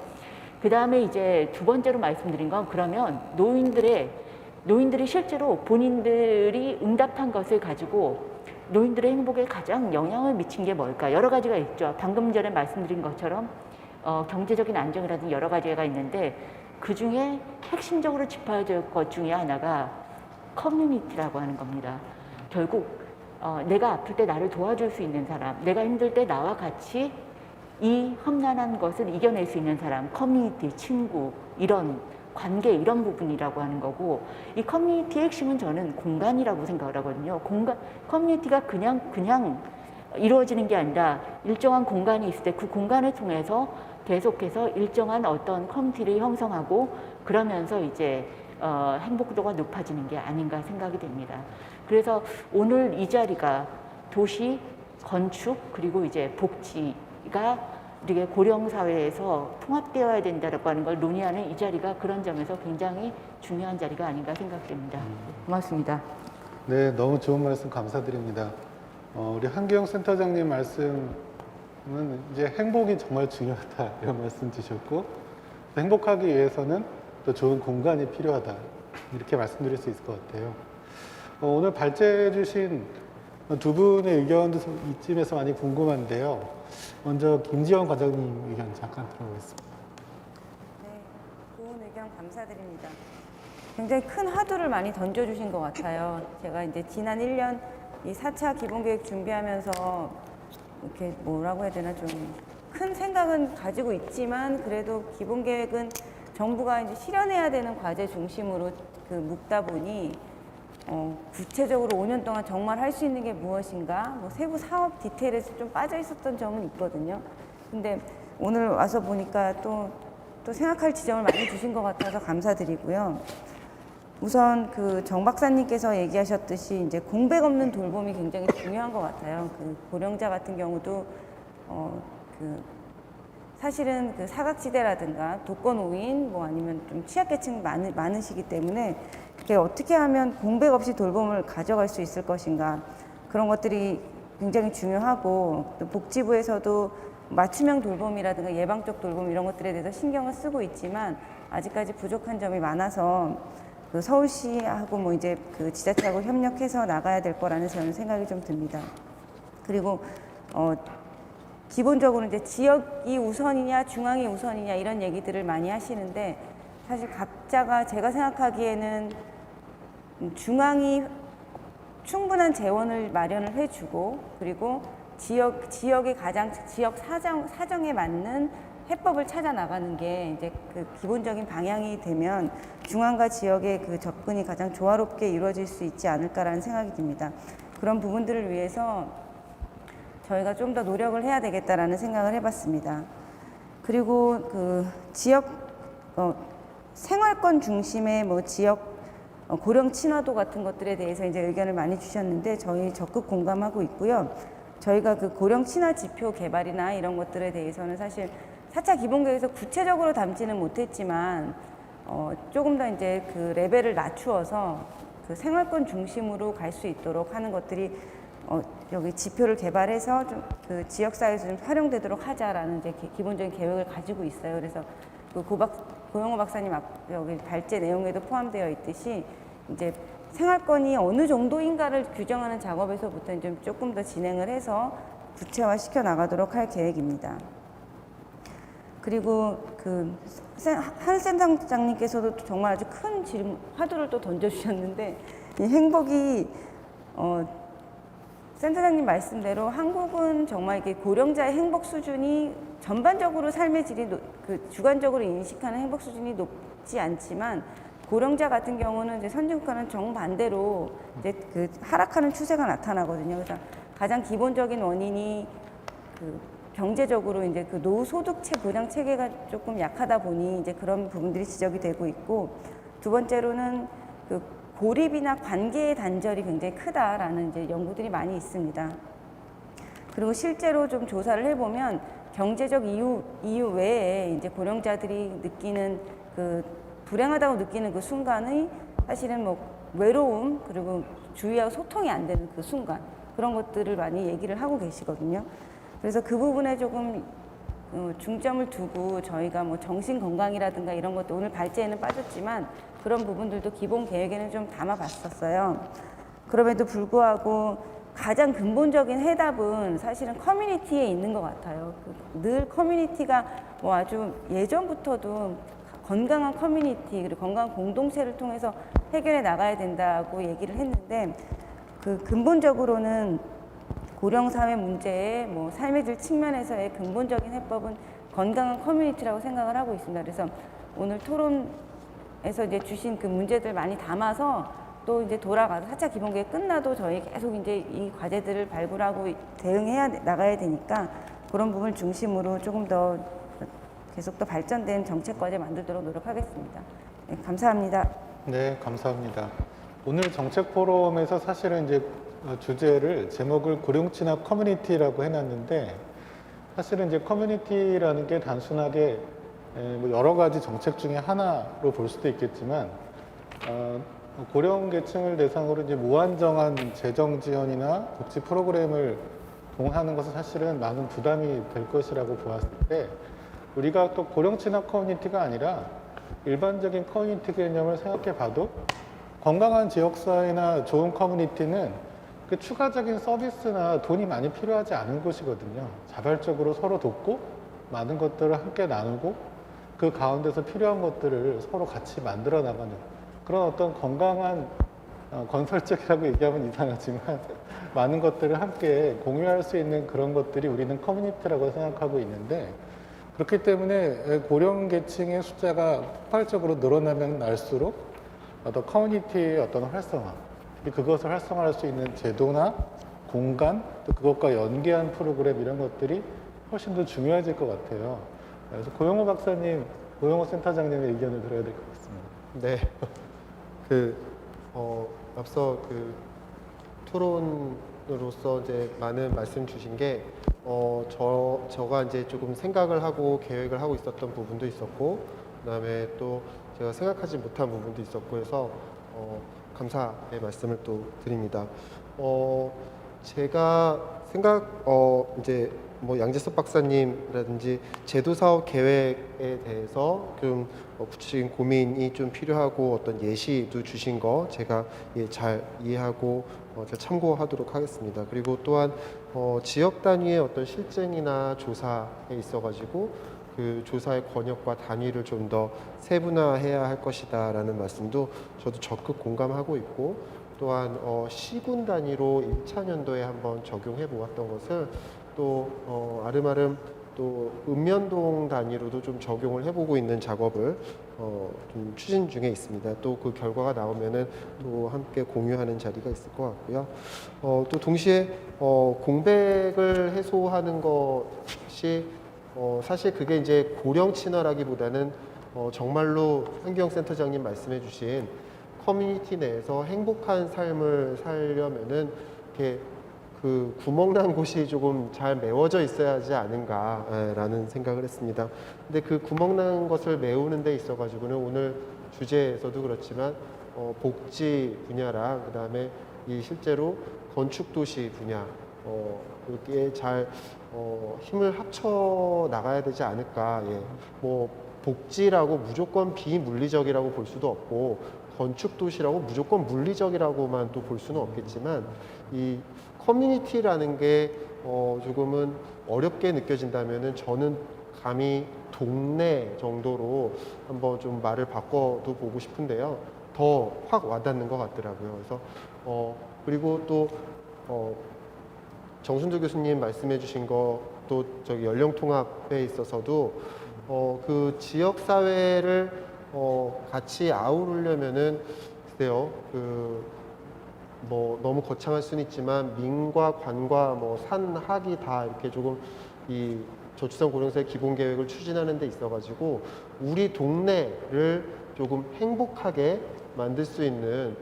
그 다음에 이제 두 번째로 말씀드린 건 그러면 노인들이 실제로 본인들이 응답한 것을 가지고 노인들의 행복에 가장 영향을 미친 게 뭘까? 여러 가지가 있죠. 방금 전에 말씀드린 것처럼 경제적인 안정이라든지 여러 가지가 있는데 그 중에 핵심적으로 짚어야 될 것 중에 하나가 커뮤니티라고 하는 겁니다. 결국 내가 아플 때 나를 도와줄 수 있는 사람, 내가 힘들 때 나와 같이 이 험난한 것을 이겨낼 수 있는 사람, 커뮤니티, 친구, 이런 관계, 이런 부분이라고 하는 거고, 이 커뮤니티의 핵심은 저는 공간이라고 생각을 하거든요. 커뮤니티가 그냥 이루어지는 게 아니라 일정한 공간이 있을 때 그 공간을 통해서 계속해서 일정한 어떤 커뮤니티를 형성하고 그러면서 이제 행복도가 높아지는 게 아닌가 생각이 됩니다. 그래서 오늘 이 자리가 도시, 건축, 그리고 이제 복지가 우리가 고령 사회에서 통합되어야 된다고 하는 걸 논의하는 이 자리가 그런 점에서 굉장히 중요한 자리가 아닌가 생각됩니다. 고맙습니다. 네, 너무 좋은 말씀 감사드립니다. 우리 한기영 센터장님 말씀은 이제 행복이 정말 중요하다 이런 말씀 주셨고, 행복하기 위해서는 또 좋은 공간이 필요하다 이렇게 말씀드릴 수 있을 것 같아요. 오늘 발제해 주신 두 분의 의견도 이쯤에서 많이 궁금한데요. 먼저 김지연 과장님 의견 잠깐 들어보겠습니다. 네, 좋은 의견 감사드립니다. 굉장히 큰 화두를 많이 던져주신 것 같아요. 제가 이제 지난 1년 이 4차 기본계획 준비하면서 이렇게 뭐라고 해야 되나 좀 큰 생각은 가지고 있지만 그래도 기본계획은 정부가 이제 실현해야 되는 과제 중심으로 묶다 보니 구체적으로 5년 동안 정말 할 수 있는 게 무엇인가, 뭐 세부 사업 디테일에서 좀 빠져 있었던 점은 있거든요. 근데 오늘 와서 보니까 또 생각할 지점을 많이 주신 것 같아서 감사드리고요. 우선 정 박사님께서 얘기하셨듯이 이제 공백 없는 돌봄이 굉장히 중요한 것 같아요. 고령자 같은 경우도 사실은 사각지대라든가 독거노인 뭐 아니면 좀 취약계층 많으시기 때문에 그게 어떻게 하면 공백 없이 돌봄을 가져갈 수 있을 것인가, 그런 것들이 굉장히 중요하고, 또 복지부에서도 맞춤형 돌봄이라든가 예방적 돌봄 이런 것들에 대해서 신경을 쓰고 있지만 아직까지 부족한 점이 많아서 서울시하고 뭐 이제 지자체하고 협력해서 나가야 될 거라는 저는 생각이 좀 듭니다. 그리고 기본적으로 이제 지역이 우선이냐 중앙이 우선이냐 이런 얘기들을 많이 하시는데, 사실 각자가 제가 생각하기에는 중앙이 충분한 재원을 마련을 해주고, 그리고 지역의 가장 지역 사정에 맞는 해법을 찾아 나가는 게 이제 기본적인 방향이 되면 중앙과 지역의 접근이 가장 조화롭게 이루어질 수 있지 않을까라는 생각이 듭니다. 그런 부분들을 위해서 저희가 좀 더 노력을 해야 되겠다라는 생각을 해봤습니다. 그리고 지역 생활권 중심의 뭐 지역 고령 친화도 같은 것들에 대해서 이제 의견을 많이 주셨는데 저희 적극 공감하고 있고요. 저희가 고령 친화 지표 개발이나 이런 것들에 대해서는 사실 4차 기본계획에서 구체적으로 담지는 못했지만 조금 더 이제 레벨을 낮추어서 생활권 중심으로 갈 수 있도록 하는 것들이 여기 지표를 개발해서 좀 지역사회에서 좀 활용되도록 하자라는 이제 기본적인 계획을 가지고 있어요. 그래서 고영호 박사님 여기 발제 내용에도 포함되어 있듯이 이제 생활권이 어느 정도인가를 규정하는 작업에서부터 좀 조금 더 진행을 해서 구체화시켜 나가도록 할 계획입니다. 그리고 한 센터장님께서도 정말 아주 큰 화두를 또 던져주셨는데, 이 행복이 센터장님 말씀대로 한국은 정말 이게 고령자의 행복 수준이 전반적으로 삶의 질이 주관적으로 인식하는 행복 수준이 높지 않지만, 고령자 같은 경우는 이제 선진국가는 정반대로 이제 하락하는 추세가 나타나거든요. 그래서 가장 기본적인 원인이 경제적으로 이제 노후 소득체 보장 체계가 조금 약하다 보니 이제 그런 부분들이 지적이 되고 있고, 두 번째로는 고립이나 관계의 단절이 굉장히 크다라는 이제 연구들이 많이 있습니다. 그리고 실제로 좀 조사를 해보면 경제적 이유 외에 이제 고령자들이 느끼는 불행하다고 느끼는 그 순간의 사실은 뭐 외로움, 그리고 주위하고 소통이 안 되는 그 순간, 그런 것들을 많이 얘기를 하고 계시거든요. 그래서 그 부분에 조금 중점을 두고 저희가 뭐 정신 건강이라든가 이런 것도 오늘 발제에는 빠졌지만 그런 부분들도 기본 계획에는 좀 담아봤었어요. 그럼에도 불구하고 가장 근본적인 해답은 사실은 커뮤니티에 있는 것 같아요. 늘 커뮤니티가 뭐 아주 예전부터도 건강한 커뮤니티, 그리고 건강한 공동체를 통해서 해결해 나가야 된다고 얘기를 했는데, 근본적으로는 고령사회 문제의 뭐 삶의 질 측면에서의 근본적인 해법은 건강한 커뮤니티라고 생각을 하고 있습니다. 그래서 오늘 토론에서 이제 주신 그 문제들 많이 담아서 또 이제 돌아가서 4차 기본계획 끝나도 저희 계속 이제 이 과제들을 발굴하고 대응해야 나가야 되니까 그런 부분을 중심으로 조금 더 계속 더 발전된 정책 과제 만들도록 노력하겠습니다. 네, 감사합니다. 네, 감사합니다. 오늘 정책 포럼에서 사실은 이제 주제를 제목을 고령친화 커뮤니티라고 해놨는데, 사실은 이제 커뮤니티라는 게 단순하게 뭐 여러 가지 정책 중에 하나로 볼 수도 있겠지만, 고령 계층을 대상으로 이제 무한정한 재정 지원이나 복지 프로그램을 동원하는 것은 사실은 많은 부담이 될 것이라고 보았을 때, 우리가 또 고령친화 커뮤니티가 아니라 일반적인 커뮤니티 개념을 생각해 봐도 건강한 지역사회나 좋은 커뮤니티는 그 추가적인 서비스나 돈이 많이 필요하지 않은 곳이거든요. 자발적으로 서로 돕고 많은 것들을 함께 나누고 그 가운데서 필요한 것들을 서로 같이 만들어 나가는 그런 어떤 건강한 건설적이라고 얘기하면 이상하지만 많은 것들을 함께 공유할 수 있는 그런 것들이 우리는 커뮤니티라고 생각하고 있는데, 그렇기 때문에 고령 계층의 숫자가 폭발적으로 늘어나면 날수록 어떤 커뮤니티의 어떤 활성화, 그것을 활성화할 수 있는 제도나 공간, 또 그것과 연계한 프로그램 이런 것들이 훨씬 더 중요해질 것 같아요. 그래서 고용호 박사님, 고용호 센터장님의 의견을 들어야 될 것 같습니다. 네, 앞서 토론으로서 이제 많은 말씀 주신 게 저가 이제 조금 생각을 하고 계획을 하고 있었던 부분도 있었고, 그다음에 또 제가 생각하지 못한 부분도 있었고 해서 감사의 말씀을 또 드립니다. 제가 이제 뭐 양재섭 박사님이라든지 제도사업 계획에 대해서 좀 구체적인 고민이 좀 필요하고 어떤 예시도 주신 거 제가 잘 이해하고 잘 참고하도록 하겠습니다. 그리고 또한 지역 단위의 어떤 실증이나 조사에 있어가지고 그 조사의 권역과 단위를 좀 더 세분화해야 할 것이다라는 말씀도 저도 적극 공감하고 있고, 또한 시군 단위로 1차 년도에 한번 적용해 보았던 것을 또 아름아름 또 읍면동 단위로도 좀 적용을 해보고 있는 작업을 좀 추진 중에 있습니다. 또 그 결과가 나오면은 또 함께 공유하는 자리가 있을 것 같고요. 또 동시에 공백을 해소하는 것이 사실 그게 이제 고령 친화라기보다는 정말로 한기영 센터장님 말씀해주신 커뮤니티 내에서 행복한 삶을 살려면은 이렇게 그 구멍난 곳이 조금 잘 메워져 있어야 하지 않은가라는 생각을 했습니다. 근데 그 구멍난 것을 메우는 데 있어 가지고는 오늘 주제에서도 그렇지만 복지 분야랑 그다음에 이 실제로 건축 도시 분야 여기에 잘 힘을 합쳐 나가야 되지 않을까. 뭐 복지라고 무조건 비물리적이라고 볼 수도 없고 건축 도시라고 무조건 물리적이라고만 또 볼 수는 없겠지만 이 커뮤니티라는 게 조금은 어렵게 느껴진다면은 저는 감히 동네 정도로 한번 좀 말을 바꿔도 보고 싶은데요. 더 확 와닿는 것 같더라고요. 그래서 그리고 또 정순두 교수님 말씀해 주신 것도 저기 연령통합에 있어서도 그 지역 사회를 같이 아우르려면은 글쎄요, 뭐 너무 거창할 수는 있지만 민과 관과 뭐 산, 학이 다 이렇게 조금 이 저출산 고령사회 기본 계획을 추진하는 데 있어가지고 우리 동네를 조금 행복하게 만들 수 있는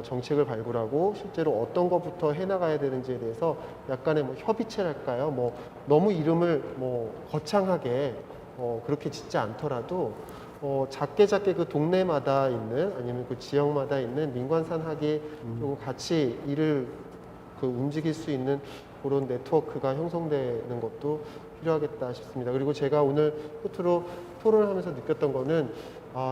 정책을 발굴하고 실제로 어떤 것부터 해나가야 되는지에 대해서 약간의 뭐 협의체랄까요? 뭐 너무 이름을 뭐 거창하게 그렇게 짓지 않더라도 작게 그 동네마다 있는 아니면 그 지역마다 있는 민관산학이 조금 같이 일을 움직일 수 있는 그런 네트워크가 형성되는 것도 필요하겠다 싶습니다. 그리고 제가 오늘 끝으로 토론하면서 느꼈던 거는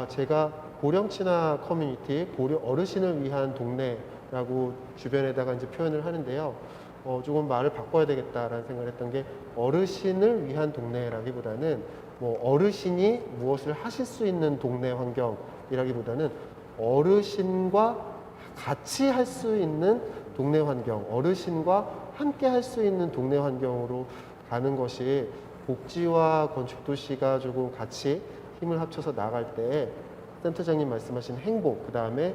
제가 고령친화 커뮤니티, 어르신을 위한 동네라고 주변에다가 이제 표현을 하는데요. 조금 말을 바꿔야 되겠다라는 생각을 했던 게 어르신을 위한 동네라기보다는 뭐 어르신이 무엇을 하실 수 있는 동네 환경이라기보다는 어르신과 같이 할 수 있는 동네 환경, 어르신과 함께 할 수 있는 동네 환경으로 가는 것이 복지와 건축도시가 조금 같이 힘을 합쳐서 나갈 때 센터장님 말씀하신 행복, 그 다음에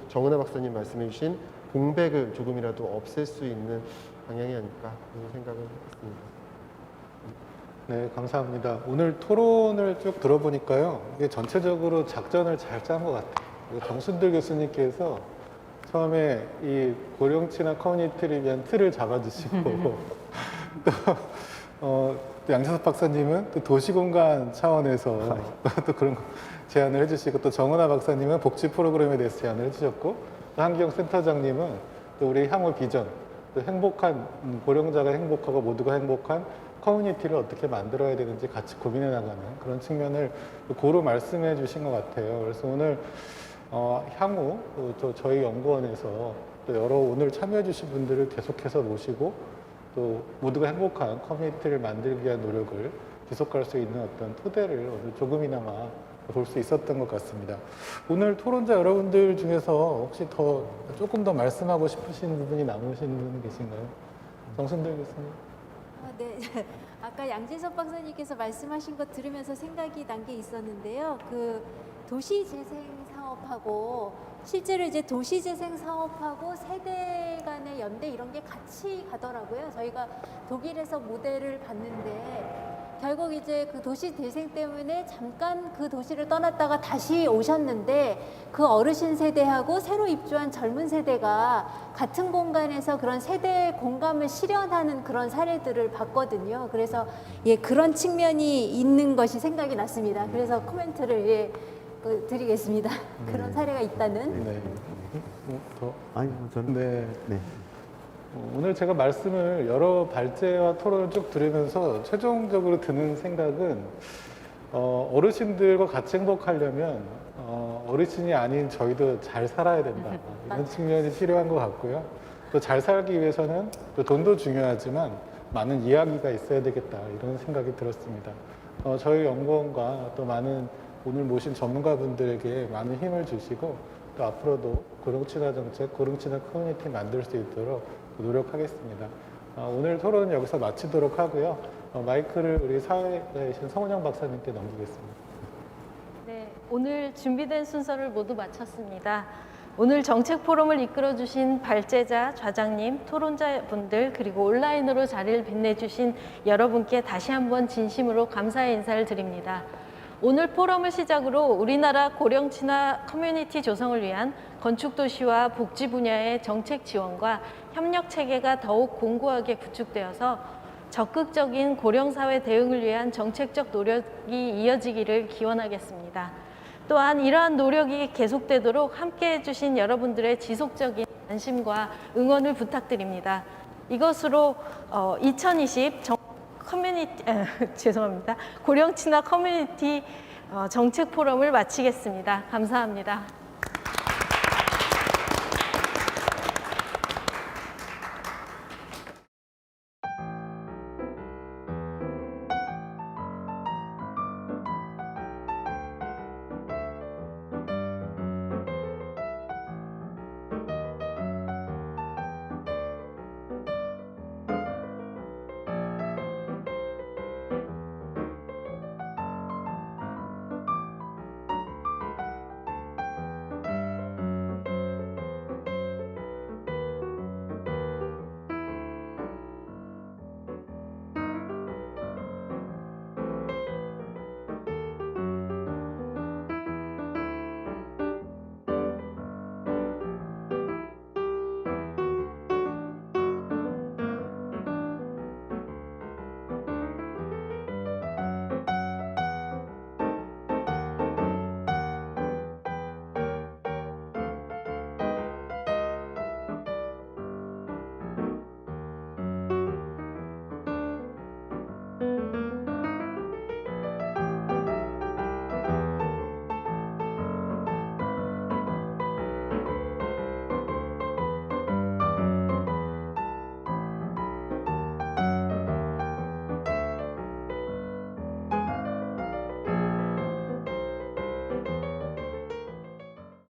정은하 박사님 말씀해 주신 공백을 조금이라도 없앨 수 있는 방향이 아닐까 그런 생각을 했습니다. 네, 감사합니다. 오늘 토론을 쭉 들어보니까요, 이게 전체적으로 작전을 잘 짠 것 같아요. 정순들 교수님께서 처음에 이 고령친화 커뮤니티를 위한 틀을 잡아주시고 또 양재섭 박사님은 또 도시공간 차원에서 또 그런 거 제안을 해주시고, 또 정은하 박사님은 복지 프로그램에 대해서 제안을 해주셨고, 또 한기영 센터장님은 또 우리 향후 비전, 또 행복한 고령자가 행복하고 모두가 행복한 커뮤니티를 어떻게 만들어야 되는지 같이 고민해 나가는 그런 측면을 고루 말씀해 주신 것 같아요. 그래서 오늘 향후 또 저희 연구원에서 또 여러 오늘 참여해 주신 분들을 계속해서 모시고 또 모두가 행복한 커뮤니티를 만들기 위한 노력을 지속할 수 있는 어떤 토대를 오늘 조금이나마 볼 수 있었던 것 같습니다. 오늘 토론자 여러분들 중에서 혹시 조금 더 말씀하고 싶으신 부분이 남으신 분 계신가요? 정순들 교수님. 네. 아까 양재섭 박사님께서 말씀하신 것 들으면서 생각이 난 게 있었는데요. 그 도시재생 사업하고 실제로 이제 도시재생 사업하고 세대 간의 연대 이런 게 같이 가더라고요. 저희가 독일에서 모델을 봤는데 결국 이제 그 도시재생 때문에 잠깐 그 도시를 떠났다가 다시 오셨는데 그 어르신 세대하고 새로 입주한 젊은 세대가 같은 공간에서 그런 세대 공감을 실현하는 그런 사례들을 봤거든요. 그래서 그런 측면이 있는 것이 생각이 났습니다. 그래서 코멘트를 드리겠습니다. 그런 사례가 있다는. 네. 아니, 저는 네. 오늘 제가 말씀을 여러 발제와 토론을 쭉 들으면서 최종적으로 드는 생각은 어르신들과 같이 행복하려면 어르신이 아닌 저희도 잘 살아야 된다. 이런 측면이 필요한 것 같고요. 또 잘 살기 위해서는 또 돈도 중요하지만 많은 이야기가 있어야 되겠다. 이런 생각이 들었습니다. 저희 연구원과 또 많은 오늘 모신 전문가분들에게 많은 힘을 주시고 또 앞으로도 고령친화 정책, 고령친화 커뮤니티 만들 수 있도록 노력하겠습니다. 오늘 토론은 여기서 마치도록 하고요. 마이크를 우리 사회에 계신 성은영 박사님께 넘기겠습니다. 네, 오늘 준비된 순서를 모두 마쳤습니다. 오늘 정책 포럼을 이끌어주신 발제자, 좌장님, 토론자분들 그리고 온라인으로 자리를 빛내주신 여러분께 다시 한번 진심으로 감사의 인사를 드립니다. 오늘 포럼을 시작으로 우리나라 고령친화 커뮤니티 조성을 위한 건축도시와 복지 분야의 정책 지원과 협력 체계가 더욱 공고하게 구축되어서 적극적인 고령사회 대응을 위한 정책적 노력이 이어지기를 기원하겠습니다. 또한 이러한 노력이 계속되도록 함께해 주신 여러분들의 지속적인 관심과 응원을 부탁드립니다. 이것으로 2020 고령친화 커뮤니티 정책 포럼을 마치겠습니다. 감사합니다.